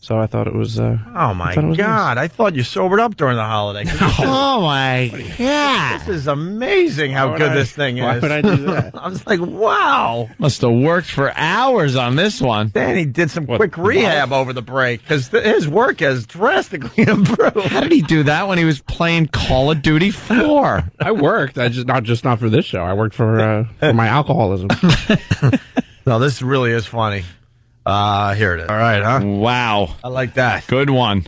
So I thought it was... oh, my God. Nice. I thought you sobered up during the holiday. Oh, my God. This is amazing how good this thing is. Why would I do that? I was like, wow. Must have worked for hours on this one. Danny did some quick rehab over the break because his work has drastically improved. How did he do that when he was playing Call of Duty 4? I worked. I just not for this show. I worked for my alcoholism. No, this really is funny. Here it is. All right, huh? Wow. I like that. Good one.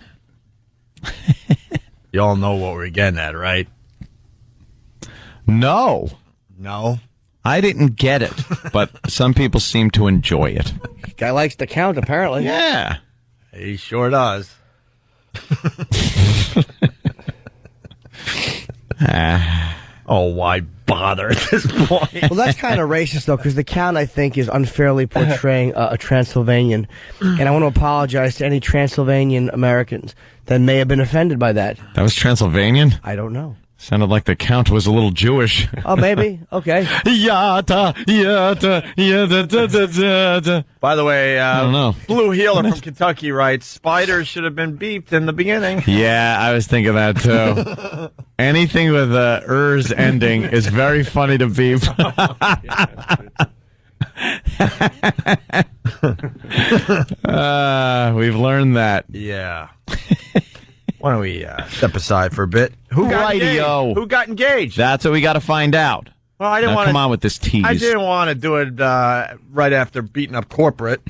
You all know what we're getting at, right? No. No? I didn't get it, but some people seem to enjoy it. Guy likes to count, apparently. Yeah. He sure does. Oh, why bother at this point? Well, that's kind of racist, though, because the count, I think, is unfairly portraying a Transylvanian. And I want to apologize to any Transylvanian Americans that may have been offended by that. That was Transylvanian? I don't know. Sounded like the Count was a little Jewish. Oh, maybe. Okay. Yata, yata, yata. By the way, I don't know. Blue Healer from Kentucky writes, spiders should have been beeped in the beginning. Yeah, I was thinking that too. Anything with ers ending is very funny to beep. We've learned that. Yeah. Why don't we step aside for a bit? Who got engaged? Who got engaged? That's what we got to find out. Well, I didn't want to come on with this tease. I didn't want to do it right after beating up corporate.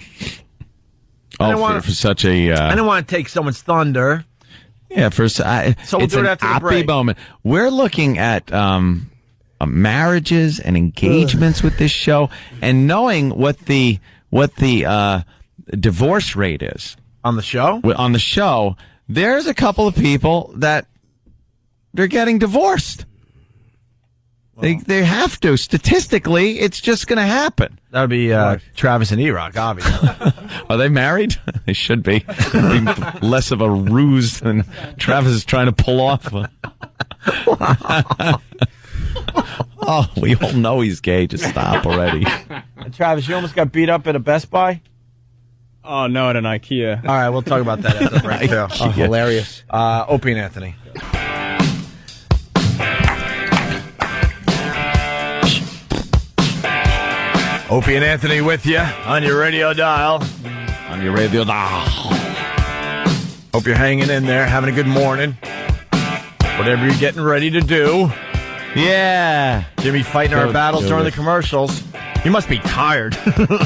For such a. I didn't want to take someone's thunder. Yeah, so we'll it's do it an after the Opie break. moment. We're looking at marriages and engagements with this show, and knowing what the divorce rate is on the show. On the show, there's a couple of people that they're getting divorced. They have to. Statistically, it's just going to happen. That would be Travis and E-Rock, obviously. Are they married? They should be. It'd be less of a ruse than Travis is trying to pull off. Oh, we all know he's gay. Just stop already. Travis, you almost got beat up at a Best Buy? Oh, no, at an IKEA. All right, we'll talk about that after the break, too. Oh, hilarious. Opie and Anthony. Opie and Anthony with you on your radio dial. On your radio dial. Hope you're hanging in there, having a good morning. Whatever you're getting ready to do. Yeah. Jimmy fighting our battles during the commercials. You must be tired.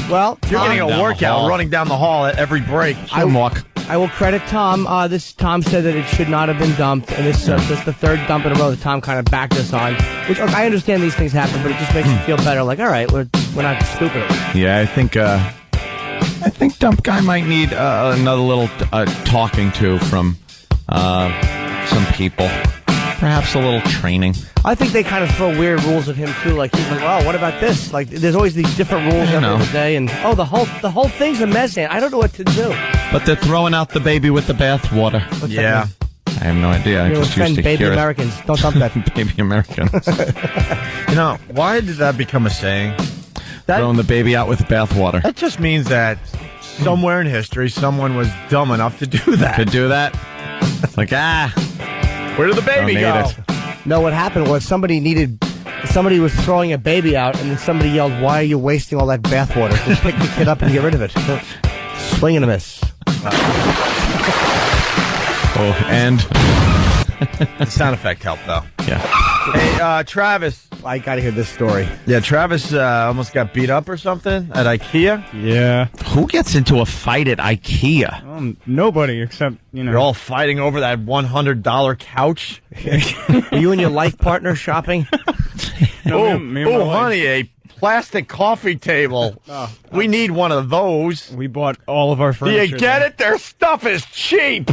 Well, you're getting a workout running down the hall at every break. I will credit Tom. Tom said that it should not have been dumped, and this is the third dump in a row that Tom kind of backed us on. Which I understand these things happen, but it just makes you feel better. Like, all right, we're not stupid. Yeah, I think Dump Guy might need another little talking to from some people. Perhaps a little training. I think they kind of throw weird rules at him too. Like he's like, "Oh, what about this?" Like there's always these different rules every day, and the whole thing's a mess. I don't know what to do. But they're throwing out the baby with the bathwater. Yeah, I have no idea. I just used to baby hear Americans. Don't dump that. Baby Americans. Why did that become a saying? Throwing the baby out with the bathwater. That just means that somewhere in history, someone was dumb enough to do that. Like where did the baby go? No, what happened was somebody was throwing a baby out, and then somebody yelled, "Why are you wasting all that bathwater? Just pick the kid up and get rid of it." Swing and a miss. And the sound effect helped, though. Yeah. Hey, Travis. I gotta hear this story. Yeah, Travis almost got beat up or something at IKEA. Yeah. Who gets into a fight at IKEA? Nobody except, You're all fighting over that $100 couch. Are you and your life partner shopping? Honey, a plastic coffee table. We need one of those. We bought all of our furniture. Do you get it? Their stuff is cheap.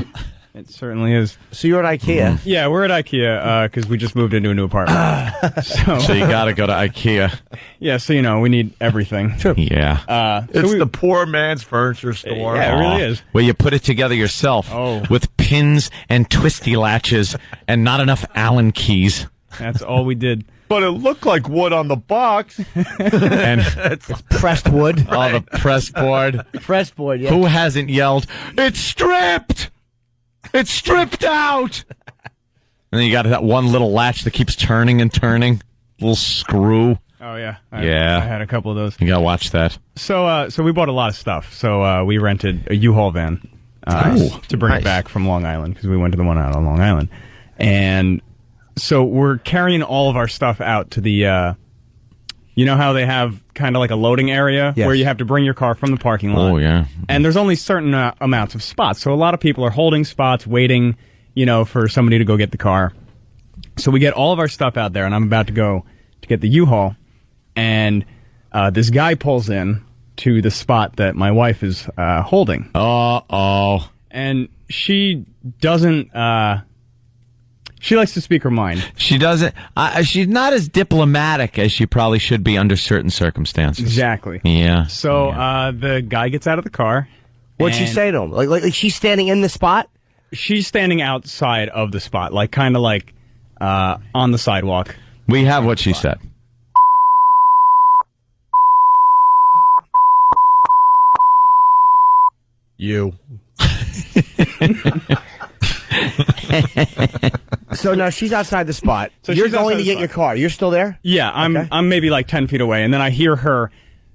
It certainly is. So you're at IKEA? Yeah, we're at IKEA because we just moved into a new apartment. So you got to go to IKEA. Yeah, so we need everything. Yeah. It's the poor man's furniture store. Yeah, it really is. Where you put it together yourself with pins and twisty latches and not enough Allen keys. That's all we did. But it looked like wood on the box. And it's pressed wood. Oh, the press board. Press board, yeah. Who hasn't yelled, "It's stripped! It's stripped out!" And then you got that one little latch that keeps turning and turning. Little screw. Oh, yeah. I had a couple of those. You got to watch that. So we bought a lot of stuff. So we rented a U-Haul van to bring it back from Long Island because we went to the one out on Long Island. And so we're carrying all of our stuff out to the, you know how they have kind of like a loading area where you have to bring your car from the parking lot? Oh, yeah. And there's only certain amounts of spots. So a lot of people are holding spots, waiting, for somebody to go get the car. So we get all of our stuff out there, and I'm about to go to get the U-Haul. And this guy pulls in to the spot that my wife is holding. Uh-oh. And she doesn't She likes to speak her mind. She doesn't. She's not as diplomatic as she probably should be under certain circumstances. Exactly. Yeah. So the guy gets out of the car. What'd she say to him? Like she's standing in the spot? She's standing outside of the spot, like kind of like on the sidewalk. We have what she said. You. So now she's outside the spot. So you're she's going outside to the get spot. your car. You're still there? Yeah, I'm maybe like 10 feet away, and then I hear her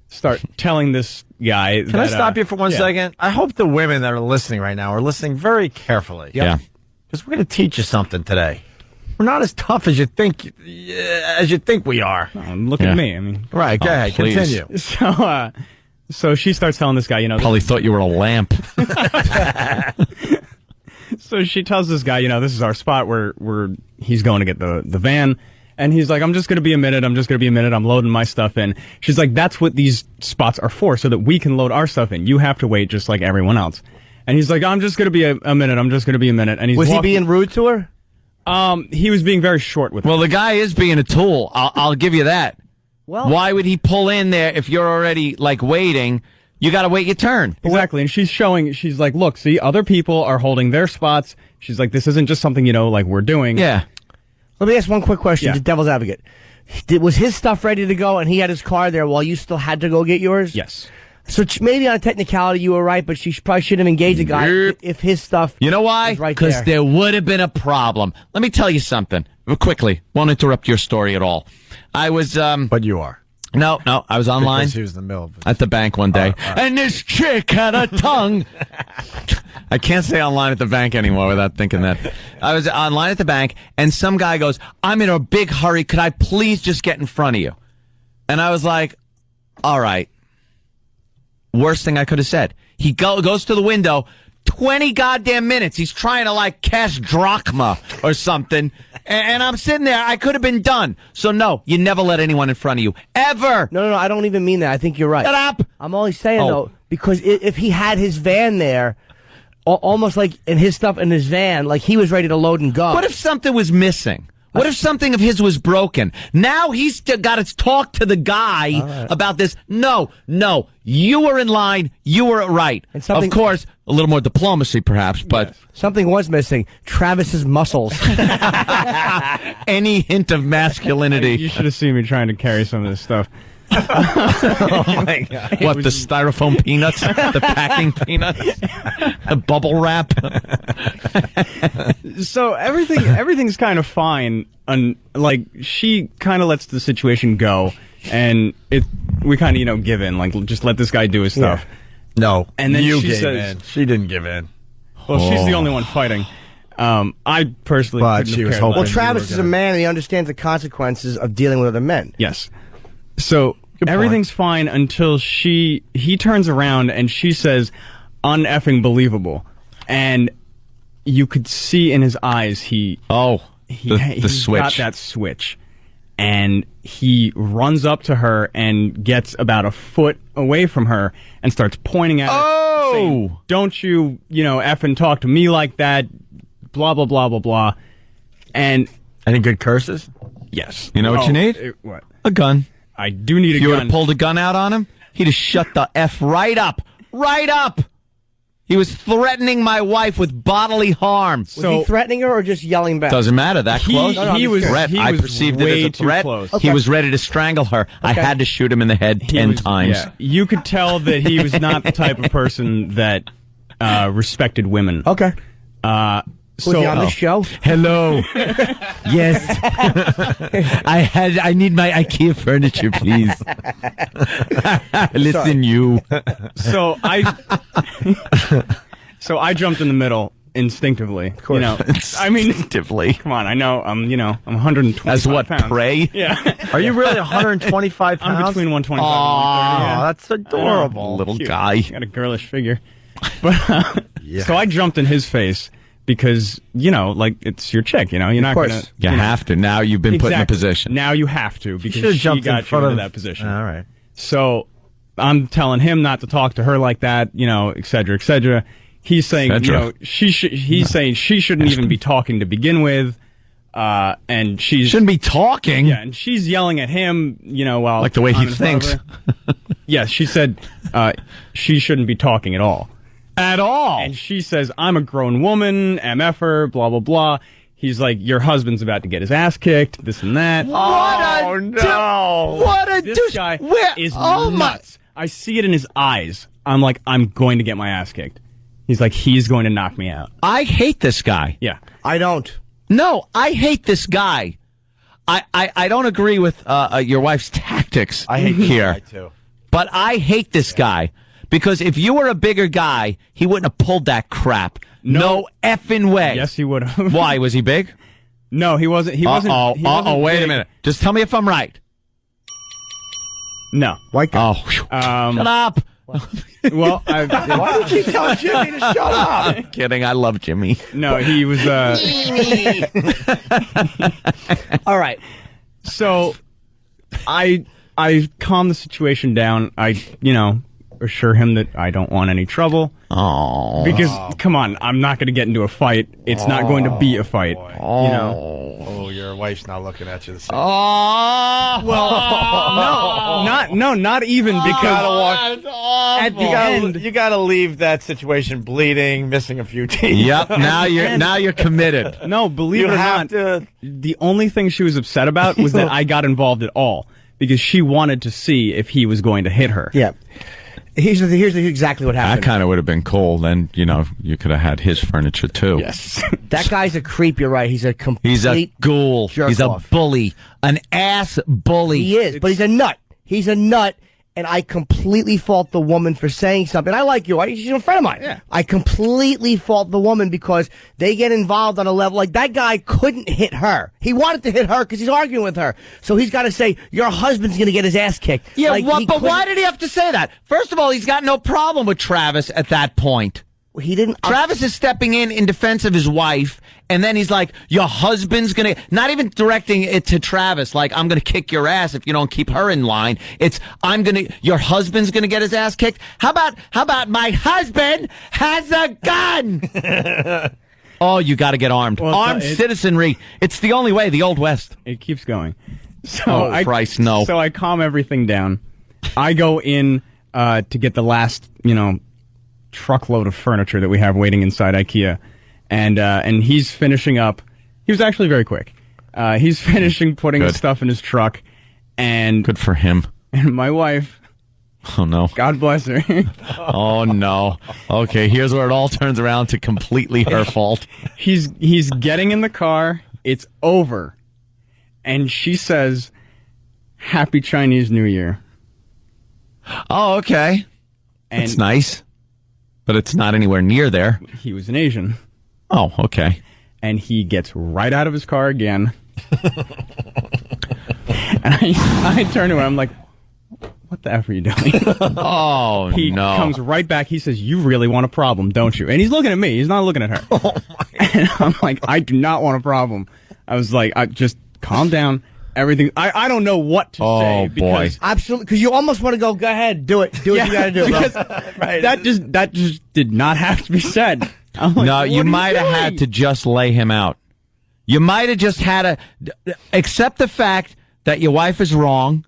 start telling this guy. Can I stop you for one yeah. second? I hope the women that are listening right now are listening very carefully. Yeah. Because we're going to teach you something today. We're not as tough as you think we are. Look at me. I mean, right. Go ahead. Please. Continue. So she starts telling this guy, Probably thought you were a lamp. So she tells this guy, this is our spot where he's going to get the van. And he's like, I'm just going to be a minute. I'm loading my stuff in. She's like, that's what these spots are for, so that we can load our stuff in. You have to wait just like everyone else. And he's like, I'm just going to be a minute. And Was he being rude to her? He was being very short with her. Well, the guy is being a tool. I'll give you that. Well, why would he pull in there if you're already like waiting? You got to wait your turn. Exactly. And she's like, look, see, other people are holding their spots. She's like, this isn't just something, like we're doing. Yeah. Let me ask one quick question, Yeah. to devil's advocate. Was his stuff ready to go and he had his car there while you still had to go get yours? Yes. So maybe on a technicality you were right, but she probably shouldn't have engaged the guy if his stuff You know why? was right Because there would have been a problem. Let me tell you something. Quickly. Won't interrupt your story at all. I was... But you are. No, I was online Because he was in the middle of it. at the bank one day, and this chick had a tongue. I can't say online at the bank anymore without thinking that. I was online at the bank, and some guy goes, I'm in a big hurry. Could I please just get in front of you? And I was like, all right. Worst thing I could have said. He goes to the window. 20 goddamn minutes. He's trying to like cash drachma or something. And I'm sitting there. I could have been done. So no, you never let anyone in front of you. Ever. No, I don't even mean that. I think you're right. Shut up. I'm only saying, though, because if he had his van there, almost like in his stuff in his van, like he was ready to load and go. What if something was missing? What if something of his was broken? Now he's got to talk to the guy about this. No, you were in line. You were right. Of course, a little more diplomacy, perhaps, but something was missing. Travis's muscles. Any hint of masculinity. You should have seen me trying to carry some of this stuff. Oh my God. What, the styrofoam peanuts? The packing peanuts? The bubble wrap? So everything's kind of fine. Like, she kind of lets the situation go, and we kind of, give in. Like, just let this guy do his stuff. No. And then you she gave says, in. She didn't give in. Well, she's the only one fighting. I personally But couldn't she have was cared hoping. Well, less. Travis is a man, and he understands the consequences of dealing with other men. Yes. So everything's fine until he turns around and she says, "Uneffing believable," and you could see in his eyes he switch. got that switch, and he runs up to her and gets about a foot away from her and starts pointing at her, saying, "Don't you effing talk to me like that," blah blah blah blah blah. And any good curses? Yes. You know what you need? What? A gun. I do need a gun. You would have pulled a gun out on him, he'd have shut the F right up. Right up! He was threatening my wife with bodily harm. Was he threatening her or just yelling back? Doesn't matter. That close? He was threat. I perceived it as a threat. Okay. He was ready to strangle her. I had to shoot him in the head 10 times. Yeah. You could tell that he was not the type of person that respected women. Okay. Was he on the show? Hello. Yes. I need my IKEA furniture, please. Listen, you. So I jumped in the middle instinctively. Of course. Instinctively. Come on, I know I'm 125 As what, pounds. prey? Yeah. Are you really 125 pounds? I'm between 125 and 130. and 130. That's adorable. Little Cute. guy. Got a girlish figure. But so I jumped in his face because, it's your chick, you're not going to... You have to. Now you've been put in a position. Now you have to because should've she jumped in got you front into of- that position. All right. So I'm telling him not to talk to her like that, et cetera, et cetera. He's saying, Cetera. he's saying she shouldn't even be talking to begin with. And she shouldn't be talking. Yeah, and she's yelling at him, while like the way he thinks. Yes, she said she shouldn't be talking at all. At all. And she says, I'm a grown woman, MFer, blah, blah, blah. He's like, your husband's about to get his ass kicked, this and that. This guy is nuts. I see it in his eyes. I'm like, I'm going to get my ass kicked. He's like, he's going to knock me out. I hate this guy. Yeah. I don't. No, I hate this guy. I don't agree with your wife's tactics I hate here. this guy too. But I hate this guy because if you were a bigger guy, he wouldn't have pulled that crap. No effing way. Yes, he would have. Why? Was he big? No, he wasn't. He wasn't. Wait a minute. Just tell me if I'm right. No. White guy. Shut up. Well, why do you keep telling Jimmy to shut up? I'm kidding. I love Jimmy. No, he was. All right. So, I calm the situation down. I assure him that I don't want any trouble. Oh. Because come on, I'm not going to get into a fight. It's not going to be a fight. Oh, your wife's not looking at you the same. Well, not even because at the end you got to leave that situation bleeding, missing a few teeth. Yep. Now you're committed. No, believe it or not, the only thing she was upset about was that I got involved at all because she wanted to see if he was going to hit her. Yeah. Here's exactly what happened. That kind of would have been cool. Then, you could have had his furniture, too. Yes. That guy's a creep, you're right. He's a complete He's a ghoul. He's a bully. An ass bully. He is, but he's a nut. He's a nut, and I completely fault the woman for saying something. I like you. She's a friend of mine. Yeah. I completely fault the woman because they get involved on a level. Like, that guy couldn't hit her. He wanted to hit her because he's arguing with her. So he's got to say, your husband's going to get his ass kicked. Yeah, like, but why did he have to say that? First of all, he's got no problem with Travis at that point. He didn't. Travis is stepping in defense of his wife, and then he's like, your husband's gonna, not even directing it to Travis, like, I'm gonna kick your ass if you don't keep her in line. It's, your husband's gonna get his ass kicked? How about my husband has a gun? Oh, you gotta get armed. Well, Armed citizenry. It's the only way, the Old West. It keeps going. So Christ, no. So I calm everything down. I go in to get the last, truckload of furniture that we have waiting inside IKEA, and he's finishing up. He was actually very quick. He's finishing putting the stuff in his truck, and good for him. And my wife, oh no, God bless her. Oh no. Okay, here's where it all turns around to completely her fault. He's getting in the car. It's over, and she says, "Happy Chinese New Year." Oh, okay. And that's nice. But it's not anywhere near there. He was an Asian. Oh, okay. And he gets right out of his car again. And I turn to him, I'm like, what the F are you doing? Oh, he no. Comes right back. He says, you really want a problem, don't you? And he's looking at me. He's not looking at her. Oh, my. And I'm like, I do not want a problem. I was like, just calm down. Everything. I don't know what to say. Boy. Absolutely. Because you almost want to go ahead, do it. Do what you got to do. Because that just did not have to be said. I'm like, no, you might have had to just lay him out. You might have just had to accept the fact that your wife is wrong,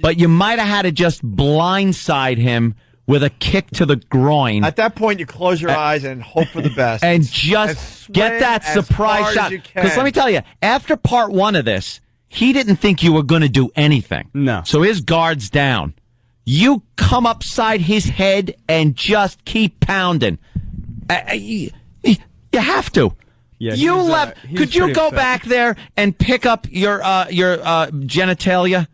but you might have had to just blindside him with a kick to the groin. At that point, you close your eyes and hope for the best. And just get that surprise shot. Because let me tell you, after part one of this, he didn't think you were going to do anything. No. So his guard's down. You come upside his head and just keep pounding. You have to. Yeah, you left. Could you go back there and pick up your genitalia?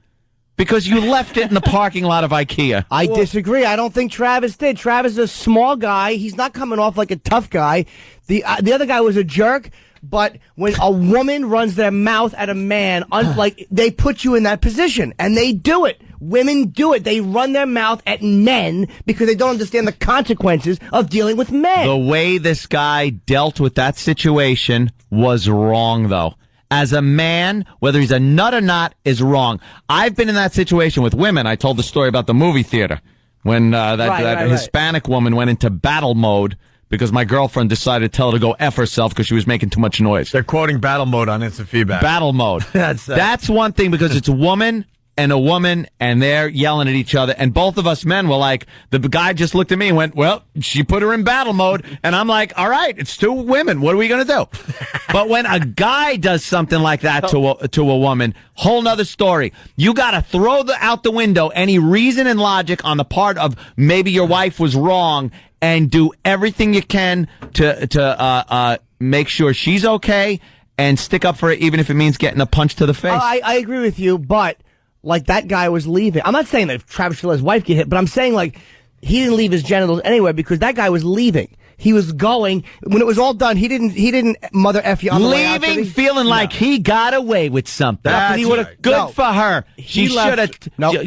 Because you left it in the parking lot of IKEA. I disagree. I don't think Travis did. Travis is a small guy. He's not coming off like a tough guy. The other guy was a jerk. But when a woman runs their mouth at a man, like they put you in that position, and they do it. Women do it. They run their mouth at men because they don't understand the consequences of dealing with men. The way this guy dealt with that situation was wrong, though. As a man, whether he's a nut or not, is wrong. I've been in that situation with women. I told the story about the movie theater when that Hispanic woman went into battle mode because my girlfriend decided to tell her to go F herself because she was making too much noise. They're quoting battle mode on instant feedback. Battle mode. That's one thing, because it's a woman and a woman, and they're yelling at each other. And both of us men were like, the guy just looked at me and went, well, she put her in battle mode. And I'm like, all right, it's two women. What are we going to do? But when a guy does something like that to a woman, whole nother story. You got to throw out the window any reason and logic on the part of maybe your wife was wrong, and do everything you can to make sure she's okay and stick up for her, even if it means getting a punch to the face. I agree with you, but like that guy was leaving. I'm not saying that Travis should let his wife get hit, but I'm saying like he didn't leave his genitals anywhere because that guy was leaving. He was going when it was all done. He didn't mother F you on the way out. Leaving feeling like he got away with something. Good for her. She should have.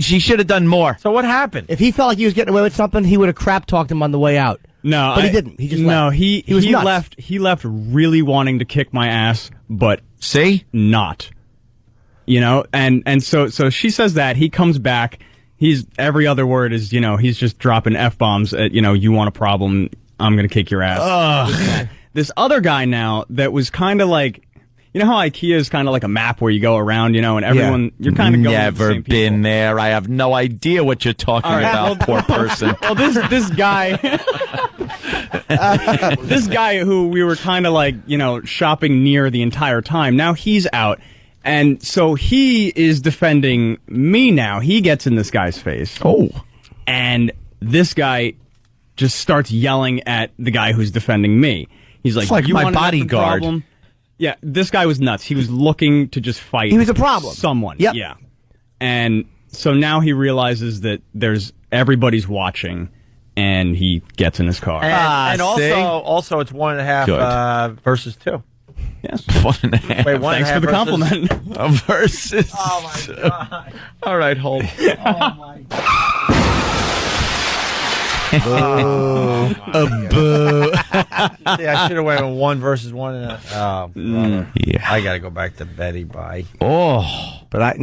She should have done more. So what happened? If he felt like he was getting away with something, he would have crap talked him on the way out. No, but he didn't. He just left. He was nuts. left. He left really wanting to kick my ass, but not. You know, and so she says that he comes back. He's every other word is he's just dropping F-bombs at you want a problem, I'm gonna kick your ass. This other guy now that was kind of like, you know how IKEA is kind of like a map where you go around, and everyone you're kind of going. Never been there. I have no idea what you're talking about. Poor person. Well, this guy, this guy who we were kind of like shopping near the entire time. Now he's out. And so he is defending me now. He gets in this guy's face. Oh. And this guy just starts yelling at the guy who's defending me. He's like, it's like you my want bodyguard. Problem? Yeah, this guy was nuts. He was looking to just fight. He was a problem. Someone. Yep. Yeah. And so now he realizes that everybody's watching, and he gets in his car. And also it's 1.5 versus 2. Yes. 1.5. Wait, Thanks for the compliment. Versus. Oh my god! All right, hold. Oh my god! Boo. See, I should have went with 1 versus 1. Yeah. I gotta go back to Betty. Bye. Oh, but I'm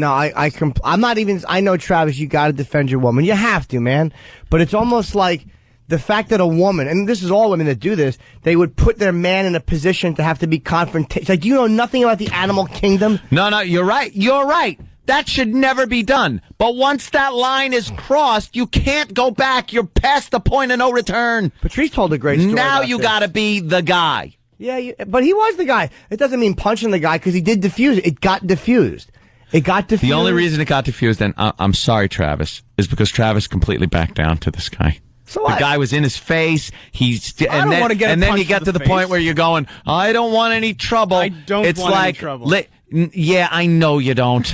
not even. I know, Travis, you got to defend your woman. You have to, man. But it's almost like the fact that a woman, and this is all women that do this, they would put their man in a position to have to be confrontational. Like, do you know nothing about the animal kingdom? No, you're right. You're right. That should never be done. But once that line is crossed, you can't go back. You're past the point of no return. Patrice told a great story. Now you got to be the guy. Yeah, but he was the guy. It doesn't mean punching the guy because he did diffuse it. It got diffused. The only reason it got diffused, and I'm sorry, Travis, is because Travis completely backed down to this guy. So the guy was in his face. And then you get to the point where you're going, I don't want any trouble. I don't want any trouble. Yeah, I know you don't.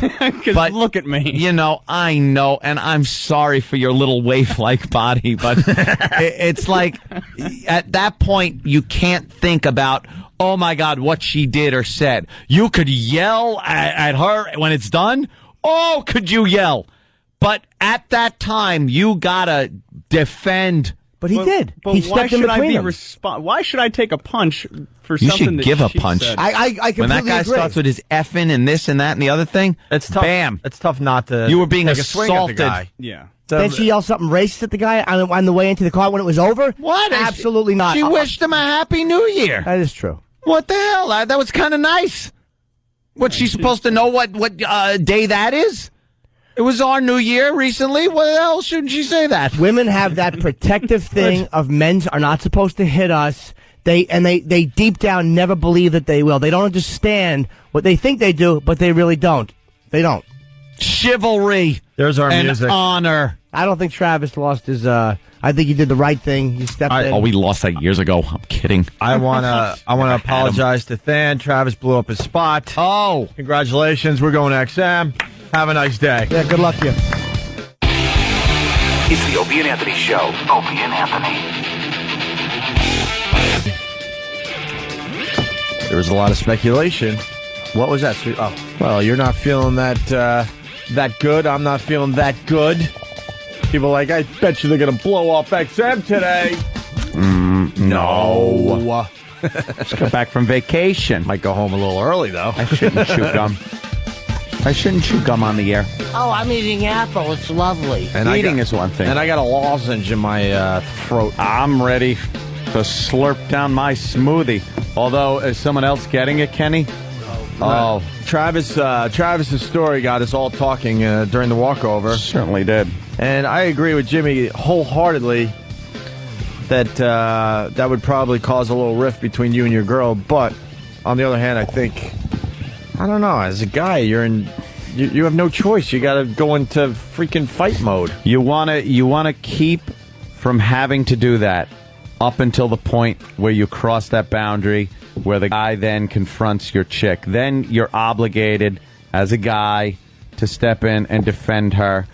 But look at me. I know, and I'm sorry for your little waif-like body, but it's like at that point you can't think about, oh my God, what she did or said. You could yell at her when it's done. Oh, could you yell? But at that time, you gotta defend. But he did. But he stepped in between them. Why should I take a punch for you something should give a she punch. said? I completely when that guy agree. starts with his effing and this and that and the other thing, it's tough. Bam! It's tough not to. You were being take a swing at the assaulted. guy. Yeah. Then she yelled something racist at the guy on the way into the car when it was over? What? Absolutely not. She wished him a happy new year. That is true. What the hell? That was kind of nice. What, she's supposed to know what day that is? It was our new year recently. What the hell shouldn't she say that? Women have that protective thing of men are not supposed to hit us. They deep down never believe that they will. They don't understand what they think they do, but they really don't. They don't. Chivalry. There's our and music. Honor. I don't think Travis lost his. I think he did the right thing. He stepped in. Oh, we lost that years ago. I'm kidding. I wanna apologize to Than. Travis blew up his spot. Oh, congratulations. We're going to XM. Have a nice day. Yeah, good luck to you. It's the Opie and Anthony Show. Opie and Anthony. There was a lot of speculation. What was that? Oh, well, you're not feeling that good. I'm not feeling that good. People are like, I bet you they're going to blow off XM today. No. Just got back from vacation. Might go home a little early, though. I shouldn't chew gum. I shouldn't chew gum on the air. Oh, I'm eating apple. It's lovely. And eating is one thing. And I got a lozenge in my throat. I'm ready for So slurp down my smoothie. Although, is someone else getting it, Kenny? Oh. Travis's story got us all talking during the walkover. Certainly did. And I agree with Jimmy wholeheartedly that that would probably cause a little rift between you and your girl. But on the other hand, I think, I don't know, as a guy, you have no choice. You got to go into freaking fight mode. You wanna keep from having to do that up until the point where you cross that boundary, where the guy then confronts your chick. Then you're obligated as a guy to step in and defend her.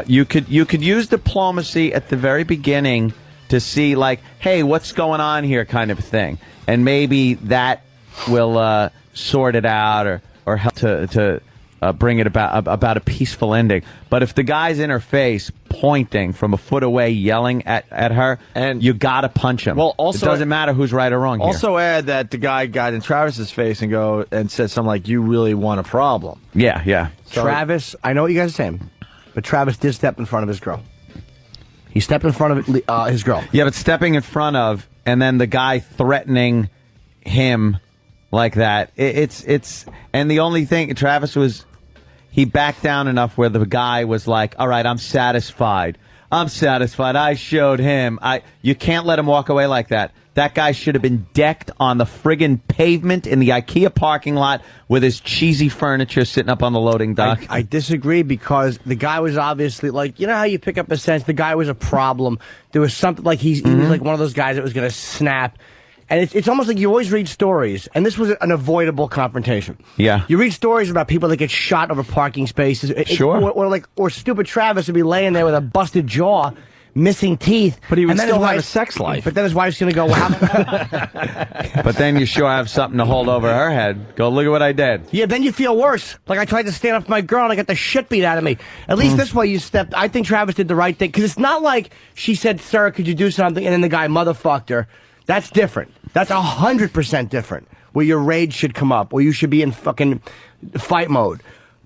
You could use diplomacy at the very beginning to see, like, hey, what's going on here, kind of thing, and maybe that will sort it out or help to bring it about a peaceful ending. But if the guy's in her face, pointing from a foot away, yelling at her, and you gotta punch him. Well, also, it doesn't matter who's right or wrong. Also, here. add that the guy got in Travis's face and said something like, "You really want a problem." Yeah. So, Travis, I know what you guys are saying, but Travis did step in front of his girl. He stepped in front of his girl. Yeah, but stepping in front of, and then the guy threatening him like that. It's and the only thing, Travis he backed down enough where the guy was like, all right, I'm satisfied. I showed him. You can't let him walk away like that. That guy should have been decked on the friggin' pavement in the IKEA parking lot with his cheesy furniture sitting up on the loading dock. I disagree, because the guy was obviously, like, you know how you pick up a sense the guy was a problem. There was something, like, he was like one of those guys that was going to snap. And it's almost like you always read stories, and this was an avoidable confrontation. Yeah. You read stories about people that get shot over parking spaces. Sure. Or stupid Travis would be laying there with a busted jaw, missing teeth. But he would still have a sex life. But then his wife's going to go, But then you sure have something to hold over her head. Go, look at what I did. Yeah, then you feel worse. Like, I tried to stand up for my girl, and I got the shit beat out of me. At least this way you stepped. I think Travis did the right thing, because it's not like she said, "Sir, could you do something?" and then the guy motherfucked her. That's different. That's 100% different. Where your rage should come up, where you should be in fucking fight mode.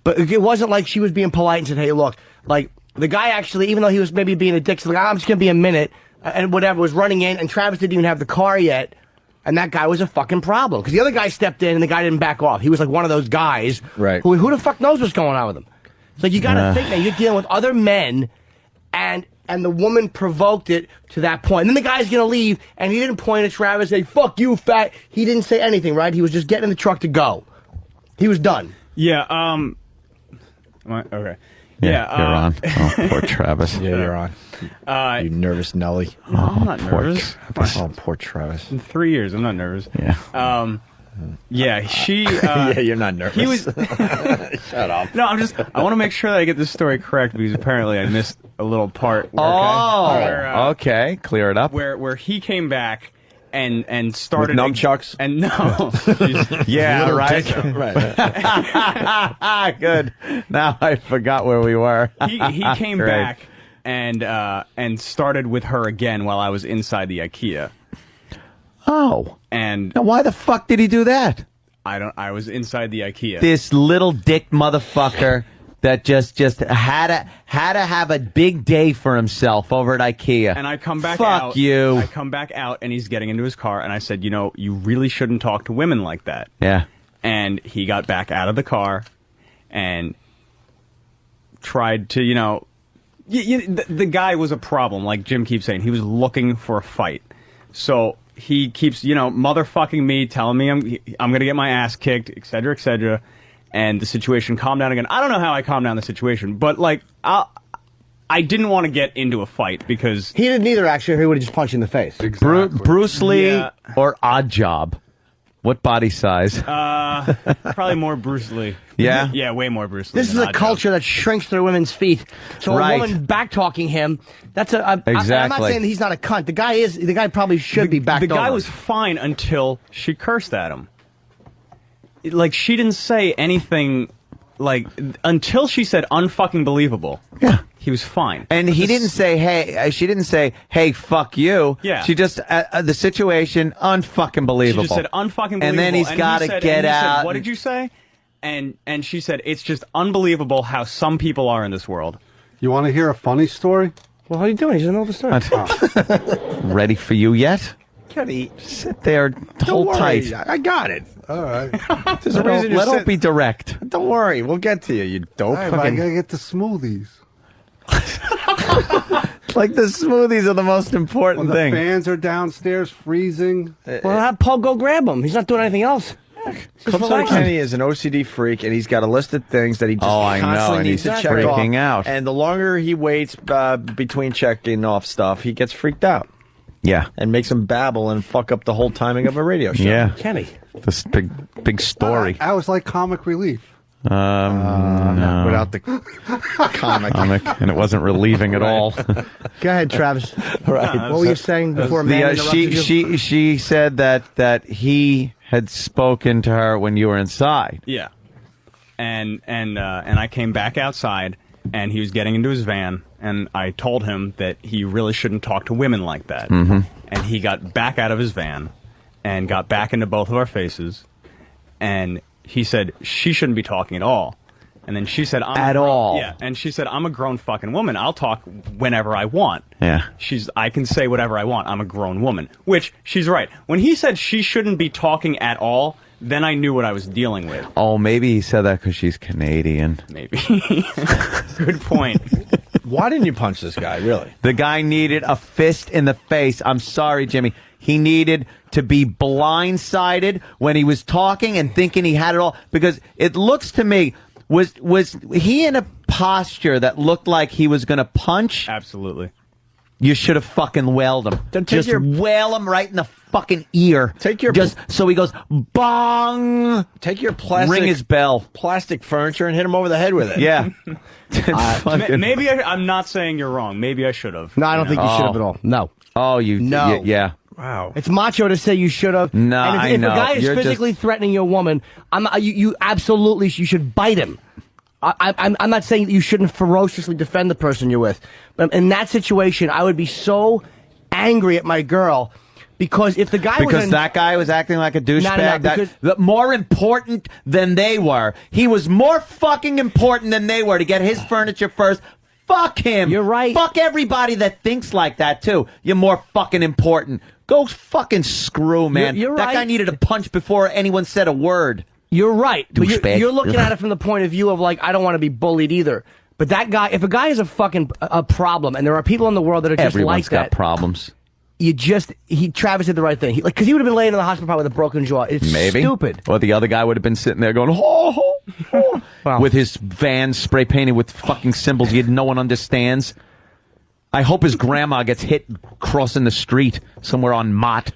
But it wasn't like she was being polite and said, "Hey, look," like the guy actually, even though he was maybe being a dick, like, "I'm just gonna be a minute," and whatever, was running in, and Travis didn't even have the car yet, and that guy was a fucking problem, because the other guy stepped in and the guy didn't back off. He was like one of those guys, right? Who the fuck knows what's going on with him? So you got to think that you're dealing with other men, and the woman provoked it to that point. And then the guy's going to leave, and he didn't point at Travis and say, "Fuck you, fat." He didn't say anything, right? He was just getting in the truck to go. He was done. Yeah, okay. Yeah, you're on. Oh, poor Travis. Yeah, you're on. You nervous Nelly. No, I'm not nervous. Oh, poor Travis. In 3 years, I'm not nervous. Yeah. Yeah, she... yeah, you're not nervous. He was... Shut up. No, I want to make sure that I get this story correct, because apparently I missed a little part. Okay. Clear it up. Where he came back and started... With nunchucks? And no. Yeah, right. Good. Now I forgot where we were. He came back and started with her again while I was inside the IKEA. Oh. And now why the fuck did he do that? I was inside the IKEA. This little dick motherfucker that just had to have a big day for himself over at IKEA. And I come back out. Fuck you. I come back out, and he's getting into his car, and I said, you really shouldn't talk to women like that. Yeah. And he got back out of the car and tried to, the guy was a problem, like Jim keeps saying. He was looking for a fight. So he keeps, motherfucking me, telling me I'm going to get my ass kicked, et cetera, and the situation calmed down again. I don't know how I calmed down the situation, but, like, I didn't want to get into a fight, because... He didn't either, actually, or he would have just punched you in the face. Exactly. Bruce Lee or Odd Job? What body size? Probably more Bruce Lee. Yeah? Yeah, way more Bruce Lee. This is a culture that shrinks their women's feet. So a woman back-talking him, that's exactly. I'm not saying he's not a cunt. The guy probably should be backed over. The guy was fine until she cursed at him. Like, she didn't say anything, like, until she said unfucking believable. Yeah. He was fine. And he didn't say, hey, she didn't say, hey, fuck you. Yeah. She just, the situation, unfucking believable. She just said unfucking believable. And then he's got to get out. Said, what did you say? And she said, it's just unbelievable how some people are in this world. You want to hear a funny story? Well, how are you doing? He's in the middle of the story. Ready for you yet? Kenny, sit there, hold tight. I got it. All right. There's a Let reason you don't said. be direct. Don't worry, we'll get to you. You dope. Hey, but I gotta get the smoothies. Like the smoothies are the most important The thing. fans are downstairs freezing. Well, have Paul go grab him. He's not doing anything else. Clipson Kenny is an OCD freak, and he's got a list of things that he just I know, constantly and needs he's to check freaking off. out. And the longer he waits between checking off stuff, he gets freaked out. Yeah. And makes him babble and fuck up the whole timing of a radio show. Yeah. Kenny. This big story. I was like comic relief. No. Without the comic. And it wasn't relieving at all. Go ahead, Travis. Right. What were you saying before man interrupted you? She said that he had spoken to her when you were inside. Yeah. And I came back outside, and he was getting into his van, and I told him that he really shouldn't talk to women like that. Mm-hmm. And he got back out of his van and got back into both of our faces, and he said she shouldn't be talking at all. And then she said, Yeah, and she said, I'm a grown fucking woman. I'll talk whenever I want. Yeah. I can say whatever I want. I'm a grown woman. Which, she's right. When he said she shouldn't be talking at all, then I knew what I was dealing with. Oh, maybe he said that because she's Canadian. Maybe. Good point. Why didn't you punch this guy, really? The guy needed a fist in the face. I'm sorry, Jimmy. He needed to be blindsided when he was talking and thinking he had it all. Because it looks to me, was he in a posture that looked like he was going to punch? Absolutely. You should have fucking wailed him. Just wail him right in the fucking ear. So he goes bong. Take your plastic. Ring his bell. Plastic furniture and hit him over the head with it. Yeah. Maybe I'm not saying you're wrong. Maybe I should have. No, I don't think you should have at all. No. Oh, No. Yeah. Wow. It's macho to say you should have. No, and if I know. a guy is You're physically threatening your woman, you absolutely you should bite him. I'm not saying that you shouldn't ferociously defend the person you're with, but in that situation, I would be so angry at my girl because if the guy that guy was acting like a douchebag, that more important than they were. He was more fucking important than they were to get his furniture first. Fuck him. You're right. Fuck everybody that thinks like that too. You're more fucking important. Go fucking screw, man. You're that right. guy needed a punch before anyone said a word. You're right. But you're looking Douchebag. at it from the point of view of like, I don't want to be bullied either. But that guy, if a guy is a fucking a problem, and there are people in the world that are just Everyone's like got that, problems. Travis did the right thing. Because he would have been laying in the hospital probably with a broken jaw. It's Maybe. stupid. Or the other guy would have been sitting there going, ho, ho, ho, with his van spray painted with fucking symbols no one understands. I hope his grandma gets hit crossing the street somewhere on Mott.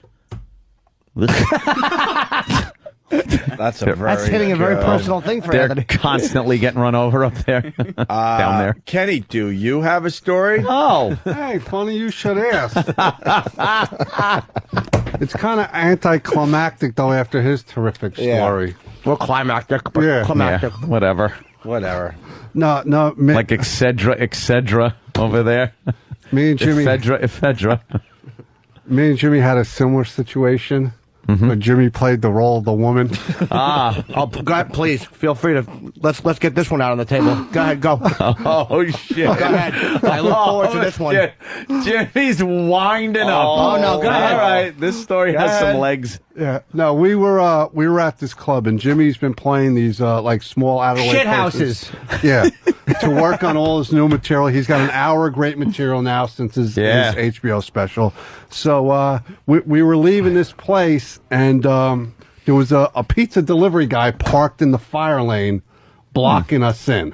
That's hitting a very personal thing for They're Anthony. constantly getting run over up there, down there. Kenny, do you have a story? Oh. Hey, funny you should ask. It's kind of anticlimactic, though, after his terrific story. Well, climactic, but climactic. Yeah, whatever. No, like Excedra over there. Me and Jimmy. Ephedra. Me and Jimmy had a similar situation. Mm-hmm. But Jimmy played the role of the woman. Go ahead, please. Feel free to let's get this one out on the table. Go ahead, go. Oh shit! Go ahead. I look forward to this one. Shit. Jimmy's winding up. Oh no, go ahead. All right, this story has some legs. Yeah. No, we were at this club, and Jimmy's been playing these like small Adelaide shit places. houses. Yeah. To work on all his new material. He's got an hour of great material now since his HBO special. So we were leaving this place, and there was a pizza delivery guy parked in the fire lane, blocking us in.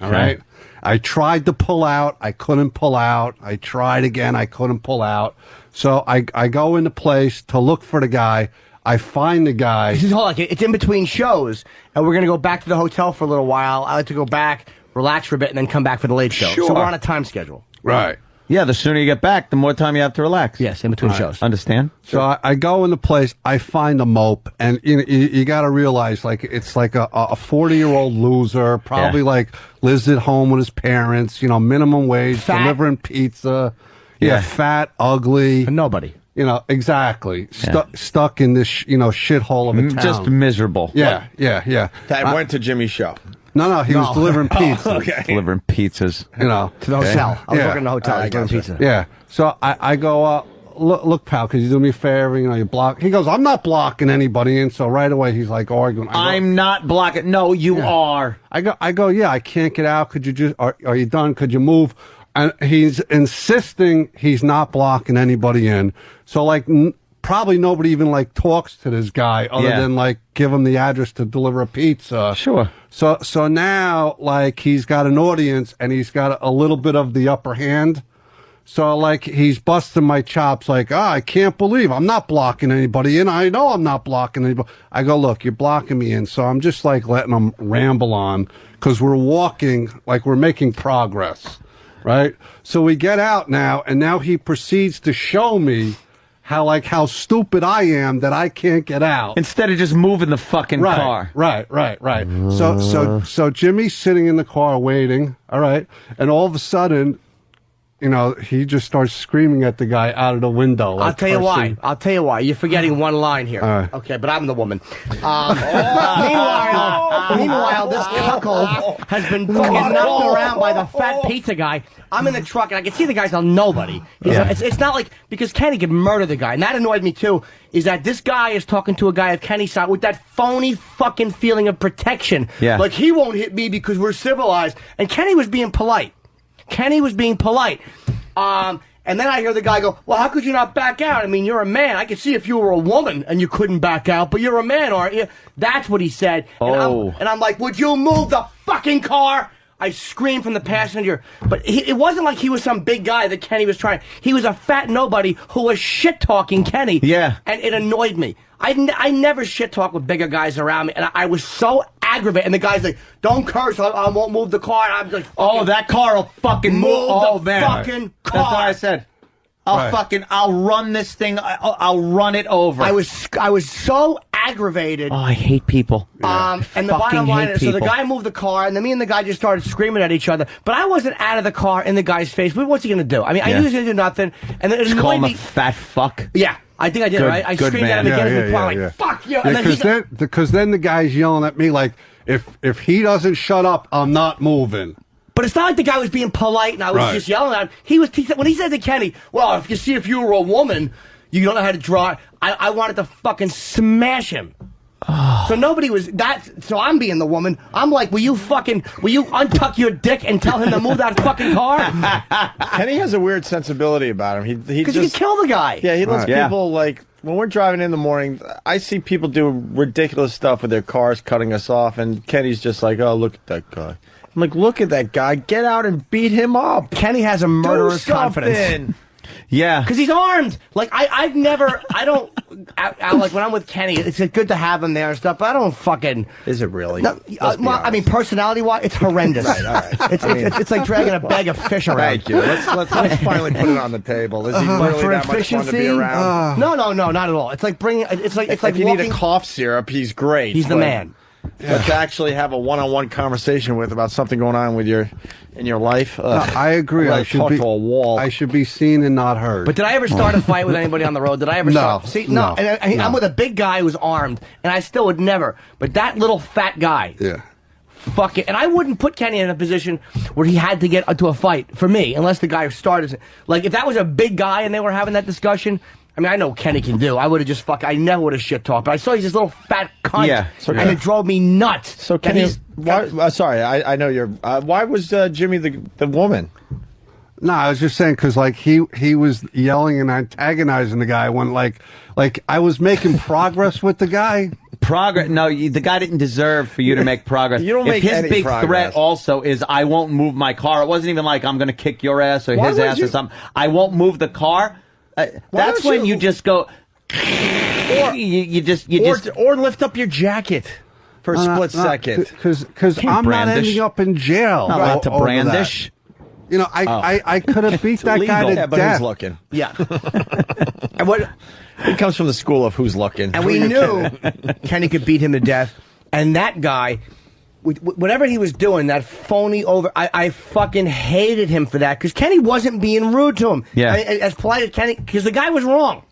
All right. I tried to pull out. I couldn't pull out. I tried again. I couldn't pull out. So I go into place to look for the guy. I find the guy. It's in between shows, and we're going to go back to the hotel for a little while. I like to go back, relax for a bit, and then come back for the late show. Sure. So we're on a time schedule. Right. Yeah, the sooner you get back, the more time you have to relax. Yes, in between shows. Understand? So I go into place, I find a mope, and you got to realize, like, it's like a 40-year-old loser, probably like lives at home with his parents, minimum wage, Fat. delivering pizza. Yeah, fat, ugly. And nobody. Exactly. Stuck in this, shithole of a town. Just miserable. Yeah. That went to Jimmy's show. No, he was delivering pizza. Delivering pizzas. To the hotel. I was working in the hotel. I was delivering pizza. Yeah. So I go look, pal, could you do me a favor? You know, you block. He goes, I'm not blocking anybody in. So right away he's like arguing. I'm not blocking. No, you are. I go, yeah, I can't get out. Could you just, are you done? Could you move? And he's insisting he's not blocking anybody in. So like, probably nobody even like talks to this guy other than like give him the address to deliver a pizza. Sure. So now like he's got an audience and he's got a little bit of the upper hand. So like he's busting my chops like, I can't believe I'm not blocking anybody in. I know I'm not blocking anybody. I go, look, you're blocking me in. So I'm just like letting him ramble on because we're walking, like we're making progress. Right? So we get out now, and now he proceeds to show me how stupid I am that I can't get out. Instead of just moving the fucking car. Right. So Jimmy's sitting in the car waiting, all right, and all of a sudden, you know, he just starts screaming at the guy out of the window. I'll tell you why. You're forgetting one line here. Right. Okay, but I'm the woman. Meanwhile, this cuckold has been fucking knocked around by the fat pizza guy. I'm in the truck, and I can see the guy's on nobody. It's not like, because Kenny could murder the guy, and that annoyed me too, is that this guy is talking to a guy of Kenny's side with that phony fucking feeling of protection. Yeah. Like, he won't hit me because we're civilized. And Kenny was being polite. And then I hear the guy go, well, how could you not back out? I mean, you're a man. I could see if you were a woman and you couldn't back out, but you're a man, aren't you? That's what he said. And I'm like, would you move the fucking car? I screamed from the passenger. But it wasn't like he was some big guy that Kenny was trying. He was a fat nobody who was shit-talking Kenny. Yeah. And it annoyed me. I never shit-talk with bigger guys around me, and I was so aggravated. And the guy's like, don't curse, I won't move the car. And I'm like, oh, that car will fucking move. Oh, the fucking car. That's what I said. I'll run this thing. I'll run it over. I was so aggravated. Oh, I hate people. And the bottom line is, so the guy moved the car, and then me and the guy just started screaming at each other. But I wasn't out of the car in the guy's face. What's he going to do? I mean, I knew he was going to do nothing. And then it just call annoyed him me. a fat fuck. Yeah. I think I did, right? I screamed at him again. Like, fuck you. Because then the guy's yelling at me like, if he doesn't shut up, I'm not moving. But it's not like the guy was being polite and I was just yelling at him. When he said to Kenny, well, if you were a woman, you don't know how to draw. I wanted to fucking smash him. Oh. So nobody was that. So I'm being the woman. I'm like, will you untuck your dick and tell him to move that fucking car? Kenny has a weird sensibility about him. Because he can kill the guy. Yeah, he lets people like. When we're driving in the morning, I see people do ridiculous stuff with their cars, cutting us off, and Kenny's just like, oh, look at that guy. I'm like, look at that guy. Get out and beat him up. Kenny has a murderous confidence. Yeah. Because he's armed. Like, I don't, like, when I'm with Kenny, it's good to have him there and stuff, but I don't fucking. Is it really? No, I mean, personality-wise, it's horrendous. Right, all right. It's like dragging a bag of fish around. Thank you. Let's finally put it on the table. Is he really that much fun to be around? No, not at all. It's like bringing, it's like if you need a cough syrup, he's great. He's the man. But to actually have a one-on-one conversation with about something going on with in your life, I agree. I should be to a wall. I should be seen and not heard. But did I ever start a fight with anybody on the road? Did I ever start? See, no. And no. I'm with a big guy who's armed, and I still would never. But that little fat guy, fuck it. And I wouldn't put Kenny in a position where he had to get into a fight for me, unless the guy started. Like if that was a big guy and they were having that discussion. I mean, I know what Kenny can do. I would have just I never would have shit talked. But I saw he's this little fat cunt, and it drove me nuts. So Kenny, sorry, I know you're. Why was Jimmy the woman? No, I was just saying because like he was yelling and antagonizing the guy when like I was making progress with the guy. Progress? No, the guy didn't deserve for you to make progress. You don't make any his big progress. threat also is I won't move my car. It wasn't even like I'm going to kick your ass or his ass or something. I won't move the car. That's when you just go, or lift up your jacket for a split second. Because I'm not ending up in jail. Not allowed to brandish. You know, I could have beat that guy to but death. who's looking? Yeah. And it comes from the school of who's looking. And we knew Kenny could beat him to death. And that guy, whatever he was doing, that phony I fucking hated him for that because Kenny wasn't being rude to him. Yeah. As polite as Kenny, because the guy was wrong.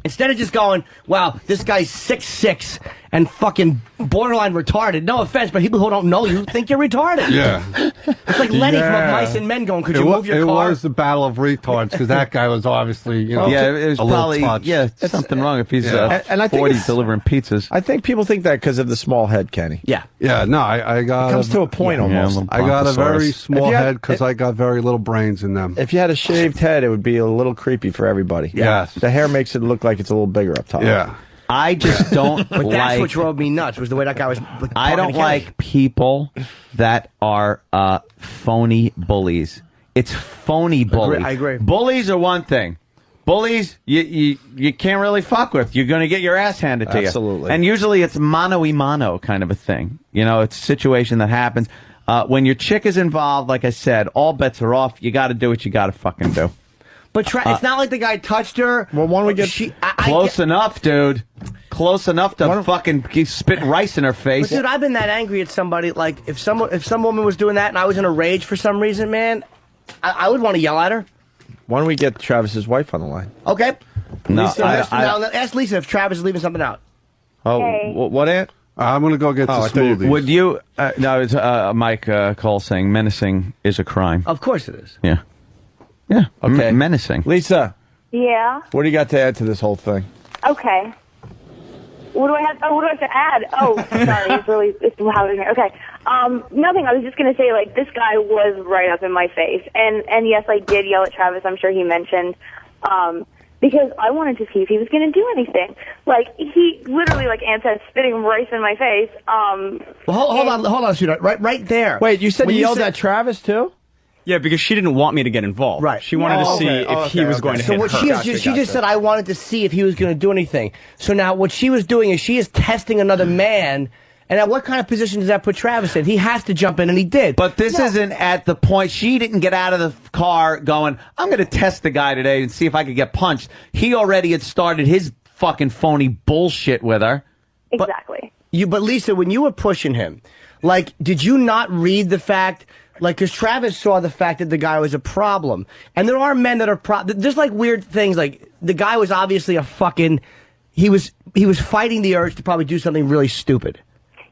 Instead of just going, wow, this guy's 6'6", and fucking borderline retarded. No offense, but people who don't know you think you're retarded. Yeah. It's like Lenny from Mice and Men going, could you move your car? It was the battle of retards because that guy was obviously, you know, it was a probably little touched. something wrong if he's and I think 40 delivering pizzas. I think people think that because of the small head, Kenny. Yeah. Yeah, no, I got... It comes to a point almost. I got a very small head because I got very little brains in them. If you had a shaved head, it would be a little creepy for everybody. Yes. The hair makes it look like it's a little bigger up top. Yeah. I just don't But like... that's what drove me nuts, was the way that guy was... I don't like people that are phony bullies. It's phony bullies. I agree. Bullies are one thing. Bullies, you can't really fuck with. You're going to get your ass handed to you. Absolutely. And usually it's mano-y-mano kind of a thing. You know, it's a situation that happens. When your chick is involved, like I said, all bets are off. You got to do what you got to fucking do. But it's not like the guy touched her. Well, why don't we get... Close enough, dude. Close enough to fucking spit rice in her face. But dude, I've been that angry at somebody. Like, if some woman was doing that and I was in a rage for some reason, man, I would want to yell at her. Why don't we get Travis's wife on the line? Okay. No, Lisa, ask Lisa if Travis is leaving something out. Oh, Hey. what, Aunt? I'm going to go get the smoothies. Would you... no, it's Mike Cole saying menacing is a crime. Of course it is. Yeah. Yeah. Okay. Menacing. Lisa, Yeah. what do you got to add to this whole thing? Okay. What do I have to add? Oh, sorry, it's loud in here. Okay. Nothing. I was just gonna say, like, this guy was right up in my face, and yes, I did yell at Travis. I'm sure he mentioned, because I wanted to see if he was gonna do anything. Like, he literally, like Ann said, spitting rice in my face. Well, hold on, sweetheart. Right there. Wait, you said you yelled at Travis too? Yeah, because she didn't want me to get involved. Right. She wanted to see if he was going to hit her. She just said, I wanted to see if he was going to do anything. So now what she was doing is she is testing another man. And at what kind of position does that put Travis in? He has to jump in, and he did. But this isn't at the point. She didn't get out of the car going, I'm going to test the guy today and see if I could get punched. He already had started his fucking phony bullshit with her. Exactly. But Lisa, when you were pushing him, like, did you not read the fact... Like, because Travis saw the fact that the guy was a problem. And there are men that are there's like weird things, like the guy was obviously a fucking, he was fighting the urge to probably do something really stupid.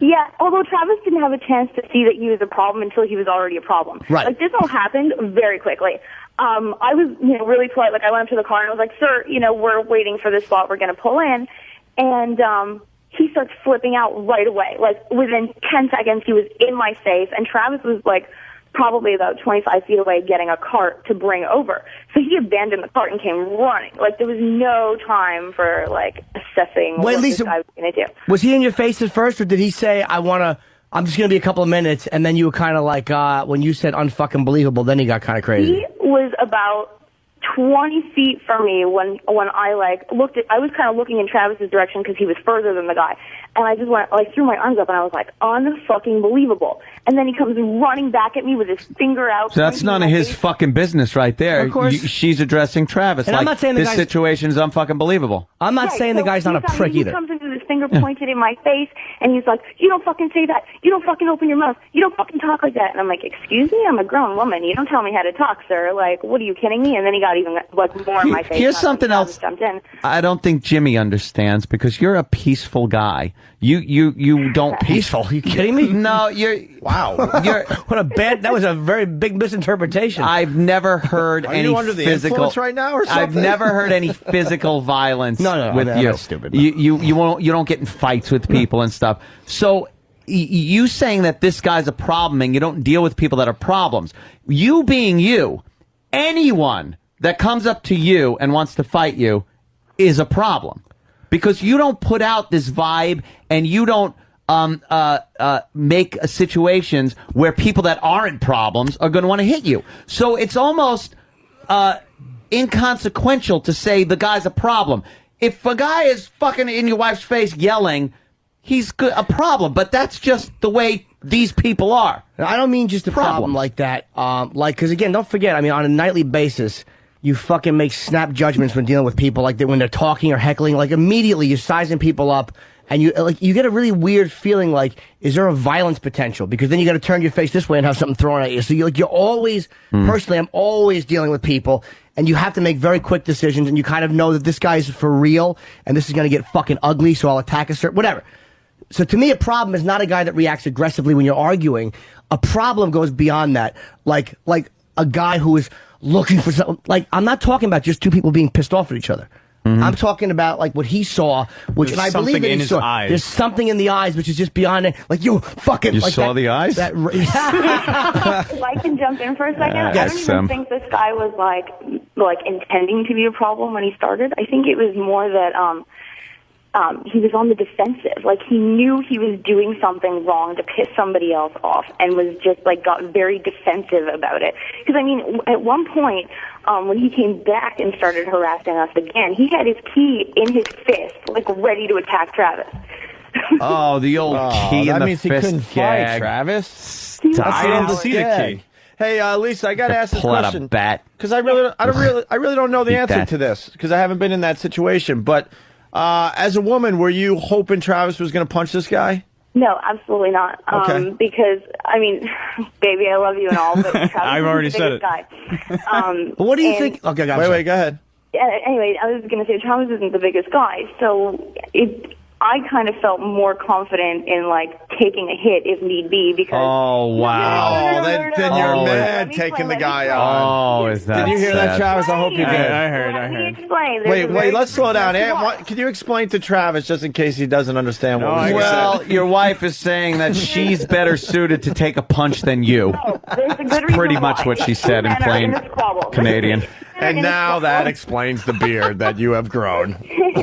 Yeah, although Travis didn't have a chance to see that he was a problem until he was already a problem. Right. Like, this all happened very quickly. I was, really polite. Like, I went up to the car and I was like, sir, we're waiting for this spot. We're going to pull in. And, he starts flipping out right away. Like, within 10 seconds, he was in my face, and Travis was, like, probably about 25 feet away getting a cart to bring over. So he abandoned the cart and came running. Like, there was no time for, like, assessing what Lisa, this guy was going to do. Was he in your face at first, or did he say, I'm just going to be a couple of minutes, and then you were kind of like, when you said unfucking believable, then he got kind of crazy? He was about 20 feet from me when I I was kind of looking in Travis's direction because he was further than the guy. And I just went, threw my arms up and I was like, unfucking believable. And then he comes running back at me with his finger out. So that's none of his fucking business right there. Of course. She's addressing Travis. And I'm not saying this situation is unfucking believable. I'm not saying the guy's not a prick either. He comes in with his finger pointed in my face and he's like, you don't fucking say that. You don't fucking open your mouth. You don't fucking talk like that. And I'm like, excuse me? I'm a grown woman. You don't tell me how to talk, sir. Like, what are you kidding me? And then he got even more in my face. Here's something else jumped in. I don't think Jimmy understands, because you're a peaceful guy. You don't... Peaceful? Are you kidding me? No, you're... Wow. That was a very big misinterpretation. I've never heard Are any you under the physical... influence right now or something? I've never heard any physical violence with you. That's stupid. You don't get in fights with people and stuff. So... You saying that this guy's a problem and you don't deal with people that are problems. You being you, anyone that comes up to you and wants to fight you is a problem. Because you don't put out this vibe and you don't make situations where people that aren't problems are going to want to hit you. So it's almost inconsequential to say the guy's a problem. If a guy is fucking in your wife's face yelling, he's a problem, but that's just the way these people are. I don't mean just a problem like that. Because again, don't forget, on a nightly basis, you fucking make snap judgments when dealing with people, like when they're talking or heckling. Like, immediately you're sizing people up, and you get a really weird feeling like, is there a violence potential? Because then you got to turn your face this way and have something thrown at you. So you're always, personally, I'm always dealing with people, and you have to make very quick decisions, and you kind of know that this guy's for real, and this is going to get fucking ugly, so I'll attack a certain, whatever. So to me, a problem is not a guy that reacts aggressively when you're arguing. A problem goes beyond that. Like a guy who is looking for something. Like, I'm not talking about just two people being pissed off at each other. I'm talking about like what he saw, which and I believe that he saw. Eyes. There's something in the eyes which is just beyond it. Like you fucking. You like saw the eyes? If I can jump in for a second, I don't even think this guy was like intending to be a problem when he started. I think it was more that he was on the defensive. Like he knew he was doing something wrong to piss somebody else off, and was just like got very defensive about it. Because I mean, at one point. When he came back and started harassing us again, he had his key in his fist, like ready to attack Travis. Oh, the old key in the means fist he couldn't gag. fight Travis. I didn't see the key. Hey, Lisa, I got to ask this Pull out question a bat. because I really don't know the Eat answer that. to this because I haven't been in that situation. But as a woman, were you hoping Travis was going to punch this guy? No, absolutely not. Okay. Because, I mean, baby, I love you and all, but Travis I've is already the said biggest guy. What do you think? Okay, wait, go ahead. Anyway, I was going to say Travis isn't the biggest guy, so I kind of felt more confident in like taking a hit if need be because. Oh wow! Then you're mad taking the guy on. Oh, is that? Did you hear that, Travis? I hope you did. I heard. Let me explain. Wait, let's slow down. Can you explain to Travis just in case he doesn't understand what we Well, your wife is saying that she's better suited to take a punch than you. No, there's a good reason Pretty much why. what she said in Men are plain this squabble. Canadian. And now that explains the beard that you have grown. It's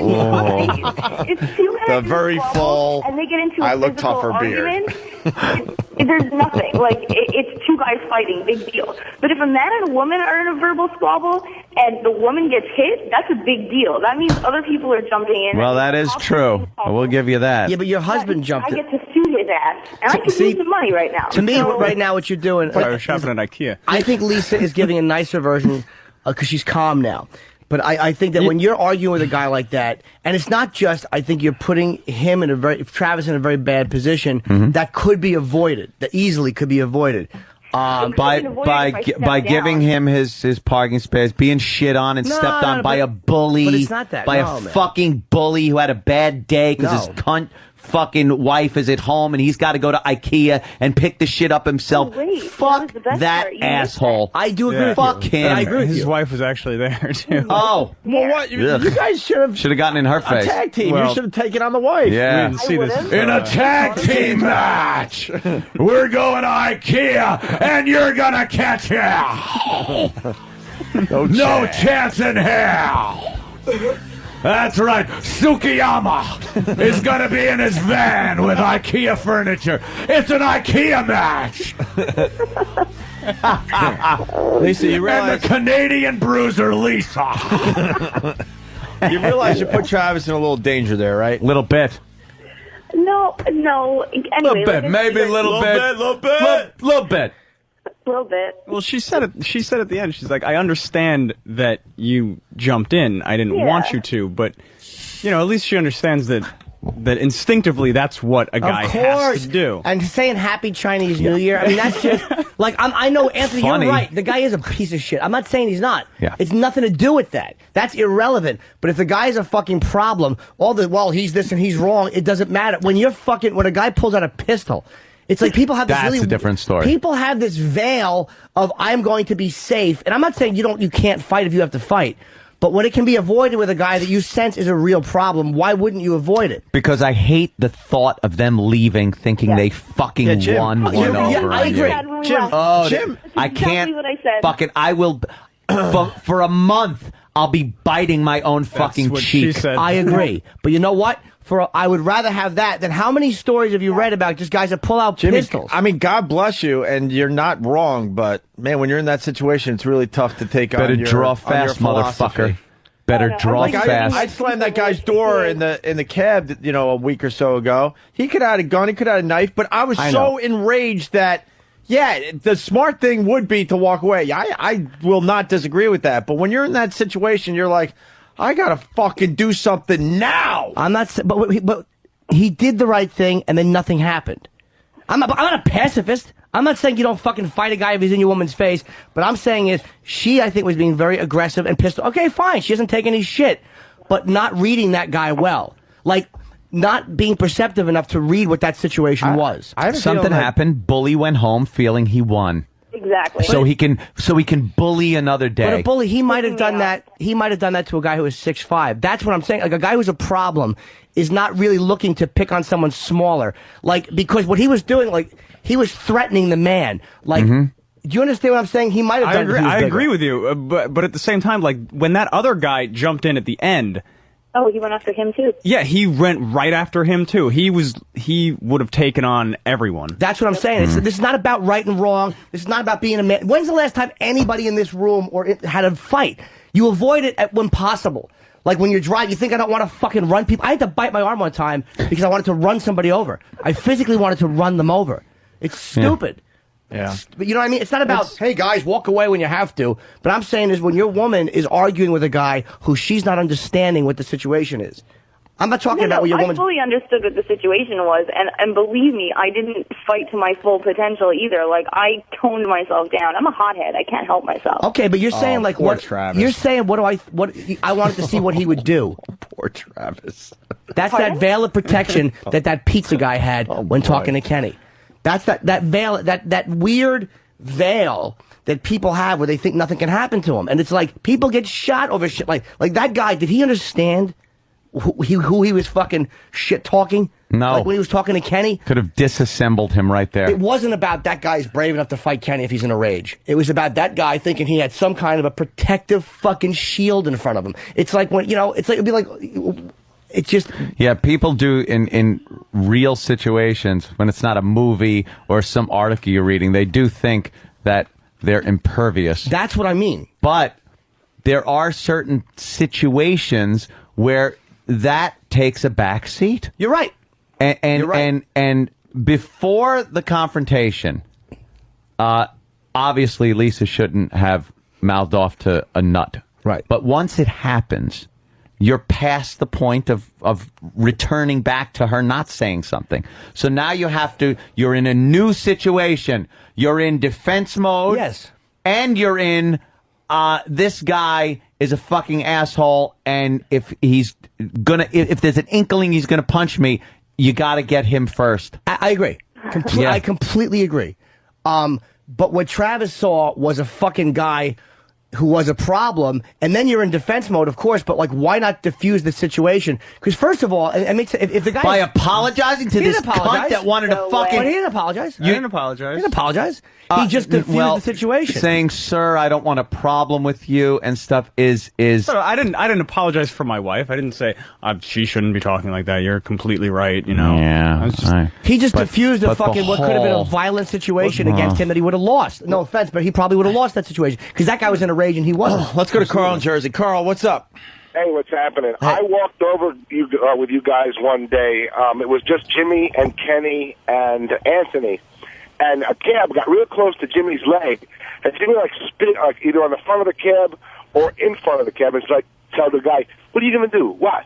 two men The in very squabble, full, and they get into a I look physical tougher beard. argument. There's nothing. Like, it's two guys fighting, big deal. But if a man and a woman are in a verbal squabble and the woman gets hit, that's a big deal. That means other people are jumping in. Well, that is true. I will give you that. Yeah, but your husband jumped. I get to sue his ass, and I can use some money right now. To me, right now, what you're doing. I was shopping at IKEA. I think Lisa is giving a nicer version because she's calm now. But I think that when you're arguing with a guy like that, and it's not just, I think you're putting him in Travis in a very bad position that could be avoided, that easily could be avoided. By giving him his parking space, being shit on and stepped on by a bully, but it's not that. by a fucking bully who had a bad day because his cunt fucking wife is at home and he's got to go to IKEA and pick the shit up himself. Fuck that asshole. I do agree with Fuck you. him. I agree with His you. wife was actually there too. Oh, well, what? You guys should have gotten in her a face. tag team. Well, you should have taken on the wife. Yeah. We didn't see this. In a tag team match, we're going to IKEA, and you're gonna catch him. No chance in hell. That's right. Sukiyama is going to be in his van with IKEA furniture. It's an IKEA match. Lisa, you realize... And the Canadian bruiser, Lisa. You realize you put Travis in a little danger there, right? Little bit. No. Anyway, Little bit. Maybe a little bit. Little bit. A little bit. Well, she said at the end, she's like, I understand that you jumped in. I didn't want you to, but, you know, at least she understands that instinctively that's what a guy has to do. And saying Happy Chinese New Year, I mean, that's just, like, I know, Anthony, Funny. you're right. The guy is a piece of shit. I'm not saying he's not. Yeah. It's nothing to do with that. That's irrelevant. But if the guy is a fucking problem, he's this and he's wrong, it doesn't matter. When a guy pulls out a pistol, it's like people have this That's a different story. People have this veil of I'm going to be safe, and I'm not saying you can't fight if you have to fight, but when it can be avoided with a guy that you sense is a real problem, why wouldn't you avoid it? Because I hate the thought of them leaving thinking they fucking won one over. I agree. Jim, I can't exactly what I said. fucking. I will for a month. I'll be biting my own fucking what cheek. she said. I agree, but you know what? I would rather have that than how many stories have you read about just guys that pull out pistols? I mean, God bless you, and you're not wrong, but, man, when you're in that situation, it's really tough to take Better on your draw fast, on your philosophy. motherfucker. Better draw fast. I slammed that guy's door in the cab, a week or so ago. He could have had a gun, he could have had a knife, but I was so enraged that, the smart thing would be to walk away. I will not disagree with that, but when you're in that situation, you're like, I gotta fucking do something now. I'm not, but he did the right thing, and then nothing happened. I'm not a pacifist. I'm not saying you don't fucking fight a guy if he's in your woman's face, but I'm saying I think, was being very aggressive and pissed. Okay, fine, she doesn't take any shit, but not reading that guy well. Like, not being perceptive enough to read what that situation was. Something happened. Bully went home feeling he won. Exactly. So he can bully another day. But a bully, he might have done that. He might have done that to a guy who was 6'5". That's what I'm saying. Like a guy who's a problem is not really looking to pick on someone smaller. Like because what he was doing, like he was threatening the man. Like, do you understand what I'm saying? He might have done. I agree with you, but at the same time, like when that other guy jumped in at the end. Oh, he went after him too? Yeah, he went right after him too. He would have taken on everyone. That's what I'm saying. This is not about right and wrong. This is not about being a man. When's the last time anybody in this room had a fight? You avoid it when possible. Like when you're driving, you think I don't want to fucking run people. I had to bite my arm one time because I wanted to run somebody over. I physically wanted to run them over. It's stupid. Yeah. But you know what I mean? It's not about, hey guys, walk away when you have to. But I'm saying is when your woman is arguing with a guy who she's not understanding what the situation is. I'm not talking about what your woman. I fully understood what the situation was, and believe me, I didn't fight to my full potential either. Like I toned myself down. I'm a hothead. I can't help myself. Okay, but you're saying like poor what? Travis. You're saying what I wanted to see what he would do. Poor Travis. That's that veil of protection that pizza guy had when talking to Kenny. That's that veil, that weird veil that people have where they think nothing can happen to them. And it's like, people get shot over shit. Like that guy, did he understand who he was fucking shit talking? No. Like when he was talking to Kenny? Could have disassembled him right there. It wasn't about that guy's brave enough to fight Kenny if he's in a rage. It was about that guy thinking he had some kind of a protective fucking shield in front of him. It's like when, it'd be like... It's just... Yeah, people do in real situations, when it's not a movie or some article you're reading, they do think that they're impervious. That's what I mean. But there are certain situations where that takes a back seat. You're right. And You're right. And before the confrontation, obviously Lisa shouldn't have mouthed off to a nut. Right. But once it happens... You're past the point of returning back to her not saying something. So now you're in a new situation. You're in defense mode. Yes. And you're in, this guy is a fucking asshole. And if there's an inkling he's gonna punch me, you gotta get him first. I agree. I completely agree. But what Travis saw was a fucking guy who was a problem, and then you're in defense mode, of course, but like, why not diffuse the situation? Because first of all, if the guy... By apologizing to this cunt that wanted to fucking... He didn't apologize. I didn't apologize. He didn't apologize. He just diffused the situation. Saying, sir, I don't want a problem with you and stuff is... No, I didn't apologize for my wife. I didn't say, she shouldn't be talking like that. You're completely right, Yeah. He just diffused what could have been a violent situation against him that he would have lost. No offense, but he probably would have lost that situation. Because that guy was in a rage and he wasn't. Let's go to Carl in Jersey. Carl, what's up? Hey, what's happening? I walked over with you guys one day. It was just Jimmy and Kenny and Anthony. And a cab got real close to Jimmy's leg. And Jimmy spit either on the front of the cab or in front of the cab. And it's like, tell the guy, what are you going to do? What?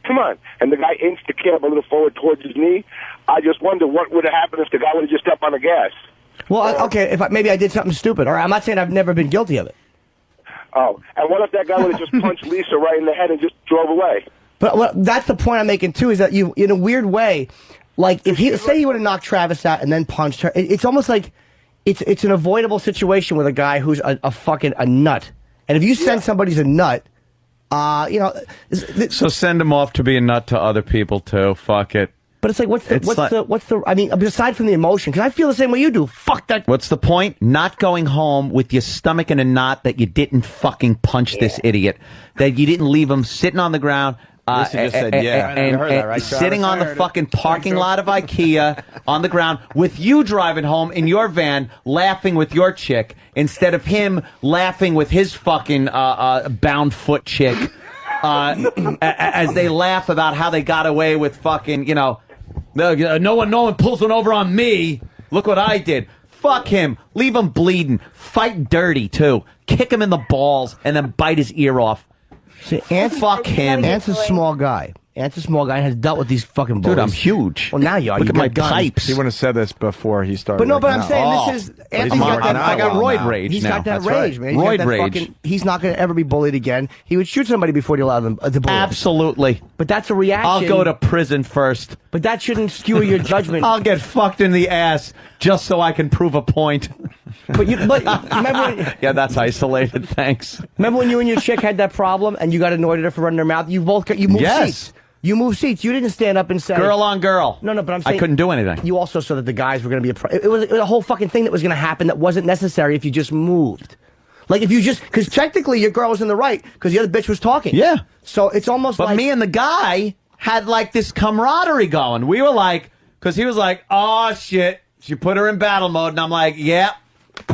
Come on. And the guy inched the cab a little forward towards his knee. I just wonder what would have happened if the guy would have just stepped on the gas. Well, okay, maybe I did something stupid. All right, I'm not saying I've never been guilty of it. Oh, and what if that guy would have just punched Lisa right in the head and just drove away? But that's the point I'm making, too, is that you, in a weird way, like, if he would have knocked Travis out and then punched her, it's almost like it's an avoidable situation with a guy who's a fucking nut. And if you send somebody's a nut, so send him off to be a nut to other people, too. Fuck it. But it's like, what's the, I mean, aside from the emotion, because I feel the same way you do. Fuck that. What's the point? Not going home with your stomach in a knot that you didn't fucking punch this idiot, that you didn't leave him sitting on the ground. Just said, and sitting on the fucking parking lot of IKEA on the ground with you driving home in your van laughing with your chick instead of him laughing with his fucking bound foot chick as they laugh about how they got away with fucking, no one pulls one over on me. Look what I did. Fuck him. Leave him bleeding. Fight dirty, too. Kick him in the balls and then bite his ear off. See, fuck him. Ant's a small guy. Ant's a small guy and has dealt with these fucking bullies. Dude, I'm huge. Well, now you are. Look You at my got guns. pipes. He wouldn't have said this before he started. But no, but I'm working saying out. this is Anthony's I got got roid rage He's now. got that That's rage, right. man. He's got Roid that rage. he's not going to ever be bullied again. He would shoot somebody before he allowed them to bully him. Absolutely. But that's a reaction. I'll go to prison first. But that shouldn't skew your judgment. I'll get fucked in the ass just so I can prove a point. But remember when, Yeah, that's isolated. Thanks. remember when you and your chick had that problem and you got annoyed at her for running her mouth? You moved Yes. seats. You moved seats. You didn't stand up and say Girl on girl. No, but I'm saying I couldn't do anything. You also saw that the guys were going to be it was a whole fucking thing that was going to happen that wasn't necessary if you just moved. Like if you just because technically your girl was in the right because the other bitch was talking. Yeah. So it's almost But like me and the guy had like this camaraderie going. We were like, because he was like, oh shit, she put her in battle mode, and I'm like, yeah.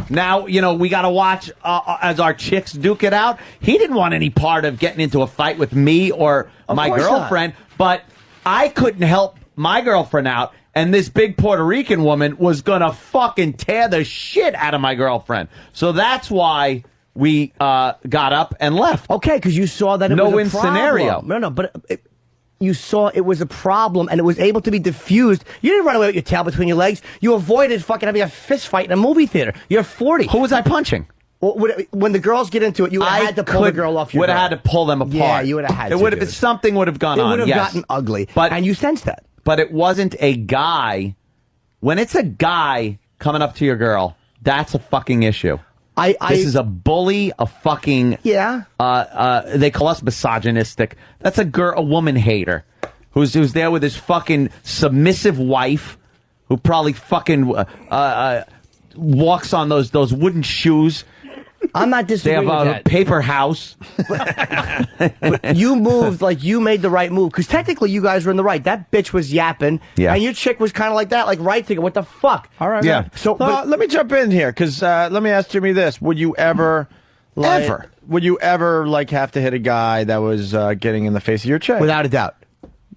Now, we got to watch as our chicks duke it out. He didn't want any part of getting into a fight with me or my girlfriend, but I couldn't help my girlfriend out, and this big Puerto Rican woman was going to fucking tear the shit out of my girlfriend. So that's why we got up and left. Okay, because you saw that it was a no-win problem. scenario. No, but you saw it was a problem and it was able to be diffused. You didn't run away with your tail between your legs. You avoided fucking having a fist fight in a movie theater. You're 40. Who was I punching? When the girls get into it, you had to pull the girl off your would have girl. had to pull them apart. Yeah, you would have had to. Something would have gone on. It would have yes. gotten ugly. But, and you sensed that. But it wasn't a guy. When it's a guy coming up to your girl, that's a fucking issue. This is a bully, a fucking... Yeah. They call us misogynistic. That's a woman hater who's there with his fucking submissive wife who probably fucking walks on those wooden shoes. I'm not disagreeing They have with a that. paper house. But you moved like you made the right move because technically you guys were in the right. That bitch was yapping, and your chick was kind of like that, like right thinking, "What the fuck?" All right, Yeah. man. So, but let me jump in here because let me ask Jimmy this: would you ever, would you ever like have to hit a guy that was getting in the face of your chick? without a doubt,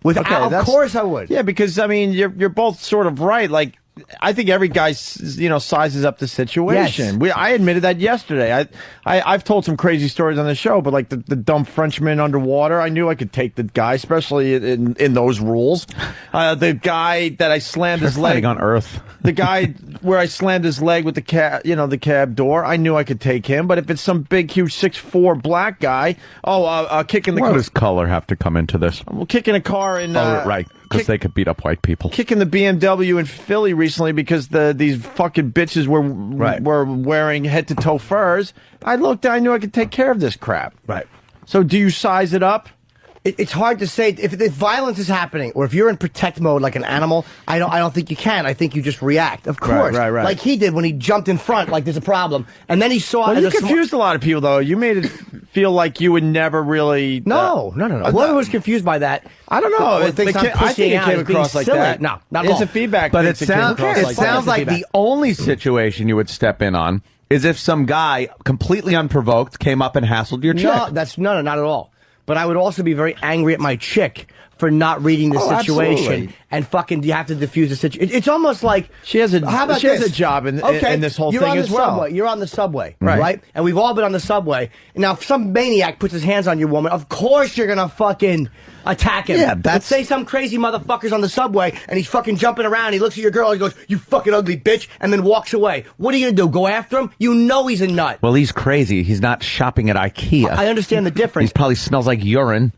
of course I would. Yeah, because I mean, you're both sort of right. Like, I think every guy, sizes up the situation. Yes. I admitted that yesterday. I've told some crazy stories on the show, but like the dumb Frenchman underwater, I knew I could take the guy, especially in those rules. The guy that I slammed his leg on Earth. The guy where I slammed his leg with the cab door, I knew I could take him. But if it's some big, huge 6'4" black guy, kicking the What does color have to come into this? well, kicking a car in Right, because they could beat up white people. kicking the BMW in Philly recently because these fucking bitches were wearing head to toe furs. I looked, I knew I could take care of this crap. Right. So do you size it up? It's hard to say if violence is happening or if you're in protect mode like an animal. I don't think you can. I think you just react. Of course, Right. like he did when he jumped in front, like there's a problem, and then he saw. Well, as you a confused a lot of people though. You made it feel like you would never really. No. Whoever was confused by that, I don't know. or thinks I'm I think pussying it out came as being across like silly. that. No, not at It's all. a feedback. But thing it that came sounds across like that. sounds like the only situation you would step in on is if some guy completely unprovoked came up and hassled your chick. No, not at all. But I would also be very angry at my chick for not reading the situation absolutely. and fucking you have to diffuse the situation. It's almost like She has a how about she has this? a job in this whole you're thing on the as well. Subway. You're on the subway, Right. And we've all been on the subway. Now, if some maniac puts his hands on your woman, of course you're gonna fucking attack him. Yeah, Let's say some crazy motherfucker's on the subway and he's fucking jumping around. He looks at your girl. He goes, "You fucking ugly bitch," and then walks away. What are you gonna do? Go after him? You know he's a nut. Well, he's crazy. He's not shopping at IKEA. I understand the difference. He probably smells like urine.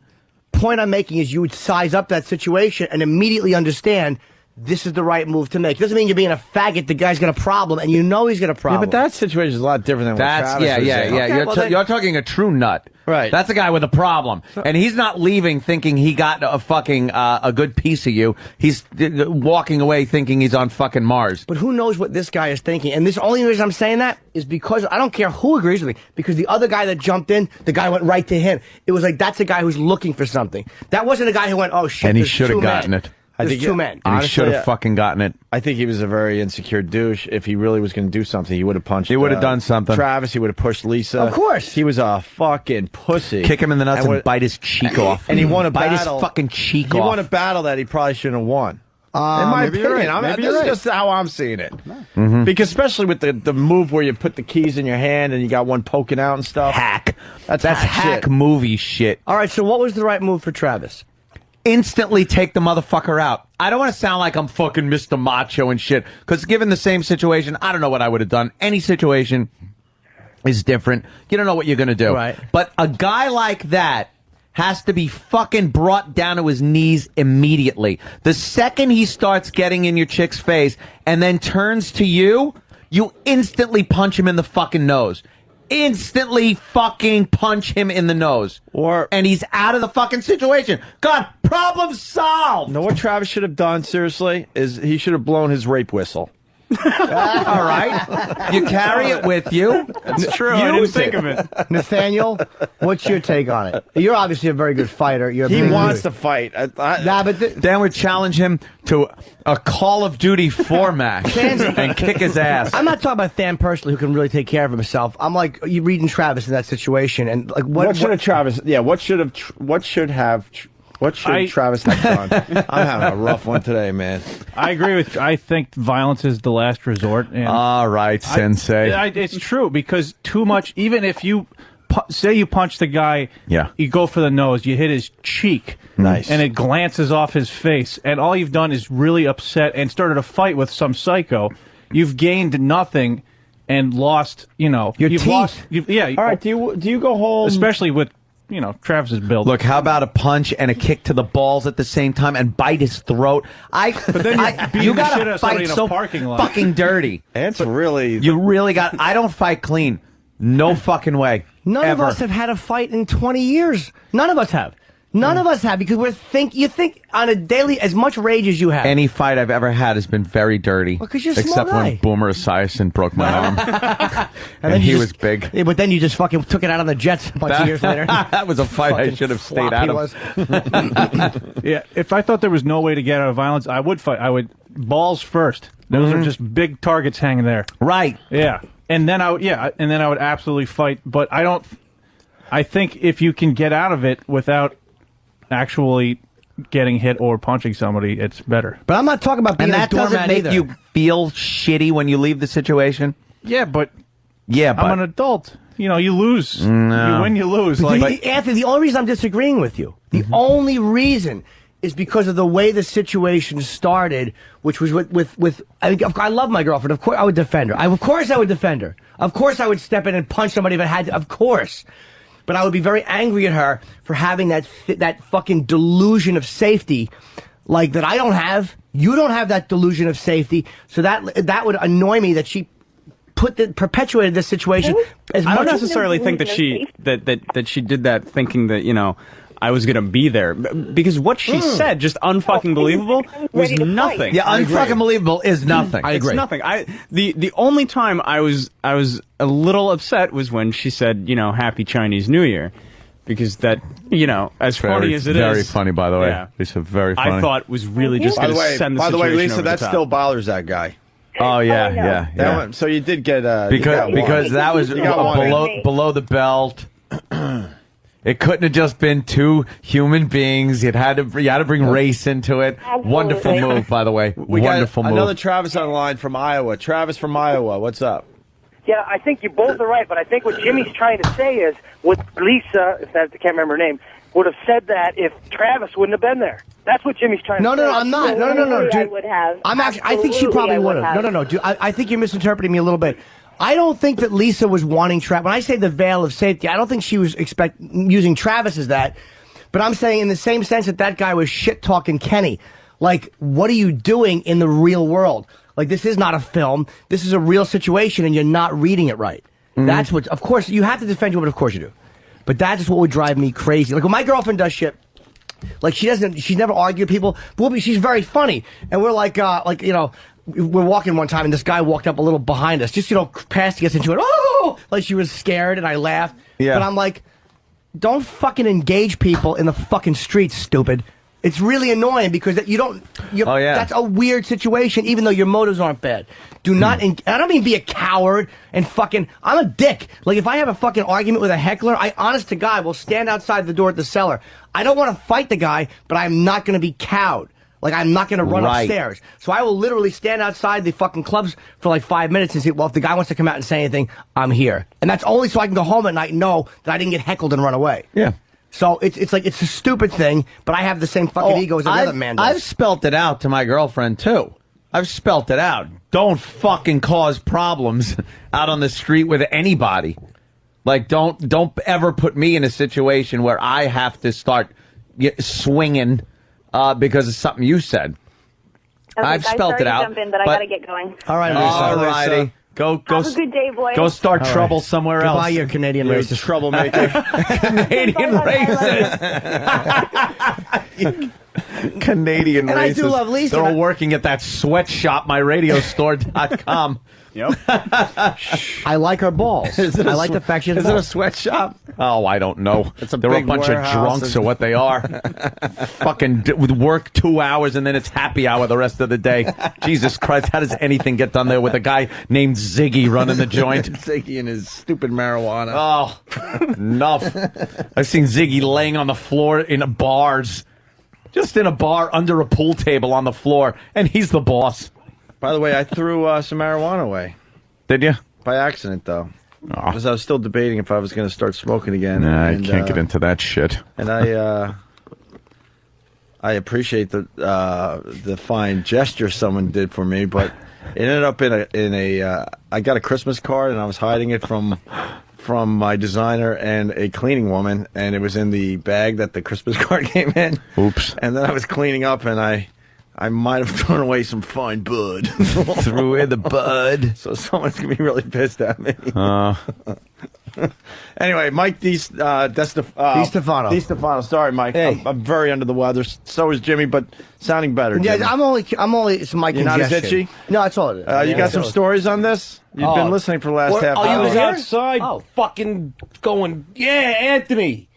Point I'm making is you would size up that situation and immediately understand this is the right move to make. Doesn't mean you're being a faggot. The guy's got a problem, and you know he's got a Yeah, problem. but that situation is a lot different than what Travis is saying. Okay, You're talking a true nut. Right. That's a guy with a problem. And he's not leaving thinking he got a fucking a good piece of you. He's walking away thinking he's on fucking Mars. But who knows what this guy is thinking? And this only reason I'm saying that is because I don't care who agrees with me. Because the other guy that jumped in, the guy went right to him. It was like that's a guy who's looking for something. That wasn't a guy who went, "Oh shit!" And he there's should have two gotten men. it. There's two men. And he should have fucking gotten it. I think he was a very insecure douche. If he really was going to do something, he would have punched. He would have done something. Travis, he would have pushed Lisa. Of course. He was a fucking pussy. Kick him in the nuts and bite his cheek off. And he won a bite battle. his fucking cheek He off. won a battle that he probably shouldn't have won. In my maybe you're opinion, right. Maybe this you're is just how I'm seeing it. Mm-hmm. Because especially with the move where you put the keys in your hand and you got one poking out and stuff. Hack. That's hack shit. movie shit. All right. So what was the right move for Travis? instantly take the motherfucker out. I don't want to sound like I'm fucking Mr. Macho and shit, because given the same situation, I don't know what I would have done. Any situation is different. You don't know what you're going to do. Right. But a guy like that has to be fucking brought down to his knees immediately. The second he starts getting in your chick's face and then turns to you, you instantly punch him in the fucking nose. Instantly fucking punch him in the nose. And he's out of the fucking situation. God, problem solved. No, what Travis should have done, seriously, is he should have blown his rape whistle. All right. You carry it with you. It's true. I didn't think of it. Nathaniel, what's your take on it? You're obviously a very good fighter. He wants to fight. Then we challenge him to a Call of Duty 4 match and kick his ass. I'm not talking about Than personally, who can really take care of himself. I'm like, you reading Travis in that situation, and like, what should have Travis? Yeah, what should Travis have done? I'm having a rough one today, man. I agree with you. I think violence is the last resort. And all right, Sensei. It's true, because too much, even if you say you punch the guy, you go for the nose, you hit his cheek, and it glances off his face, and all you've done is really upset and started a fight with some psycho. You've gained nothing and lost, your teeth. All right, do you go home? Especially with Travis's build. Look, how about a punch and a kick to the balls at the same time and bite his throat? You gotta fight so fucking dirty. It's really... You really got... I don't fight clean. No fucking way. None of us have had a fight in 20 years. None of us have. None of us have, because you think on a daily, as much rage as you have. Any fight I've ever had has been very dirty. Well, 'cause you're a small except guy. when Boomer Esiason broke my arm. and he was big. Yeah, but then you just fucking took it out on the Jets a bunch of years later. That was a fight I should have stayed out of. Yeah, if I thought there was no way to get out of violence, I would fight. I would balls first. Those are just big targets hanging there. Right. Yeah. And then I would absolutely fight, but I think if you can get out of it without actually getting hit or punching somebody, it's better. But I'm not talking about being and that a doormat doesn't make either. you feel shitty when you leave the situation. Yeah, but I'm an adult. You lose. No. You win, you lose. Anthony, the only reason I'm disagreeing with you, the only reason is because of the way the situation started, which was with I love my girlfriend. Of course, I would defend her. Of course, I would defend her. Of course, I would step in and punch somebody if I had to. Of course. But I would be very angry at her for having that fucking delusion of safety, like that I don't have. You don't have that delusion of safety, so that would annoy me that she perpetuated this situation. I don't necessarily think that she did that thinking that I was going to be there, because what she said, just unfucking believable, was nothing. Yeah, unfucking believable is nothing. I agree. It's nothing. The only time I was a little upset was when she said, Happy Chinese New Year, because that, as funny as it is. Very funny, by the way. Yeah. Lisa, very funny. I thought was really just going to send the By the way, situation Lisa, over that the top. still bothers that guy. Oh yeah. That one, so you did get because that was below the belt. It couldn't have just been two human beings. You had to bring race into it. Absolutely. Wonderful move, by the way. We Wonderful got move. another Travis on the line from Iowa. Travis from Iowa, what's up? Yeah, I think you both are right, but I think what Jimmy's trying to say is, what Lisa, I can't remember her name, would have said that if Travis wouldn't have been there. That's what Jimmy's trying to say. No, I'm not. No, dude. I would have. I think she probably would have. No, dude. I think you're misinterpreting me a little bit. I don't think that Lisa was wanting Travis. When I say the veil of safety, I don't think she was using Travis as that. But I'm saying in the same sense that guy was shit-talking Kenny. Like, what are you doing in the real world? Like, this is not a film. This is a real situation, and you're not reading it right. That's what, of course, you have to defend your woman, of course you do. But that is what would drive me crazy. Like, when my girlfriend does shit, like, she's never argued with people, but she's very funny. And we're like, we're walking one time, and this guy walked up a little behind us, just, past to get into it. Oh! Like, she was scared, and I laughed. Yeah. But I'm like, don't fucking engage people in the fucking streets, stupid. It's really annoying because that's a weird situation, even though your motives aren't bad. Do not, I don't mean be a coward and fucking, I'm a dick. Like, if I have a fucking argument with a heckler, I, honest to God, will stand outside the door at the cellar. I don't want to fight the guy, but I'm not going to be cowed. Like, I'm not going to run upstairs. So I will literally stand outside the fucking clubs for like 5 minutes and say, well, if the guy wants to come out and say anything, I'm here. And that's only so I can go home at night and know that I didn't get heckled and run away. Yeah. So it's like, it's a stupid thing, but I have the same fucking ego as another man does. I've spelt it out to my girlfriend, too. I've spelt it out. Don't fucking cause problems out on the street with anybody. Like, don't ever put me in a situation where I have to start swinging because of something you said. Okay, I've spelt it out. Jump in, but I gotta get going. All right, all righty. Go. Have a good day, boys. Go start trouble somewhere else. Goodbye, you Canadian racist. Troublemaker. Canadian racist. Canadian And racist. I do love Lisa. They're all working at that sweatshop, myradiostore.com. Yep. I like her balls. I like the fact she has Is it a balls. sweatshop? Oh, I don't know. It's a They're a big bunch of warehouse drunks or what they are. Fucking with work 2 hours and then it's happy hour the rest of the day. Jesus Christ, how does anything get done there with a guy named Ziggy running the joint? Ziggy and his stupid marijuana. Oh, enough. I've seen Ziggy laying on the floor in bars. Just in a bar under a pool table on the floor, and he's the boss. By the way, I threw some marijuana away. Did you? By accident, though. Because I was still debating if I was going to start smoking again. Nah, I can't get into that shit. And I appreciate the fine gesture someone did for me, but it ended up in a I got a Christmas card and I was hiding it from my designer and a cleaning woman, and it was in the bag that the Christmas card came in. Oops. And then I was cleaning up and I might have thrown away some fine bud. Threw away the bud. So someone's going to be really pissed at me. Anyway, Mike DiStefano. Sorry, Mike. Hey. I'm very under the weather. So is Jimmy, but sounding better. Yeah, Jimmy. I'm only. It's my You're not as congestion. itchy? No, that's all it is. You got some stories on this? You've been listening for the last half hour. I was here? outside fucking going, yeah, Anthony.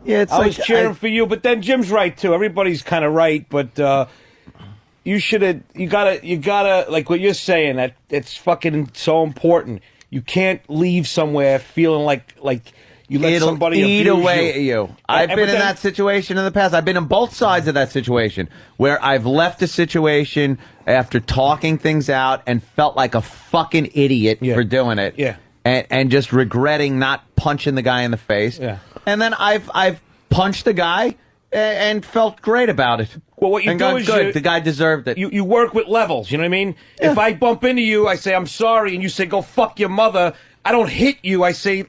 Yeah, it's I like, was cheering for you, but then Jim's right, too. Everybody's kind of right, but you gotta, like what you're saying, that it's fucking so important. You can't leave somewhere feeling like you let It'll somebody eat abuse away at you. I've been in that situation in the past. I've been on both sides of that situation where I've left a situation after talking things out and felt like a fucking idiot for doing it. Yeah. And just regretting not punching the guy in the face. Yeah. And then I've punched the guy and felt great about it. Well, what you and do gone, is good. The guy deserved it. You work with levels, you know what I mean? Yeah. If I bump into you, I say, I'm sorry, and you say, go fuck your mother. I don't hit you. I say,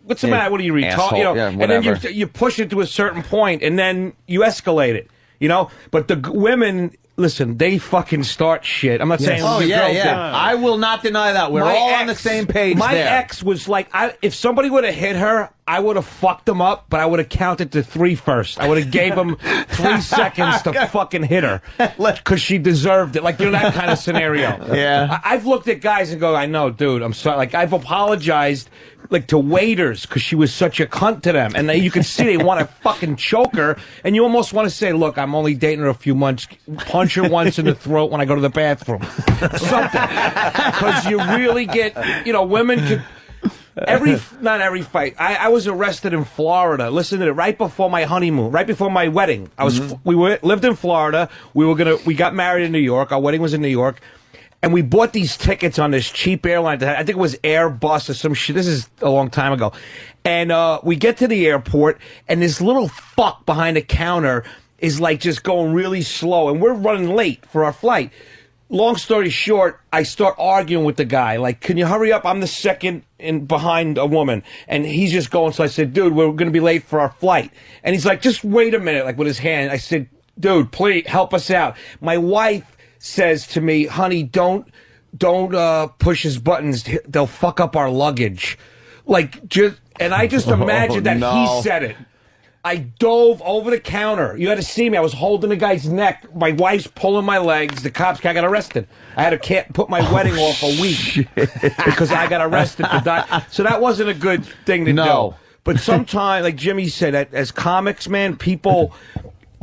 what's the matter? What are you, retarded? You know, and then you push it to a certain point, and then you escalate it, you know? But the women, listen, they fucking start shit. I'm not saying Oh, your girl yeah. did. I will not deny that. We're all on the same page My there. ex was like, if somebody would have hit her, I would have fucked them up, but I would have counted to 3 first. I would have gave them 3 seconds to fucking hit her because she deserved it. Like, you know, that kind of scenario. Yeah. I've looked at guys and go, I know, dude, I'm sorry. Like, I've apologized, like, to waiters because she was such a cunt to them. And you can see they want to fucking choke her. And you almost want to say, look, I'm only dating her a few months. Punch her once in the throat when I go to the bathroom. Something. Because you really get, you know, women could... Not every fight. I was arrested in Florida. Listen to it. Right before my honeymoon, right before my wedding. We lived in Florida. We got married in New York. Our wedding was in New York, and we bought these tickets on this cheap airline. I think it was Airbus or some shit. This is a long time ago. And we get to the airport, and this little fuck behind the counter is like just going really slow, and we're running late for our flight. Long story short, I start arguing with the guy. Like, can you hurry up? I'm the second in behind a woman. And he's just going. So I said, dude, we're going to be late for our flight. And he's like, just wait a minute, like with his hand. I said, dude, please help us out. My wife says to me, honey, don't push his buttons. They'll fuck up our luggage. Like, and I just imagined that he said it. I dove over the counter. You had to see me. I was holding the guy's neck. My wife's pulling my legs. The cops got arrested. I had to put my wedding off a week because I got arrested for that. So that wasn't a good thing to do. But sometimes, like Jimmy said, as comics, man, people,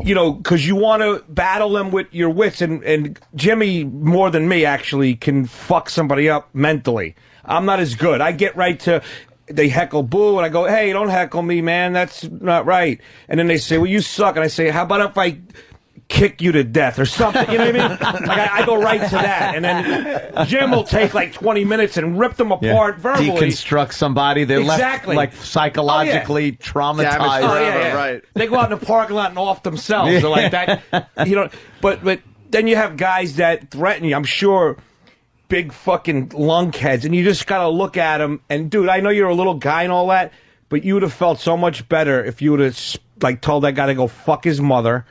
you know, because you want to battle them with your wits. And Jimmy, more than me, actually, can fuck somebody up mentally. I'm not as good. I get right to... They heckle boo, and I go, hey, don't heckle me, man. That's not right. And then they say, well, you suck. And I say, how about if I kick you to death or something. You know what I mean? Like I go right to that, and then Jim will take like 20 minutes and rip them apart verbally. Deconstruct somebody. They're exactly. left like psychologically traumatized. Right. They go out in the parking lot and off themselves. They're like that. You know, but then you have guys that threaten you. I'm sure. Big fucking lunkheads, and you just gotta look at them. And dude, I know you're a little guy and all that, but you would have felt so much better if you would have like told that guy to go fuck his mother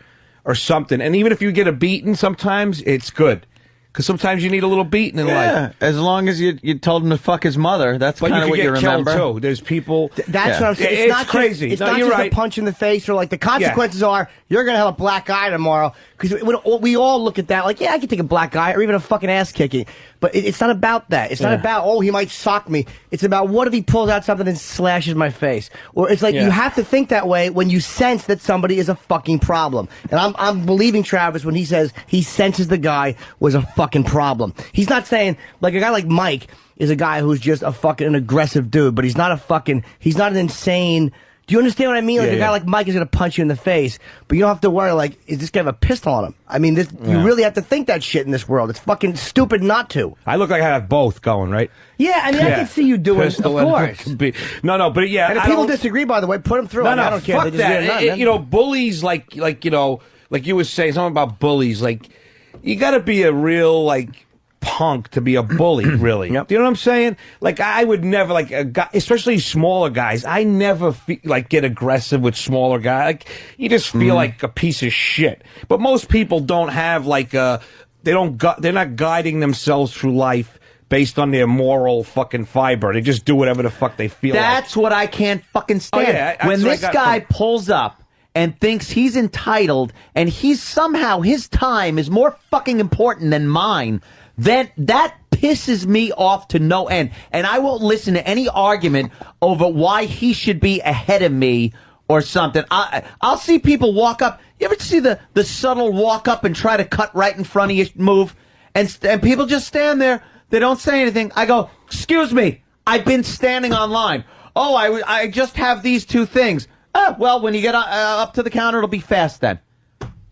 or something. And even if you get a beating, sometimes it's good. Because sometimes you need a little beating in life. As long as you told him to fuck his mother, that's kind of what you remember. Too. There's people. That's what I'm saying. It's not crazy. It's not just a punch in the face, or like the consequences are you're gonna have a black eye tomorrow. Because we all look at that like, I can take a black eye or even a fucking ass kicking. But it's not about that. It's not about, he might sock me. It's about, what if he pulls out something and slashes my face? Or it's like, you have to think that way when you sense that somebody is a fucking problem. And I'm believing Travis when he says he senses the guy was a fucking problem. He's not saying, like a guy like Mike is a guy who's just a fucking an aggressive dude, but he's not an insane. Do you understand what I mean? Like a guy like Mike is going to punch you in the face, but you don't have to worry, like, is this guy have a pistol on him? I mean, you really have to think that shit in this world. It's fucking stupid not to. I look like I have both going, right? Yeah, I mean, I can see you doing it, of course. No, but yeah. And if people disagree, by the way, put them through. I don't care. Fuck that. You know, bullies, like you were saying, something about bullies, like, you got to be a real, like, punk to be a bully, really. Do you know what I'm saying? Like, I would never, like, a guy, especially smaller guys, I never get aggressive with smaller guys. Like, you just feel like a piece of shit. But most people don't have, like, they're not guiding themselves through life based on their moral fucking fiber. They just do whatever the fuck they feel That's what I can't fucking stand. When this guy pulls up and thinks he's entitled and somehow his time is more fucking important than mine, then that pisses me off to no end. And I won't listen to any argument over why he should be ahead of me or something. I'll see people walk up. You ever see the subtle walk up and try to cut right in front of you move? And people just stand there. They don't say anything. I go, excuse me, I've been standing on line. Oh, I just have these two things. Oh, well, when you get up to the counter, it'll be fast then.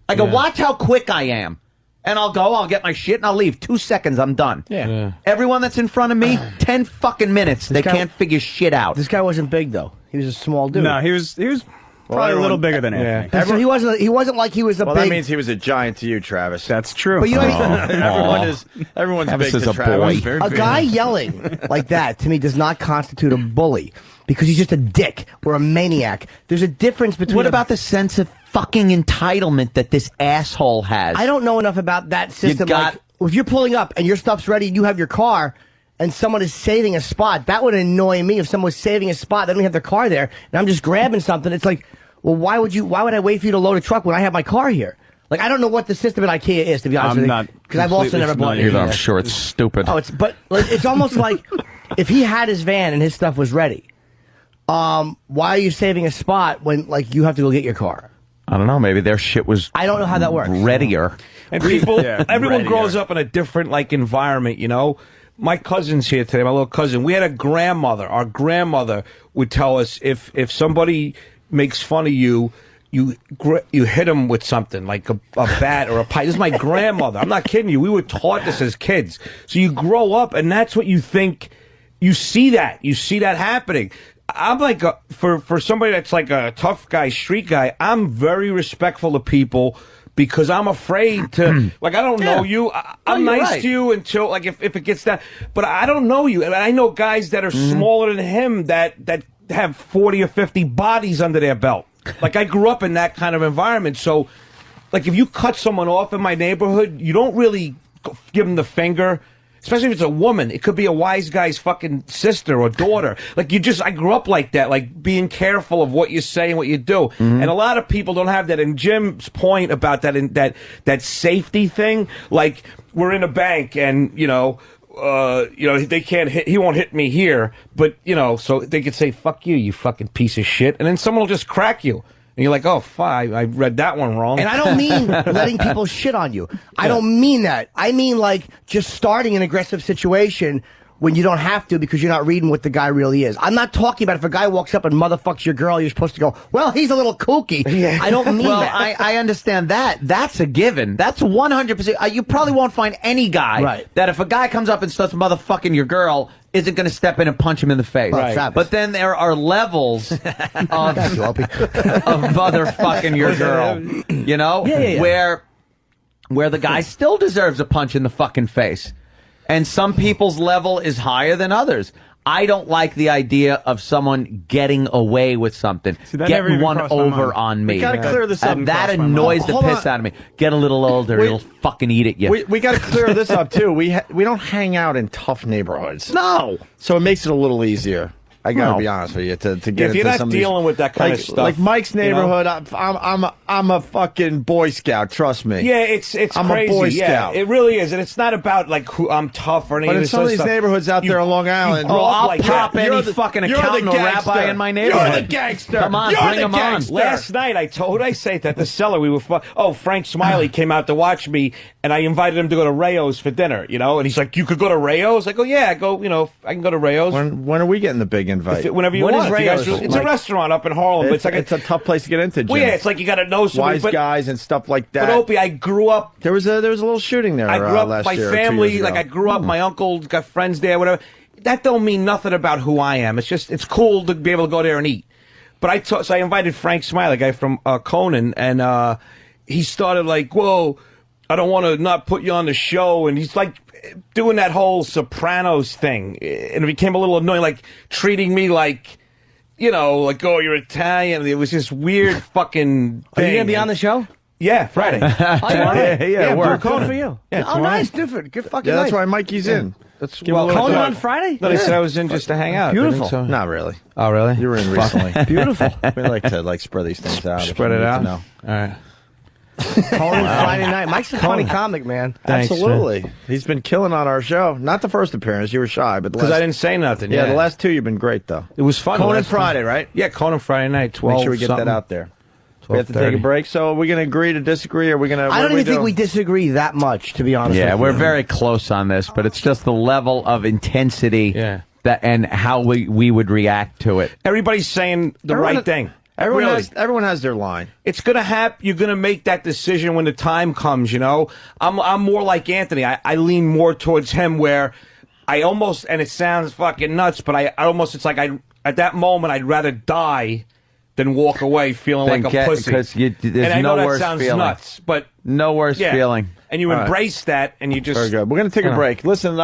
I go, watch how quick I am. And I'll get my shit, and I'll leave. 2 seconds, I'm done. Yeah. Everyone that's in front of me, 10 fucking minutes. They can't figure shit out. This guy wasn't big, though. He was a small dude. No, he was probably a little bigger than Anthony. Yeah. So he wasn't like he was a big... Well, that means he was a giant to you, Travis. That's true. But you know, everyone's Travis big is to a Travis. boy. A guy yelling like that, to me, does not constitute a bully. Because he's just a dick or a maniac. There's a difference between... What about the sense of fucking entitlement that this asshole has? I don't know enough about that system. Like, if you're pulling up and your stuff's ready and you have your car and someone is saving a spot, that would annoy me if someone was saving a spot. They don't have their car there and I'm just grabbing something. It's like, well, why would I wait for you to load a truck when I have my car here? Like, I don't know what the system at IKEA is, to be honest with you. Because I've also never bought it. I'm sure it's stupid. But it's almost like if he had his van and his stuff was ready, why are you saving a spot when, like, you have to go get your car? I don't know. Maybe their shit was. I don't know how that works. Readier. And people, everyone grows up in a different, like, environment, you know? My cousin's here today, my little cousin. We had a grandmother. Our grandmother would tell us if somebody makes fun of you, you hit them with something, like a bat or a pipe. This is my grandmother. I'm not kidding you. We were taught this as kids. So you grow up, and that's what you think. You see that. You see that happening. I'm like, for somebody that's like a tough guy, street guy, I'm very respectful of people because I'm afraid to, like, I don't know you. I'm nice to you until, like, if it gets that. But I don't know you. And I know guys that are smaller than him that have 40 or 50 bodies under their belt. Like, I grew up in that kind of environment. So, like, if you cut someone off in my neighborhood, you don't really give them the finger. Especially if it's a woman. It could be a wise guy's fucking sister or daughter. Like, I grew up like that, like being careful of what you say and what you do. And a lot of people don't have that. And Jim's point about that safety thing, like, we're in a bank and, they can't hit, he won't hit me here, but, so they could say, fuck you, you fucking piece of shit. And then someone will just crack you. And you're like, oh, I read that one wrong. And I don't mean letting people shit on you. I don't mean that. I mean, like, just starting an aggressive situation when you don't have to because you're not reading what the guy really is. I'm not talking about if a guy walks up and motherfucks your girl, you're supposed to go, well, he's a little kooky. Yeah. I don't mean that. I understand that. That's a given. That's 100%. You probably won't find any guy that if a guy comes up and starts motherfucking your girl, isn't going to step in and punch him in the face. Right. But then there are levels of motherfucking your girl, you know, where the guy still deserves a punch in the fucking face. And some people's level is higher than others. I don't like the idea of someone getting away with something, getting one over on me. We gotta clear this up. That annoys the piss out of me. Get a little older, he'll fucking eat at you. We got to clear this up too. We don't hang out in tough neighborhoods. No, so it makes it a little easier. I gotta be honest with you to get if you're into not dealing with that kind of stuff, like Mike's neighborhood. I'm a fucking Boy Scout. Trust me. Yeah, it's I'm crazy. a Boy Scout. It really is, and it's not about like who I'm tough or anything. But in some of these neighborhoods out there on Long Island, I'll pop any fucking accountant or rabbi in my neighborhood. You're the gangster. Come on, bring him on. Last night I say it at the cellar. We were Frank Smiley came out to watch me, and I invited him to go to Rayo's for dinner. You know, and he's like, "You could go to Rayo's." I go, "Yeah, I can go to Rayo's." When are we getting the big invite? Whenever you want. It's a restaurant up in Harlem. It's a tough place to get into, Jim. Well, yeah, it's like you got to know somebody. Wise guys and stuff like that. But Opie, I grew up. There was a little shooting there. I grew up. Last My year, family, like I grew up. My uncle got friends there. Whatever. That don't mean nothing about who I am. It's just it's cool to be able to go there and eat. But so I invited Frank Smiley, a guy from Conan, and he started like, "Whoa, I don't want to not put you on the show," and he's like doing that whole Sopranos thing, and it became a little annoying, like treating me like. You know, like, oh, you're Italian. It was this weird fucking thing. Are you going to be on the show? Yeah, Friday. We're calling for you. Yeah, oh, nice, different. Good fucking that's nice. why Mikey's in. Conan on Friday? No, they said I was in just to hang out. Beautiful. So. Not really. Oh, really? You were in recently. Beautiful. We like to spread these things out. Spread it out? No. All right. Conan Friday night. Mike's a funny comic, man. Thanks, absolutely. Man. He's been killing on our show. Not the first appearance. You were shy, but because I didn't say nothing. Yeah, the last two you've been great though. It was fun. Conan Friday, right? Yeah, Conan Friday night. 12. Make sure we get that out there. We have to take a break. So are we going to agree to disagree? Or are we going to? I don't even think we disagree that much, to be honest. Yeah, we're very close on this, but it's just the level of intensity that and how we would react to it. Everybody's saying the right thing. Everyone has their line. It's gonna happen. You're gonna make that decision when the time comes. You know, I'm more like Anthony. I lean more towards him, where I almost, and it sounds fucking nuts, but I almost, it's like at that moment I'd rather die than walk away feeling like a pussy. Because there's and I know no that worse sounds feeling. nuts, but no worse feeling. And you embrace that, and you just very good. We're gonna take a break. Listen,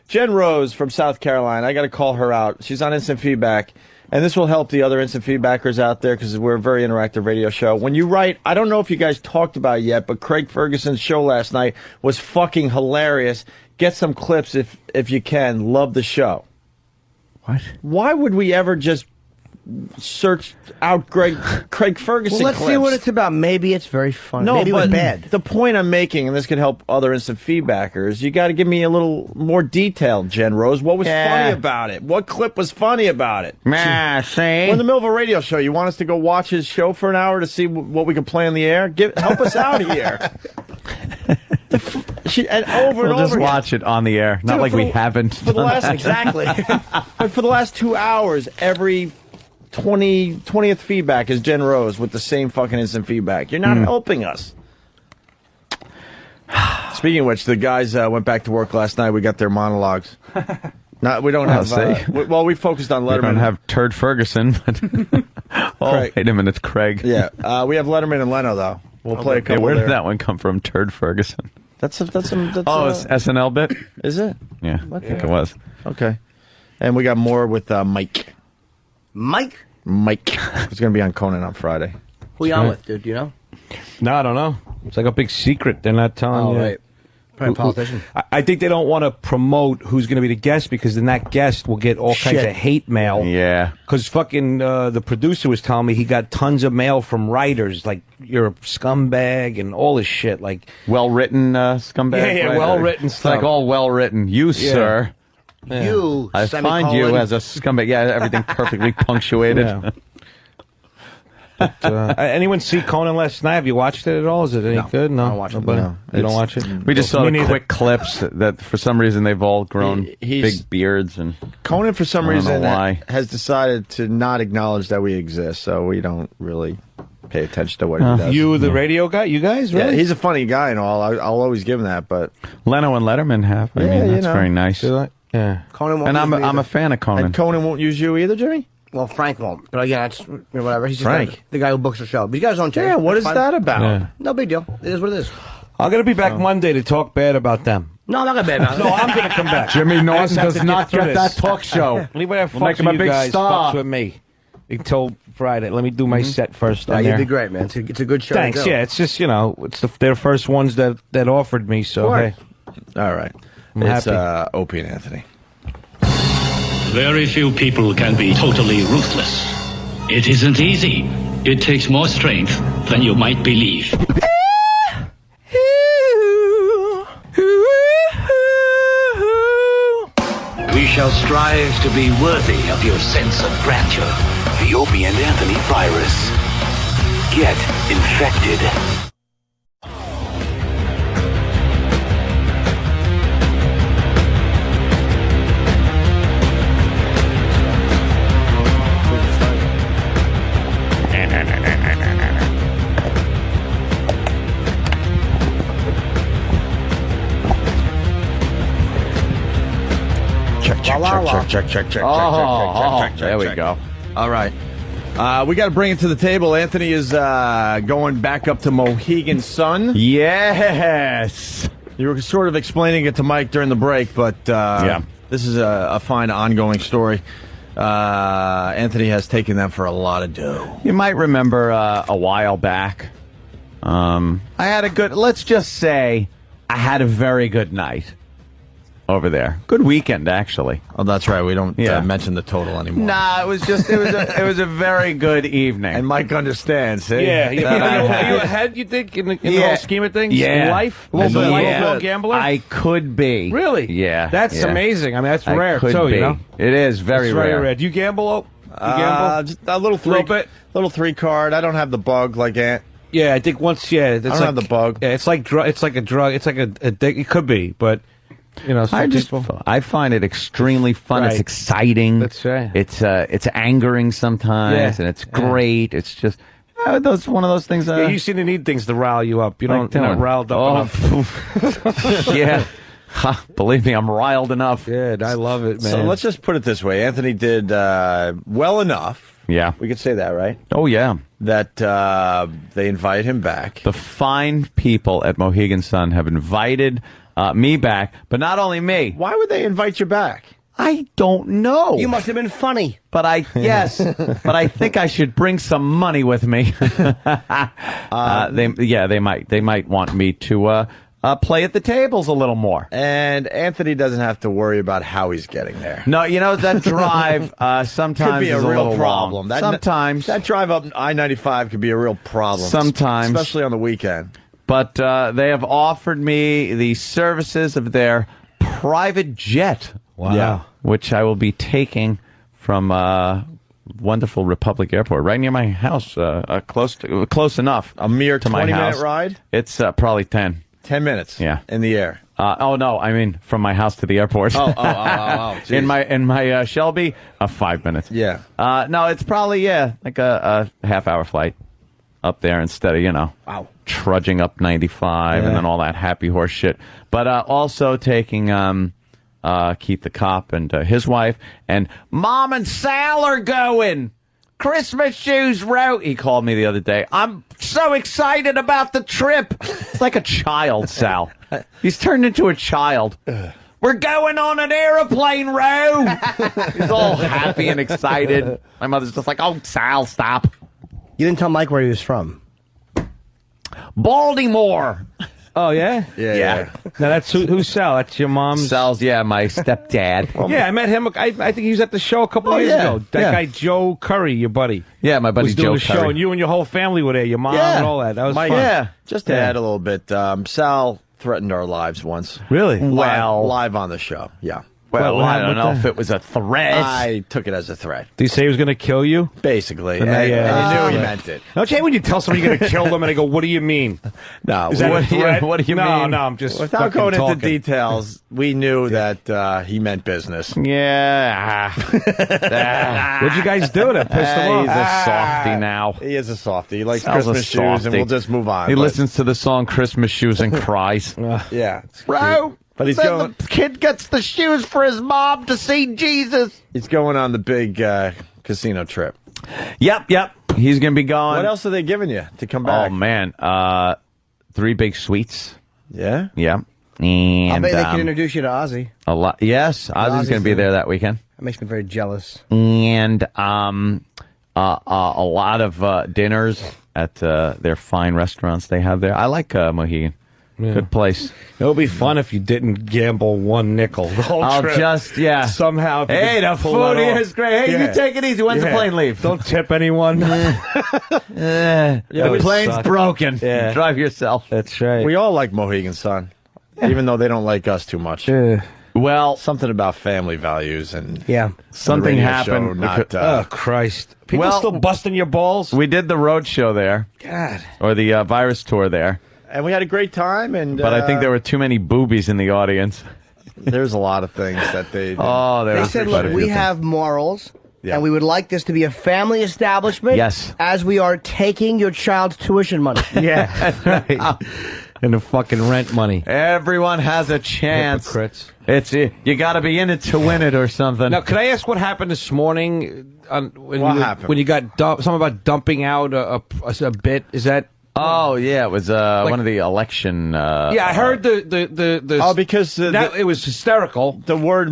Jen Rose from South Carolina. I got to call her out. She's on Instant Feedback. And this will help the other instant feedbackers out there because we're a very interactive radio show. When you write, I don't know if you guys talked about it yet, but Craig Ferguson's show last night was fucking hilarious. Get some clips if you can. Love the show. What? Why would we ever just search out Craig Ferguson Well, let's clips? see what it's about. Maybe it's very fun. No, maybe it was bad. The point I'm making, and this could help other instant feedbackers, you got to give me a little more detail, Jen Rose. What was funny about it? What clip was funny about it? See? We're in the middle of a radio show. You want us to go watch his show for an hour to see what we can play on the air? Help us out here. And over we'll and over just again. watch it on the air. Not like we haven't. For the last exactly. But for the last 2 hours, every 20th feedback is Jen Rose with the same fucking instant feedback. You're not helping us. Speaking of which, the guys went back to work last night. We got their monologues. We don't have. We focused on Letterman. We don't have Turd Ferguson. But wait a minute, it's Craig. Yeah, we have Letterman and Leno though. We'll play a couple. Where did there. that one come from? Turd Ferguson. That's it's SNL bit. Is it? Yeah, I think it was. Okay, and we got more with Mike. Mike. It's going to be on Conan on Friday. Who you on with, dude? Do you know? No, I don't know. It's like a big secret. They're not telling you. Right. Probably a politician. I think they don't want to promote who's going to be the guest because then that guest will get all kinds of hate mail. Yeah. Because fucking the producer was telling me he got tons of mail from writers like you're a scumbag and all this shit. Like well-written scumbag. Yeah, well-written it's stuff. Like all well-written. You, sir. Yeah. You. I find you as a scumbag. Yeah, everything perfectly punctuated. Yeah. But, anyone see Conan last night? Have you watched it at all? Is it any good? No, I don't watch it. Nobody? No. You don't watch it? We just saw Me the neither. quick clips that for some reason they've all grown He's- big beards and Conan, for some I don't know reason, why. has decided to not acknowledge that we exist, so we don't really pay attention to what he does. You, the radio guy? You guys, Yeah, really? he's a funny guy and all. I'll always give him that, but Leno and Letterman have. I Yeah, mean, you that's know. very nice. Yeah. Conan won't And use I'm me I'm either. a fan of Conan. and Conan won't use you either, Jimmy. Well, Frank won't. But again, that's whatever. He's just Frank. the guy who books the show. But you guys don't change. Yeah, what That's is fine. that about? Yeah. No big deal. It is what it is. I'm going to be back Monday to talk bad about them. No, I'm not gonna bet about it. No, I'm going to come back. Jimmy I Norton just have does to not get through get that this. talk show. Anybody that We'll make fucks him with a you big guys star. fucks with me until Friday. Let me do my set first Yeah, on you'd there. be great, man. It's a good show. Thanks. To do. Yeah, it's just, it's they're the first ones that offered me, so hey. All right. I'm It's happy. Opie and Anthony. Very few people can be totally ruthless. It isn't easy. It takes more strength than you might believe. We shall strive to be worthy of your sense of grandeur. The Opie and Anthony virus. Get infected. Check. There we go. All right. We got to bring it to the table. Anthony is going back up to Mohegan Sun. Yes. You were sort of explaining it to Mike during the break, but Yeah. this is a fine ongoing story. Anthony has taken them for a lot of dough. You might remember a while back, I had let's just say, I had a very good night over there. Good weekend, actually. Oh, that's right. We don't Yeah. mention the total anymore. Nah, it was a very good evening. And Mike understands. See? Yeah, That I are had. you ahead, you think, in the Yeah. whole scheme of things? Yeah. In life? A little As a bit. lifelong Yeah. gambler? I could be. Really? Yeah. That's yeah. amazing. I mean, that's I rare, could too, be. you know? It is very It's rare. rare. Do you gamble? You gamble? Just a little three, little 3 card. I don't have the bug like Ant. Yeah, I think once, yeah. It's I don't like, have the bug. Yeah, it's like it's like a drug. It's like a it could be, but, some people. I find it extremely fun. Right. It's exciting. That's right. It's angering sometimes, Yeah. and it's great. It's just those one of those things. Yeah, you seem to need things to rile you up. You're not riled up enough. Yeah. Ha, believe me, I'm riled enough. Yeah, I love it, man. So let's just put it this way. Anthony did well enough. Yeah. We could say that, right? Oh, yeah. That they invite him back. The fine people at Mohegan Sun have invited me back, but not only me. Why would they invite you back? I don't know. You must have been funny. But yes, but I think I should bring some money with me. They might want me to play at the tables a little more. And Anthony doesn't have to worry about how he's getting there. No, that drive sometimes could be a is real little problem. long. Sometimes that drive up I-95 could be a real problem. Sometimes, especially on the weekend. But they have offered me the services of their private jet. Wow. Yeah, which I will be taking from wonderful Republic Airport, right near my house, close enough. A mere to my 20-minute house. ride? It's probably 10. 10 minutes. Yeah, in the air. Oh no, I mean from my house to the airport. in my Shelby, 5 minutes. Yeah. No, it's probably like a half-hour flight up there instead of trudging up 95 and then all that happy horse shit. But also taking Keith the cop and his wife, and Mom and Sal are going. Christmas shoes route. He called me the other day. I'm so excited about the trip. It's like a child, Sal. He's turned into a child. We're going on an airplane, Ro. He's all happy and excited. My mother's just like, oh, Sal, stop. You didn't tell Mike where he was from. Baltimore. Oh, yeah? Yeah. Now, that's who's Sal? That's your mom's? Sal's, my stepdad. Yeah, I met him. I think he was at the show a couple of years ago. That guy, Joe Curry, your buddy. Yeah, my buddy was doing Joe the show, Curry. and you and your whole family were there, your mom and all that. That was Mike, fun. Yeah, just to add a little bit, Sal threatened our lives once. Really? Well, live on the show. Yeah. Well, I don't know if it was a threat. I took it as a threat. Did he say he was going to kill you? Basically. And And they, I knew he meant it. Okay, when you tell somebody you're going to kill them, and they go, "What do you mean?" No. Is that a threat? What do you mean? No, I'm just Without fucking going talking. into details, we knew that he meant business. Yeah. What'd you guys do to piss them off? He's a softy now. He is a softy. He likes Sounds a Christmas shoes, and softy. we'll just move on. He But- listens to the song Christmas Shoes and cries. Yeah. Bro, But he's then going. the kid gets the shoes for his mom to see Jesus. He's going on the big casino trip. Yep. He's going to be going. What else are they giving you to come back? Oh, man. 3 big suites. Yeah? Yeah. And, I bet they can introduce you to Ozzy. a lot. Yes, Ozzy's going to be there that weekend. That makes me very jealous. And a lot of dinners at their fine restaurants they have there. I like Mohegan. Yeah. Good place. It would be fun if you didn't gamble 1 nickel the whole I'll trip. Somehow. If you Hey, could the pull food that here off. is great. Hey, you take it easy. When's the plane leave? Don't tip anyone. The plane's broken. Yeah. Drive yourself. That's right. We all like Mohegan Sun, even though they don't like us too much. Well, something about family values and something radio happened. show, not, oh Christ! People still busting your balls. We did the road show there. God. Or the virus tour there. and we had a great time. And But I think there were too many boobies in the audience. There's a lot of things that they. They said, look, we have morals. Yeah. And we would like this to be a family establishment. Yes. As we are taking your child's tuition money. Yeah, right. And the fucking rent money. Everyone has a chance. Hypocrites. It's you got to be in it to win it or something. Now, can I ask what happened this morning? What happened? When you got something about dumping out a bit? Is that? Oh yeah, it was one of the election. Yeah, I heard the. Oh, because it was hysterical. The word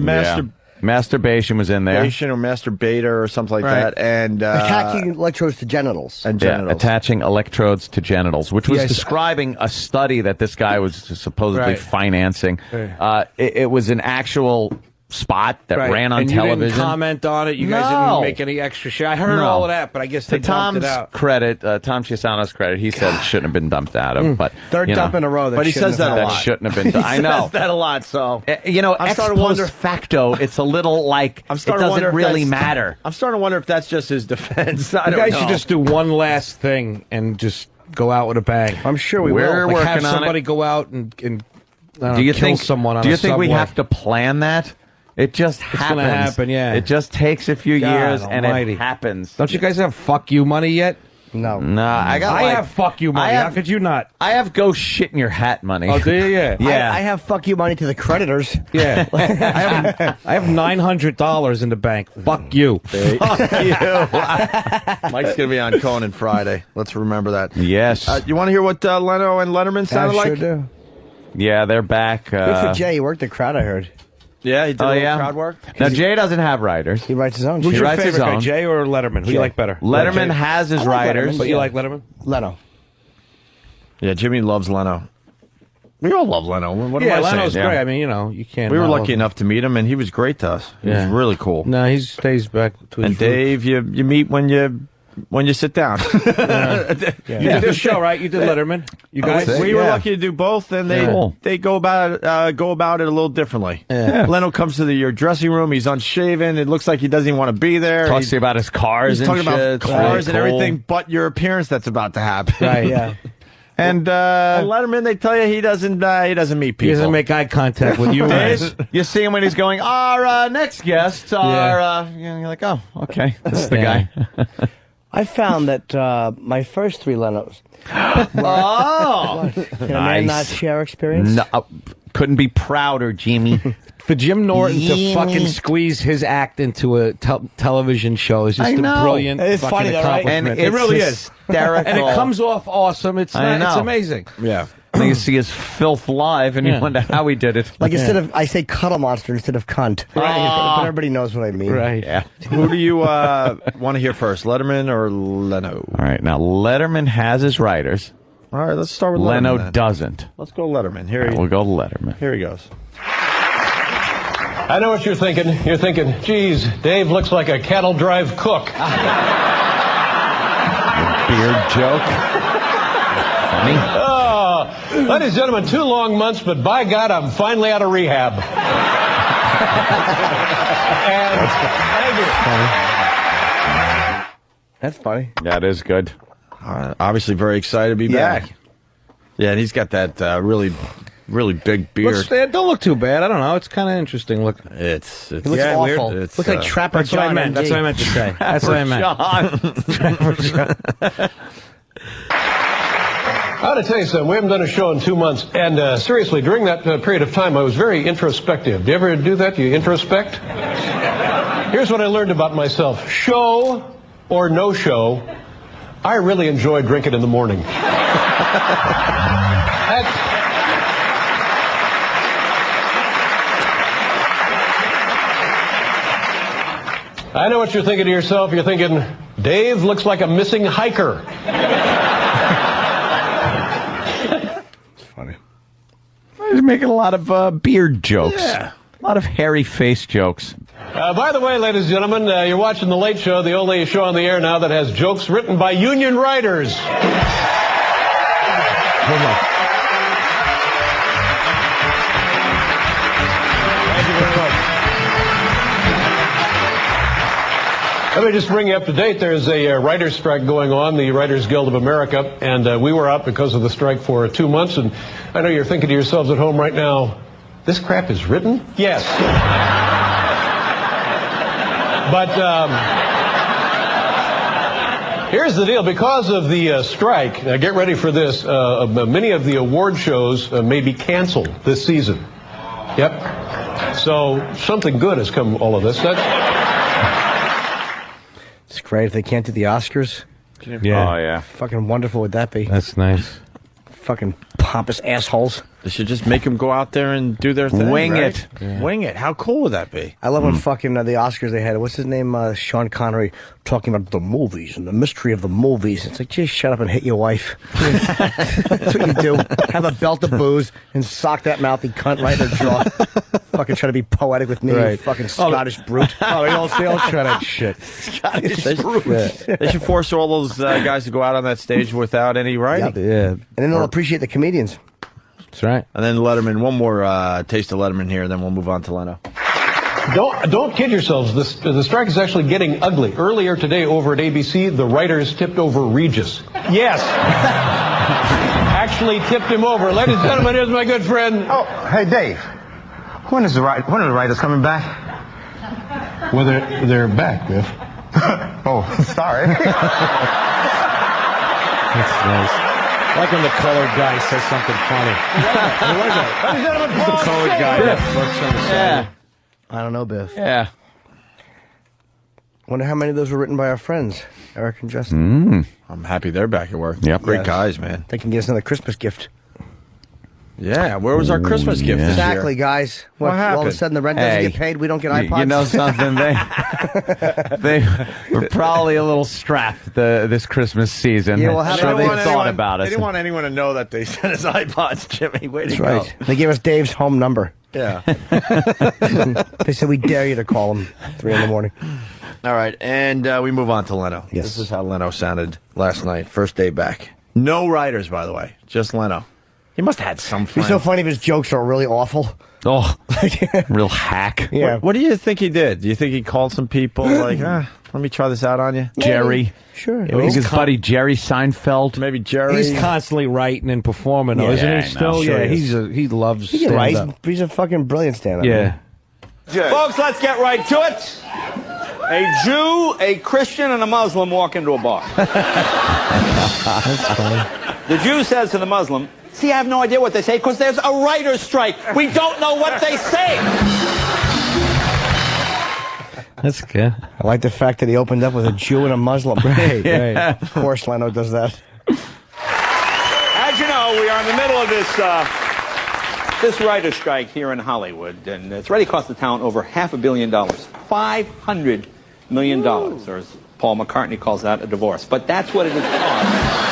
masturbation was in there. Masturbation or masturbator or something like Right. that, and Attaching electrodes to genitals. and Yeah, genitals. attaching electrodes to genitals, which was Yes. describing a study that this guy was supposedly Right. financing. Right. It was an actual spot that Right. ran on and television. You didn't comment on it. You guys No. didn't make any extra shit. I heard No. all of that, but I guess they To dumped Tom's it out. credit, Tom Chiasano's credit, he said it shouldn't have been dumped out of. But Third you know, dump in a row. That But he shouldn't says that have a that lot. shouldn't have been done. I know. Says that a lot. So You know, I'm ex starting to post wonder- facto, it's a little like I'm it starting to wonder doesn't if really that's- matter. I'm starting to wonder if that's just his defense. I You don't guys know. should just do one last thing and just go out with a bang. I'm sure we We're will. Like have working on somebody it. go out and I don't know, Do you kill think someone on Do you a think we subway. have to plan that? It just happens. gonna happen, yeah. It just takes a few God years, and almighty. it happens. Don't you guys have fuck you money yet? No. Nah, I got. I like, have fuck you money. I have- How could you not? I have go shit in your hat money. Oh, do you? Yeah. Yeah. I have fuck you money to the creditors. Yeah. I have $900 in the bank. Fuck you. Fuck you. Mike's going to be on Conan Friday. Let's remember that. Yes. You want to hear what Leno and Letterman sounded I sure like? do. Yeah, they're back. Good for Jay. He worked the crowd, I heard. Yeah, he did a little crowd work. Now Jay doesn't have writers. He writes his own Who's shit. your writes his favorite guy, own. Jay or Letterman? Who you like better? Letterman Jay? has his I like writers. Letterman, But you like Letterman? Leno. Yeah, Jimmy loves Leno. We all love Leno. What am I Leno's saying? great. I mean, you know, you can't. We were not lucky love him. enough to meet him, and he was great to us. He Yeah. was really cool. No, he stays back to his And Dave, you meet when you sit down. You did this show, right? You did Letterman. You guys. We were lucky to do both, and they go about it a little differently. Yeah. Leno comes to your dressing room. He's unshaven. It looks like he doesn't even want to be there. Talks to you about his cars He's and talking shit. about cars Right. and everything, but your appearance that's about to happen. Right. Yeah. And Letterman, they tell you he doesn't meet people. He doesn't make eye contact with you. guys. You see him when he's going, our next guests are, you're like, oh, okay, this is the guy. I found that my first 3 Lenos. Oh, Can a man not share experience? No, couldn't be prouder, Jimmy. For Jim Norton to Yeah. fucking squeeze his act into a television show is just I a know. brilliant It's fucking funny though, right? accomplishment. And It really is. hysterical. And it comes off awesome. It's I not, it's know. amazing. Yeah. And you see his filth live, and you wonder how he did it. Like instead of, I say cuddle monster instead of cunt. Right. But everybody knows what I mean. Right. Yeah. Who do you want to hear first, Letterman or Leno? All right, now Letterman has his writers. All right, let's start with Letterman. Leno then. doesn't. Let's go Letterman. Here We'll go Letterman. he goes. I know what you're thinking. You're thinking, geez, Dave looks like a cattle drive cook. Beard joke. Funny. Oh, ladies and gentlemen, 2 long months, but by God, I'm finally out of rehab. That's funny. That is good. Obviously very excited to be back. Yeah, and he's got that really big beard. Don't look too bad. I don't know. It's kind of interesting. Look, it looks awful. It's, looks like Trapper that's John. What I meant. That's what I meant to say. That's what I meant. I ought to tell you something. We haven't done a show in 2 months. And seriously, during that period of time, I was very introspective. Do you ever do that? Do you introspect? Here's what I learned about myself. Show or no show, I really enjoy drinking in the morning. I know what you're thinking to yourself. You're thinking, Dave looks like a missing hiker. He's making a lot of beard jokes. Yeah. A lot of hairy face jokes. By the way, ladies and gentlemen, you're watching The Late Show, the only show on the air now that has jokes written by union writers. Let me just bring you up to date. There's a writer's strike going on, the Writers Guild of America, and we were out because of the strike for 2 months. And I know you're thinking to yourselves at home right now, this crap is written? Yes. But here's the deal. Because of the strike, now get ready for this, many of the award shows may be canceled this season. Yep. So something good has come all of this. It's great if they can't do the Oscars. Yeah. Oh, yeah. Fucking wonderful would that be? That's nice. Fucking pompous assholes. They should just make them go out there and do their thing. Wing right? it. Yeah. Wing it. How cool would that be? I love when fucking the Oscars they had. What's his name? Sean Connery talking about the movies and the mystery of the movies. It's like, just shut up and hit your wife. That's what you do. Have a belt of booze and sock that mouthy cunt right in the jaw. Fucking try to be poetic with me, you fucking Scottish brute. Oh, they all try that shit. Scottish brute. They should force all those guys to go out on that stage without any writing. Yeah. And then they'll appreciate the comedians. That's right. And then Letterman, one more taste of Letterman here, then we'll move on to Leno. Don't kid yourselves. The strike is actually getting ugly. Earlier today over at ABC, the writers tipped over Regis. Yes. Actually tipped him over. Ladies and gentlemen, here's my good friend. Oh, hey, Dave. When are the writers coming back? Well, they're back, Biff. Oh, sorry. That's nice. Like when the colored guy says something funny. Who was it? The colored guy that works on the side. I don't know, Biff. Yeah. Wonder how many of those were written by our friends, Eric and Justin. I'm happy they're back at work. Yep. Great guys, man. They can get us another Christmas gift. Yeah, where was our Christmas gift this Exactly, year? guys. What happened? All of a sudden the rent doesn't get paid, we don't get iPods. You know something? They were probably a little strapped this Christmas season. Yeah, well, so they thought about They us. didn't want anyone to know that they sent us iPods, Jimmy. Way to That's go. right. They gave us Dave's home number. Yeah. They said, we dare you to call him 3 in the morning. All right, and we move on to Leno. Yes. This is how Leno sounded last night, first day back. No writers, by the way, just Leno. He must have had some It'd be friends. so funny if his jokes are really awful. Oh, real hack. Yeah. What do you think he did? Do you think he called some people like, let me try this out on you? Jerry. Sure. It was his buddy Jerry Seinfeld. Maybe Jerry. He's constantly writing and performing, though, isn't he? Still, Sure yeah. is. He loves He's right. stand-up. He's a fucking brilliant stand-up. Yeah. Folks, let's get right to it. A Jew, a Christian, and a Muslim walk into a bar. That's funny. The Jew says to the Muslim, see, I have no idea what they say because there's a writer's strike. We don't know what they say. That's good. I like the fact that he opened up with a Jew and a Muslim. Right, right. Of course Leno does that. As you know, we are in the middle of this writer's strike here in Hollywood, and it's already cost the town over $500 million. $500 million, or as Paul McCartney calls that, a divorce. But that's what it has cost.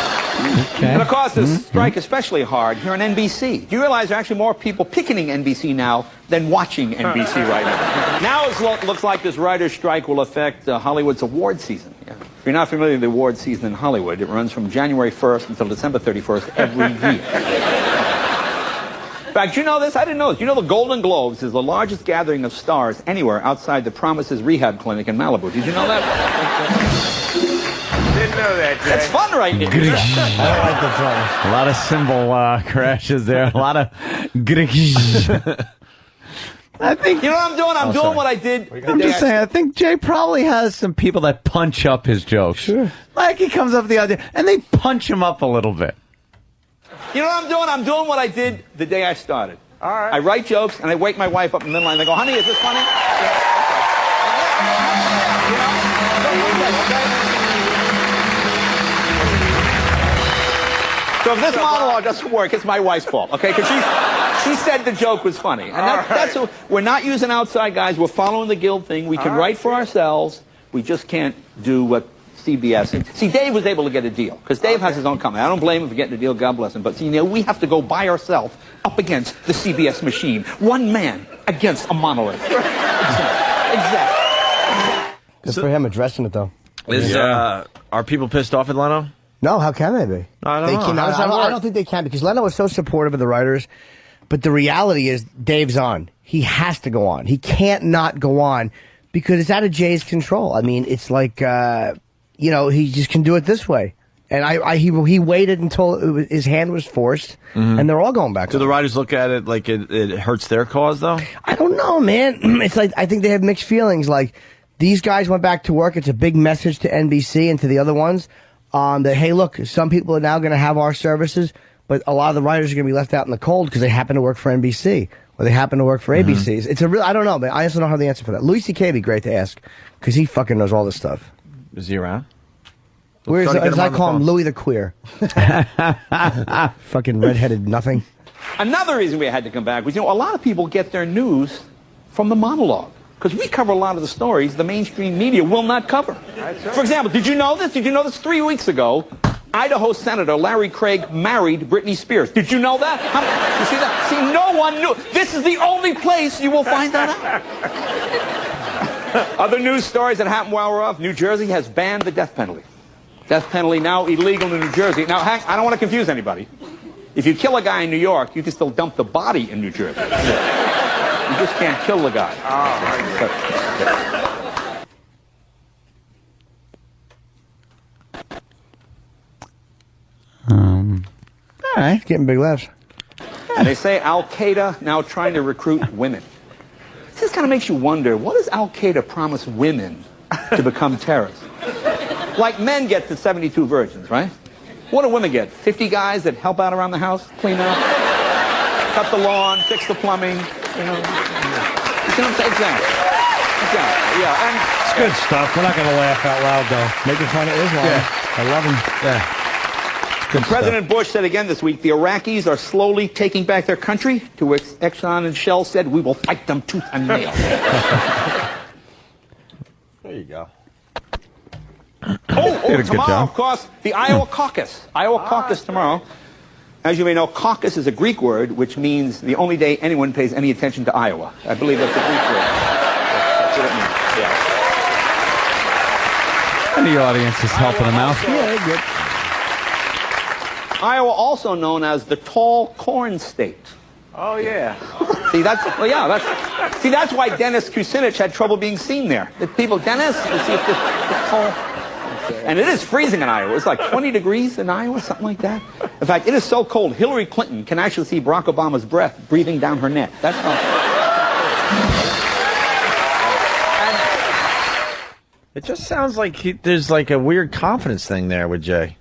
Okay. And of course, this strike especially hard here on NBC. Do you realize there are actually more people picketing NBC now than watching NBC right now? Now it looks like this writer's strike will affect Hollywood's award season. Yeah. If you're not familiar with the award season in Hollywood, it runs from January 1st until December 31st every year. fact, you know this? I didn't know this. You know the Golden Globes is the largest gathering of stars anywhere outside the Promises Rehab Clinic in Malibu. Did you know that? Didn't know that, Jay. That's fun, right? I don't like the fun. A lot of cymbal crashes there. A lot of I think you know what I'm doing. I'm doing what I did. I'm just saying. I think Jay probably has some people that punch up his jokes. Sure. Like he comes up with the idea, and they punch him up a little bit. You know what I'm doing? I'm doing what I did the day I started. All right. I write jokes, and I wake my wife up in the middle, and I go, "Honey, is this funny?" So if this monologue doesn't work, it's my wife's fault, okay? Because she said the joke was funny. And that's what, we're not using outside guys. We're following the guild thing. We can write for ourselves. We just can't do what CBS. See, Dave was able to get a deal because Dave has his own company. I don't blame him for getting a deal. God bless him. But see, we have to go by ourselves up against the CBS machine. One man against a monolith. Exactly. Good for him addressing it, though. Are people pissed off at Leno? No, how can they be? I don't know. I don't think they can because Leno is so supportive of the writers. But the reality is Dave's on. He has to go on. He can't not go on because it's out of Jay's control. I mean, it's like, he just can do it this way. And he waited until his hand was forced, and they're all going back. Do the writers look at it like it hurts their cause, though? I don't know, man. It's like I think they have mixed feelings. Like, these guys went back to work. It's a big message to NBC and to the other ones. That, hey, look, some people are now going to have our services, but a lot of the writers are going to be left out in the cold because they happen to work for NBC or they happen to work for ABC. It's a real, I don't know, man. I also don't have the answer for that. Louis C.K. would be great to ask because he fucking knows all this stuff. Is he around? Where's, as I call him, Louis the Queer. Fucking redheaded nothing. Another reason we had to come back was, a lot of people get their news from the monologue. Because we cover a lot of the stories the mainstream media will not cover. For example, did you know this? 3 weeks ago, Idaho Senator Larry Craig married Britney Spears. Did you know that? You see that? See, no one knew. This is the only place you will find that out. Other news stories that happened while we're off. New Jersey has banned the death penalty. Death penalty now illegal in New Jersey. Now, Hank, I don't want to confuse anybody. If you kill a guy in New York, you can still dump the body in New Jersey. You just can't kill the guy. All right, getting big laughs. And they say Al-Qaeda now trying to recruit women. This kind of makes you wonder, what does Al-Qaeda promise women to become terrorists? Like men get to 72 virgins, right? What do women get? 50 guys that help out around the house, clean up, cut the lawn, fix the plumbing, You know what I'm saying? Exactly. Yeah. And it's good stuff. We're not going to laugh out loud, though. Making fun of Islam. Yeah. I love him. Yeah. President Bush said again this week, the Iraqis are slowly taking back their country, to which Exxon and Shell said, we will fight them tooth and nail. There you go. Tomorrow, of course, the Iowa caucus. Iowa caucus tomorrow. As you may know, caucus is a Greek word, which means the only day anyone pays any attention to Iowa. I believe that's a Greek word. That's what it means, yeah. And the audience is helping them out. Yeah, good. Iowa, also known as the tall corn state. Oh, yeah. See, that's why Dennis Kucinich had trouble being seen there. The people, Dennis, you see if the tall... And it is freezing in Iowa. It's like 20 degrees in Iowa, something like that. In fact, it is so cold, Hillary Clinton can actually see Barack Obama's breath breathing down her neck. That's how... It just sounds like there's like a weird confidence thing there with Jay.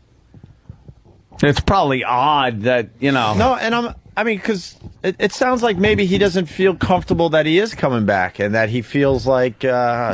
It's probably odd that, you know... No, and because it sounds like maybe he doesn't feel comfortable that he is coming back and that he feels like,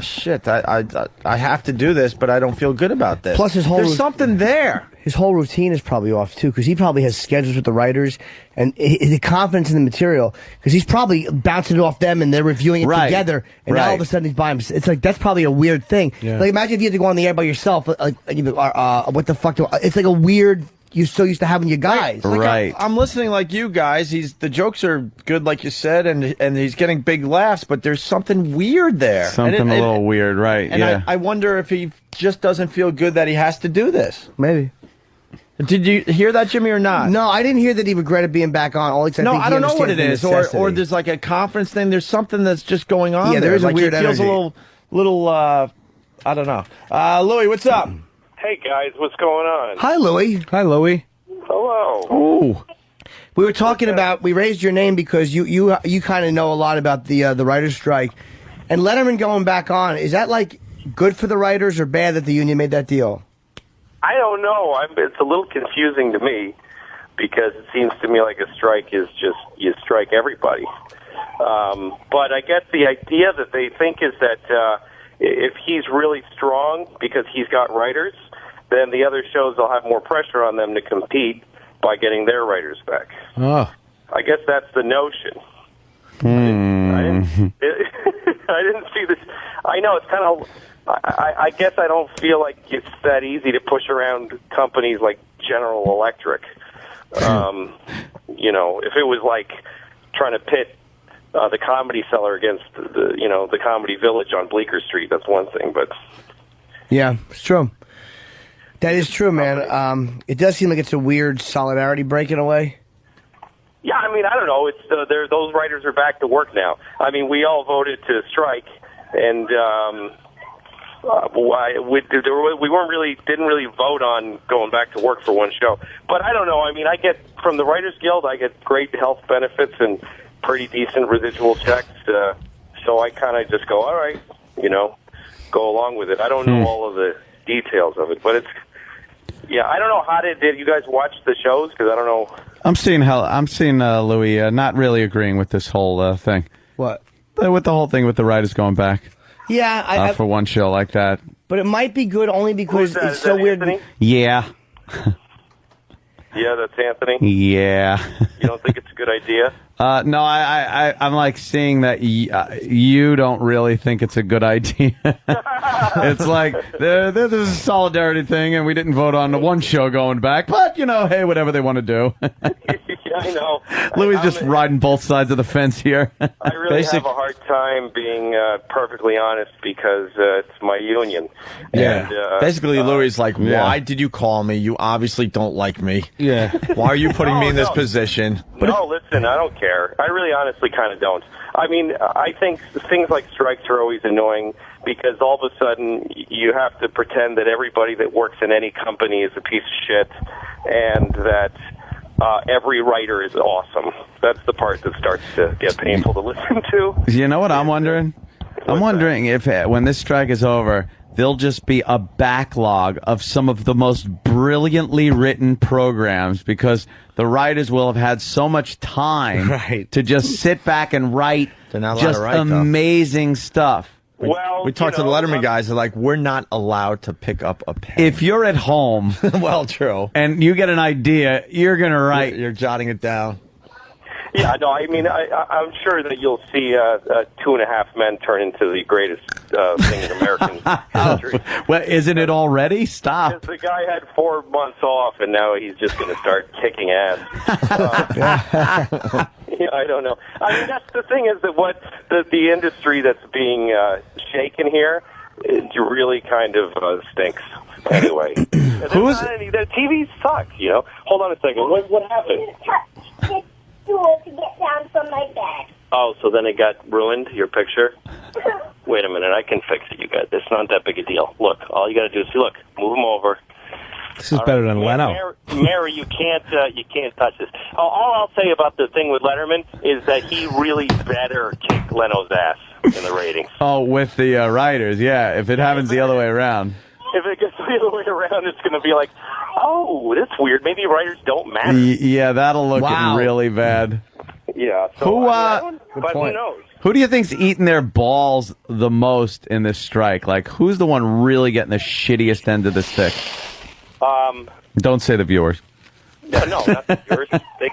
shit, I have to do this, but I don't feel good about this. Plus, there's something there. His whole routine is probably off, too, because he probably has schedules with the writers and the confidence in the material, because he's probably bouncing it off them and they're reviewing it together, and now all of a sudden he's by himself. It's like, that's probably a weird thing. Yeah. Like, imagine if you had to go on the air by yourself, what the fuck it's like a weird... You're so used to having your guys. Right. I'm listening like you guys. The jokes are good, like you said, and he's getting big laughs, but there's something weird there. Something a little weird, right. And I wonder if he just doesn't feel good that he has to do this. Maybe. Did you hear that, Jimmy, or not? No, I didn't hear that he regretted being back on. All No, I don't know what it is, or there's like a conference thing. There's something that's just going on. Yeah, there is a like weird he feels energy. a little. I don't know. Louis, what's up? Hey guys, what's going on? Hi, Louie. Hi, Louie. Hello. Oh. We were talking about. We raised your name because you kind of know a lot about the writers' strike, and Letterman going back on. Is that like good for the writers or bad that the union made that deal? I don't know. It's a little confusing to me because it seems to me like a strike is just you strike everybody. But I guess the idea that they think is that if he's really strong because he's got writers, then the other shows will have more pressure on them to compete by getting their writers back. Oh. I guess that's the notion. I didn't see this. I know it's kind of. I guess I don't feel like it's that easy to push around companies like General Electric. You know, if it was like trying to pit the Comedy Cellar against the Comedy Village on Bleecker Street, that's one thing. But yeah, it's true. That is true, man. It does seem like it's a weird solidarity breaking away. Yeah, I mean, I don't know. It's those writers are back to work now. I mean, we all voted to strike, and we didn't really vote on going back to work for one show. But I don't know. I mean, I get from the Writers Guild, I get great health benefits and pretty decent residual checks. So I kind of just go, all right, go along with it. I don't know all of the details of it, but it's. Yeah, I don't know. How did you guys watch the shows? Because I don't know. I'm seeing Louis not really agreeing with this whole thing. What? With the whole thing with the writers going back. Yeah, for one show like that. But it might be good only because it's so weird. Anthony? Yeah. Yeah, that's Anthony. Yeah. You don't think it's a good idea? No, I'm like seeing that you don't really think it's a good idea. It's like there's a solidarity thing, and we didn't vote on the one show going back. But hey, whatever they want to do. Yeah, I know. Louis just riding both sides of the fence here. I really have a hard time being perfectly honest because it's my union. Yeah. And, basically, Louis is like, why did you call me? You obviously don't like me. Yeah. Why are you putting me in this position? No, listen, I don't care. I really honestly kind of don't. I mean, I think things like strikes are always annoying because all of a sudden you have to pretend that everybody that works in any company is a piece of shit and that every writer is awesome. That's the part that starts to get painful to listen to. You know what I'm wondering? I'm wondering if when this strike is over, there'll just be a backlog of some of the most brilliantly written programs because the writers will have had so much time to just sit back and write just amazing stuff. We talked to the Letterman guys. They're like, we're not allowed to pick up a pen. If you're at home, well, true, and you get an idea, you're going to write. You're jotting it down. Yeah, no, I mean, I'm sure that you'll see 2.5 Men turn into the greatest thing in American history. Well, isn't it already? Stop. Because the guy had 4 months off, and now he's just going to start kicking ass. Yeah, I don't know. I mean, that's the thing is that what the industry that's being shaken here, it really kind of stinks. Anyway, the TV sucks. Hold on a second. What happened? To get down from my bed. Oh, so then it got ruined, your picture? Wait a minute, I can fix it, you guys. It's not that big a deal. Look, all you got to do is move them over. This is better than Leno. Mary, you can't touch this. All I'll say about the thing with Letterman is that he really better kick Leno's ass in the ratings. Oh, with the writers, yeah. If it happens the other way around. If it gets the other way around, it's going to be like, oh, that's weird. Maybe writers don't matter. Yeah, that'll look really bad. Yeah. So who knows? Who do you think's eating their balls the most in this strike? Like, who's the one really getting the shittiest end of the stick? Don't say the viewers. Yeah, no, not the viewers. They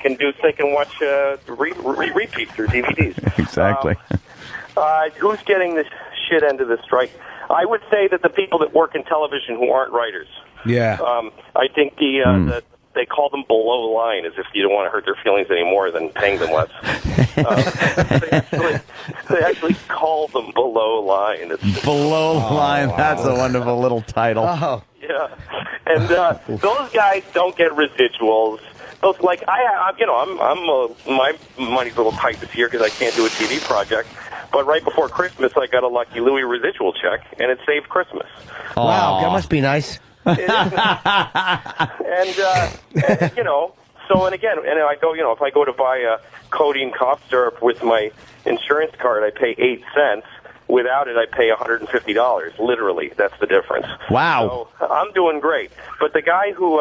can watch repeats or DVDs. Exactly. Who's getting the shit end of the strike? I would say that the people that work in television who aren't writers. Yeah. I think they call them below line, as if you don't want to hurt their feelings any more than paying them less. They actually call them below line. Below line. Wow. That's a wonderful little title. Oh. Yeah, and those guys don't get residuals. Those my money's a little tight this year because I can't do a TV project. But right before Christmas, I got a Lucky Louie residual check, and it saved Christmas. Wow, that must be nice. And I go, if I go to buy a codeine cough syrup with my insurance card, I pay 8 cents. Without it, I pay $150. Literally, that's the difference. Wow. So I'm doing great. But the guy who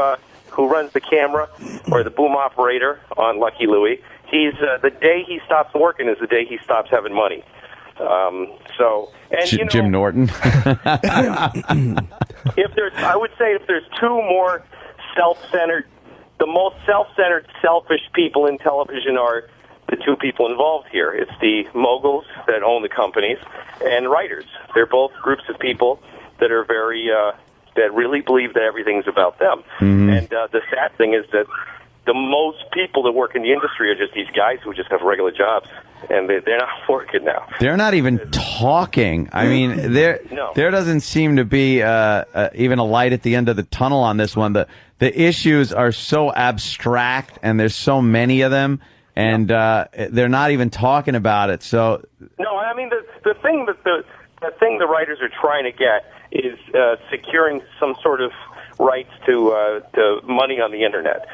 runs the camera or the boom operator on Lucky Louie, he's the day he stops working is the day he stops having money. Jim Norton. I would say if there's two more self-centered, the most self-centered, selfish people in television are the two people involved here. It's the moguls that own the companies and writers. They're both groups of people that are very, that really believe that everything's about them. Mm-hmm. And the sad thing is that the most people that work in the industry are just these guys who just have regular jobs, and they're not working now. They're not even talking. I mean, there doesn't seem to be even a light at the end of the tunnel on this one. The issues are so abstract, and there's so many of them, and they're not even talking about it. So no, I mean the thing that the thing the writers are trying to get is securing some sort of rights to money on the internet.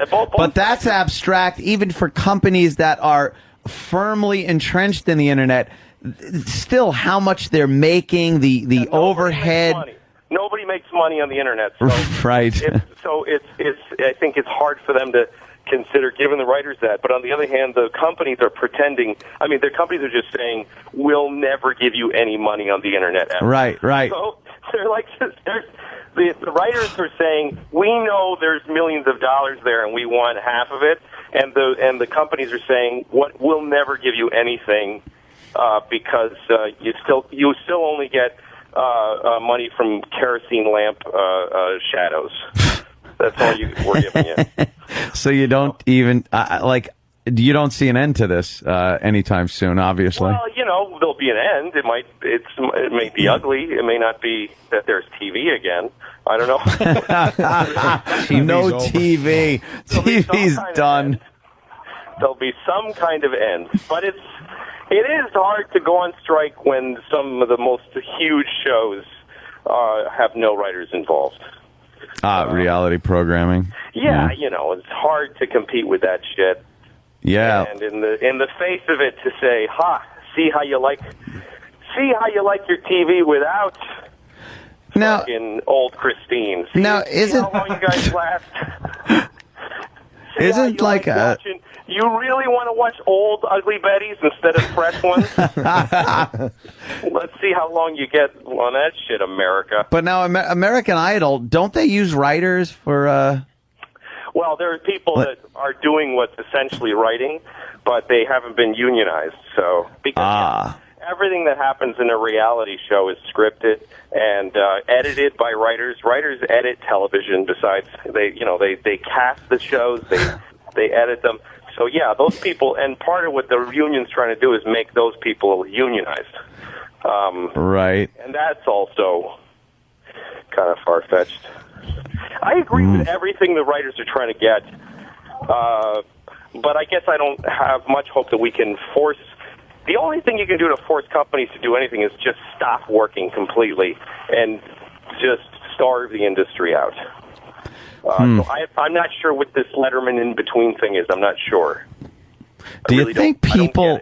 But that's abstract even for companies that are firmly entrenched in the internet. Still, how much they're making, the overhead. Nobody makes money on the internet. So right. I think it's hard for them to consider giving the writers that. But on the other hand, the companies are pretending. I mean, the companies are just saying, we'll never give you any money on the internet ever. Right. So they're like, the writers are saying, we know there's millions of dollars there and we want half of it. And the companies are saying, we'll never give you anything because you still only get money from kerosene lamp shadows. That's all we're giving you. So you don't even you don't see an end to this anytime soon, obviously. Well, there'll be an end. It may be ugly. It may not be that there's TV again. I don't know. No TV. TV's done. There'll be some kind of end, but it is hard to go on strike when some of the most huge shows have no writers involved. Reality programming. Yeah, it's hard to compete with that shit. Yeah. And in the face of it, to say, see how you like your TV without fucking old Christine. Now, see how long you guys last. Isn't like a... You really want to watch old Ugly Bettys instead of fresh ones? Let's see how long you get on that shit, America. But now, American Idol, don't they use writers for... Well, there are people that are doing what's essentially writing, but they haven't been unionized. So because everything that happens in a reality show is scripted and edited by writers. Writers edit television. Besides, they cast the shows, they edit them. So yeah, those people, and part of what the union's trying to do is make those people unionized. Right. And that's also kind of far-fetched. I agree with everything the writers are trying to get, but I guess I don't have much hope that we can force. The only thing you can do to force companies to do anything is just stop working completely and just starve the industry out. So I'm not sure what this Letterman in between thing is. I'm not sure. Do you think people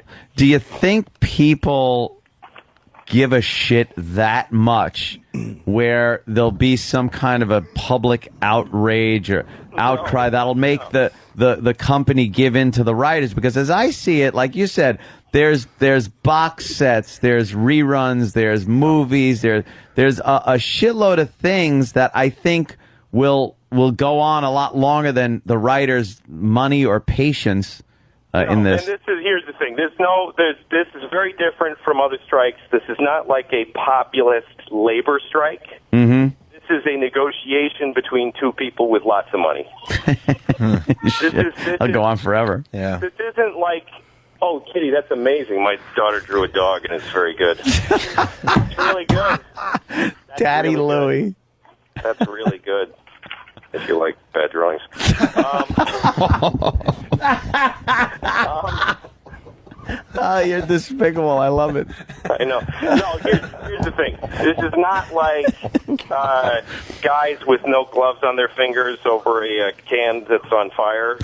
give a shit that much where there'll be some kind of a public outrage or outcry that'll make the company give in to the writers? Because as I see it, like you said, there's box sets, there's reruns, there's movies, there's a shitload of things that I think will go on a lot longer than the writers' money or patience in this. And here's the thing. This is very different from other strikes. This is not like a populist labor strike. Mm-hmm. This is a negotiation between two people with lots of money. I'll go on forever. Yeah. This isn't like, oh, Kitty, that's amazing. My daughter drew a dog, and it's very good. It's really good. Daddy really Louie. Good. That's really good. If you like bad drawings. You're despicable. I love it. I know. No, here's the thing. This is not like guys with no gloves on their fingers over a can that's on fire.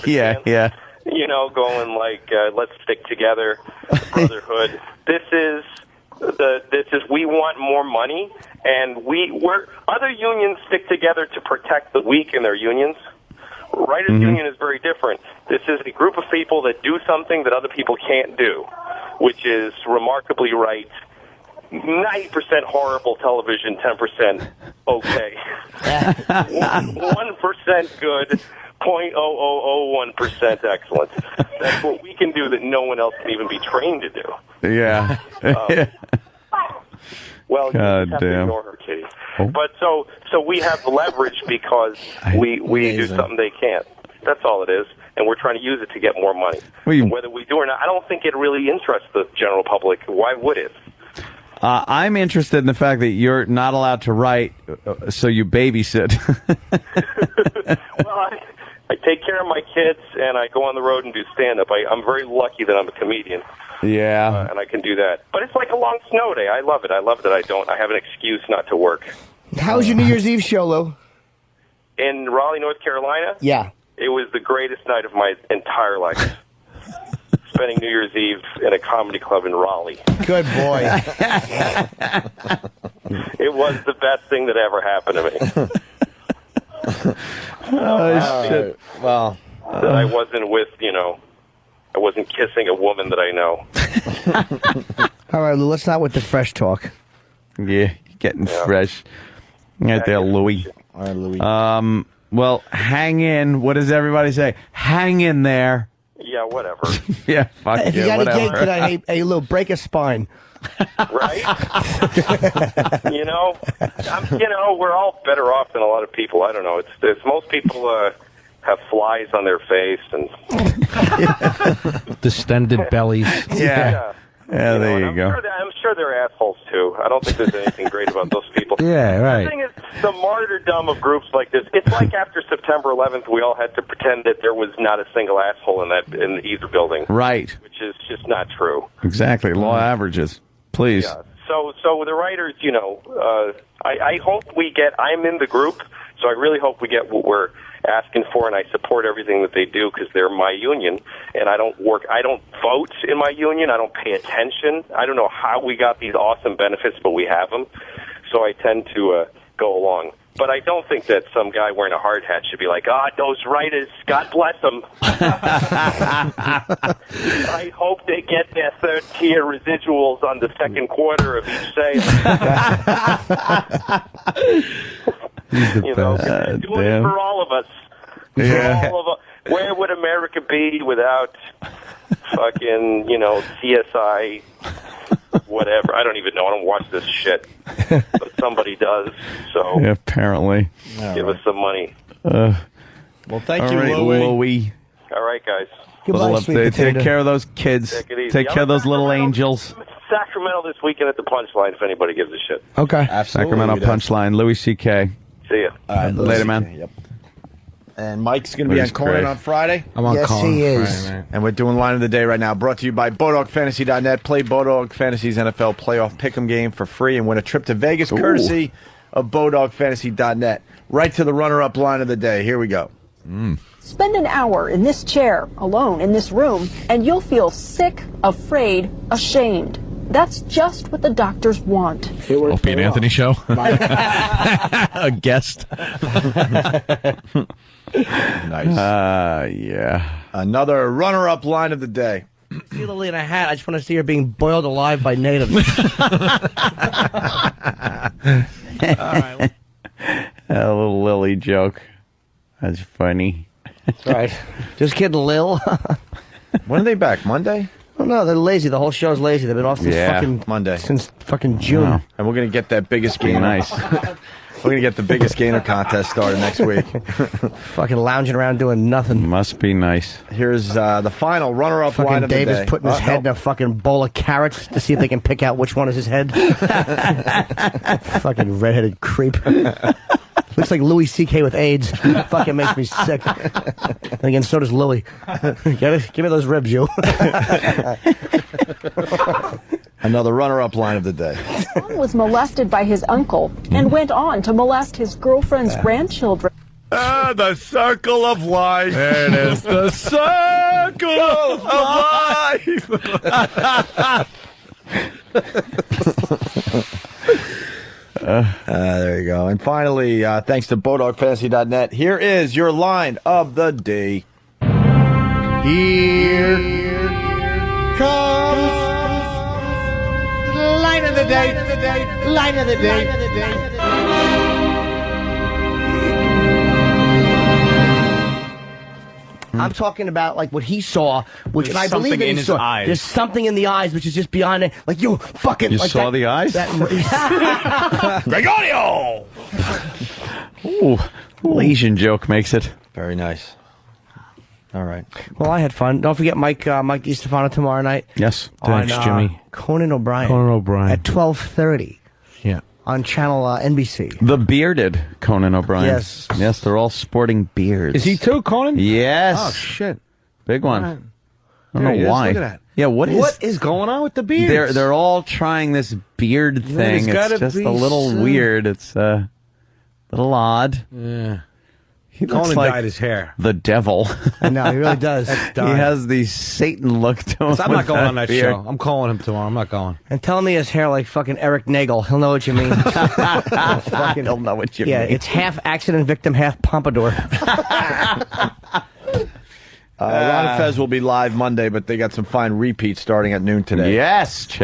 Yeah. You know, going like, let's stick together, brotherhood. This is we want more money, and other unions stick together to protect the weak in their unions. Writers' Union is very different. This is a group of people that do something that other people can't do, which is remarkably right. 90% horrible television, 10% okay. 1% good, 0.0001% excellent. That's what we can do that no one else can even be trained to do. Yeah. Well, you have to ignore her, Kitty. Oh. But so we have leverage because we do something they can't. That's all it is. And we're trying to use it to get more money. Whether we do or not, I don't think it really interests the general public. Why would it? I'm interested in the fact that you're not allowed to write, so you babysit. Well, I take care of my kids, and I go on the road and do stand-up. I'm very lucky that I'm a comedian. Yeah. And I can do that. But it's like a long snow day. I love it. I love that I have an excuse not to work. How was your New Year's Eve show, Lou? In Raleigh, North Carolina? Yeah. It was the greatest night of my entire life. Spending New Year's Eve in a comedy club in Raleigh. Good boy. It was the best thing that ever happened to me. Shit. Well, that I wasn't with, I wasn't kissing a woman that I know. All right, Lou, let's not with the fresh talk. Yeah, getting fresh. Right there, Louie. All right, Louie. Well, hang in. What does everybody say? Hang in there. Yeah, whatever. Yeah, fuck if you got a gig today, hey, Lou, break a spine. Right? We're all better off than a lot of people. I don't know. It's most people have flies on their face and distended bellies. Yeah, there you go. I'm sure they're assholes too. I don't think there's anything great about those people. Yeah, right. The thing is, the martyrdom of groups like this. It's like after September 11th, we all had to pretend that there was not a single asshole in either building. Right. Which is just not true. Exactly. Law averages. Please. Yeah. So the writers, I hope we get. I'm in the group, so I really hope we get what we're asking for, and I support everything that they do because they're my union, and I don't vote in my union. I don't pay attention. I don't know how we got these awesome benefits, but we have them, so I tend to go along. But I don't think that some guy wearing a hard hat should be like, those writers, God bless them. I hope they get their third-tier residuals on the second quarter of each sale. They're doing it for all of us. Yeah. For all of us. Where would America be without fucking, CSI, whatever? I don't even know. I don't watch this shit. But somebody does. So yeah, apparently. Give us some money. Well, thank you, Louie. All right, guys. Goodbye, sweet potato. Take care of those kids. Take it easy. Take care of those little angels. Sacramento this weekend at the Punchline if anybody gives a shit. Okay. Absolutely. Sacramento Punchline. Louis C.K. See ya. All right, Later, man. Yep. And Mike's going to be on Louis Conan great. on Friday. I'm on Yes, call. he is. Right. And we're doing Line of the Day right now, brought to you by BowDogFantasy.net. Play Bowdog Fantasy's NFL Playoff Pick'em game for free and win a trip to Vegas, courtesy of BowDogFantasy.net. Right to the runner-up Line of the Day. Here we go. Spend an hour in this chair, alone in this room, and you'll feel sick, afraid, ashamed. That's just what the doctors want. Opie and Anthony show. A guest. Nice. Yeah. Another runner-up Line of the Day. See Lily in a hat. I just want to see her being boiled alive by natives. All right. A little Lily joke. That's funny. That's right. Just kidding, Lil. When are they back? Monday? Oh, no, they're lazy. The whole show's lazy. They've been off since fucking Monday. Since fucking June. Wow. And we're going to get that biggest game. Nice. We're going to get the biggest gainer contest started next week. Fucking lounging around doing nothing. Must be nice. Here's the final runner-up line of the day. Davis putting his head in a fucking bowl of carrots to see if they can pick out which one is his head. Fucking redheaded creep. Looks like Louis C.K. with AIDS. Fucking makes me sick. And again, so does Louis. Give me those ribs, you. Another runner-up line of the day. Son was molested by his uncle and went on to molest his girlfriend's grandchildren. The circle of life. There it is. The circle of life. There you go. And finally, thanks to BowDogFantasy.net, here is your line of the day. Here comes line of the day. Line of the day. I'm talking about like what he saw, which and I believe in his eyes. There's something in the eyes which is just beyond it. Like you fucking. You like saw the eyes? Gregorio! Ooh, Asian joke makes it. Very nice. All right. Well, I had fun. Don't forget Mike DiStefano tomorrow night. Yes. Thanks, Jimmy. Conan O'Brien. At 12:30. Yeah. On channel NBC. The bearded Conan O'Brien. Yes. Yes, they're all sporting beards. Is he too, Conan? Yes. Oh, shit. Big one. Right. I don't know why. Look at that. Yeah, what is going on with the beards? They're all trying this beard thing. It's just a little weird. It's a little odd. Yeah. He looks Conan like dyed his hair. the devil. I know, he really does. He has the Satan look to him. I'm not going on that beard. show. I'm calling him tomorrow. I'm not going. And tell him he has hair like fucking Eric Nagel. He'll know what you mean. Fucking, He'll know what you mean. yeah, it's half accident victim, half pompadour. Ron and Fez will be live Monday, but they got some fine repeats starting at noon today. Yes.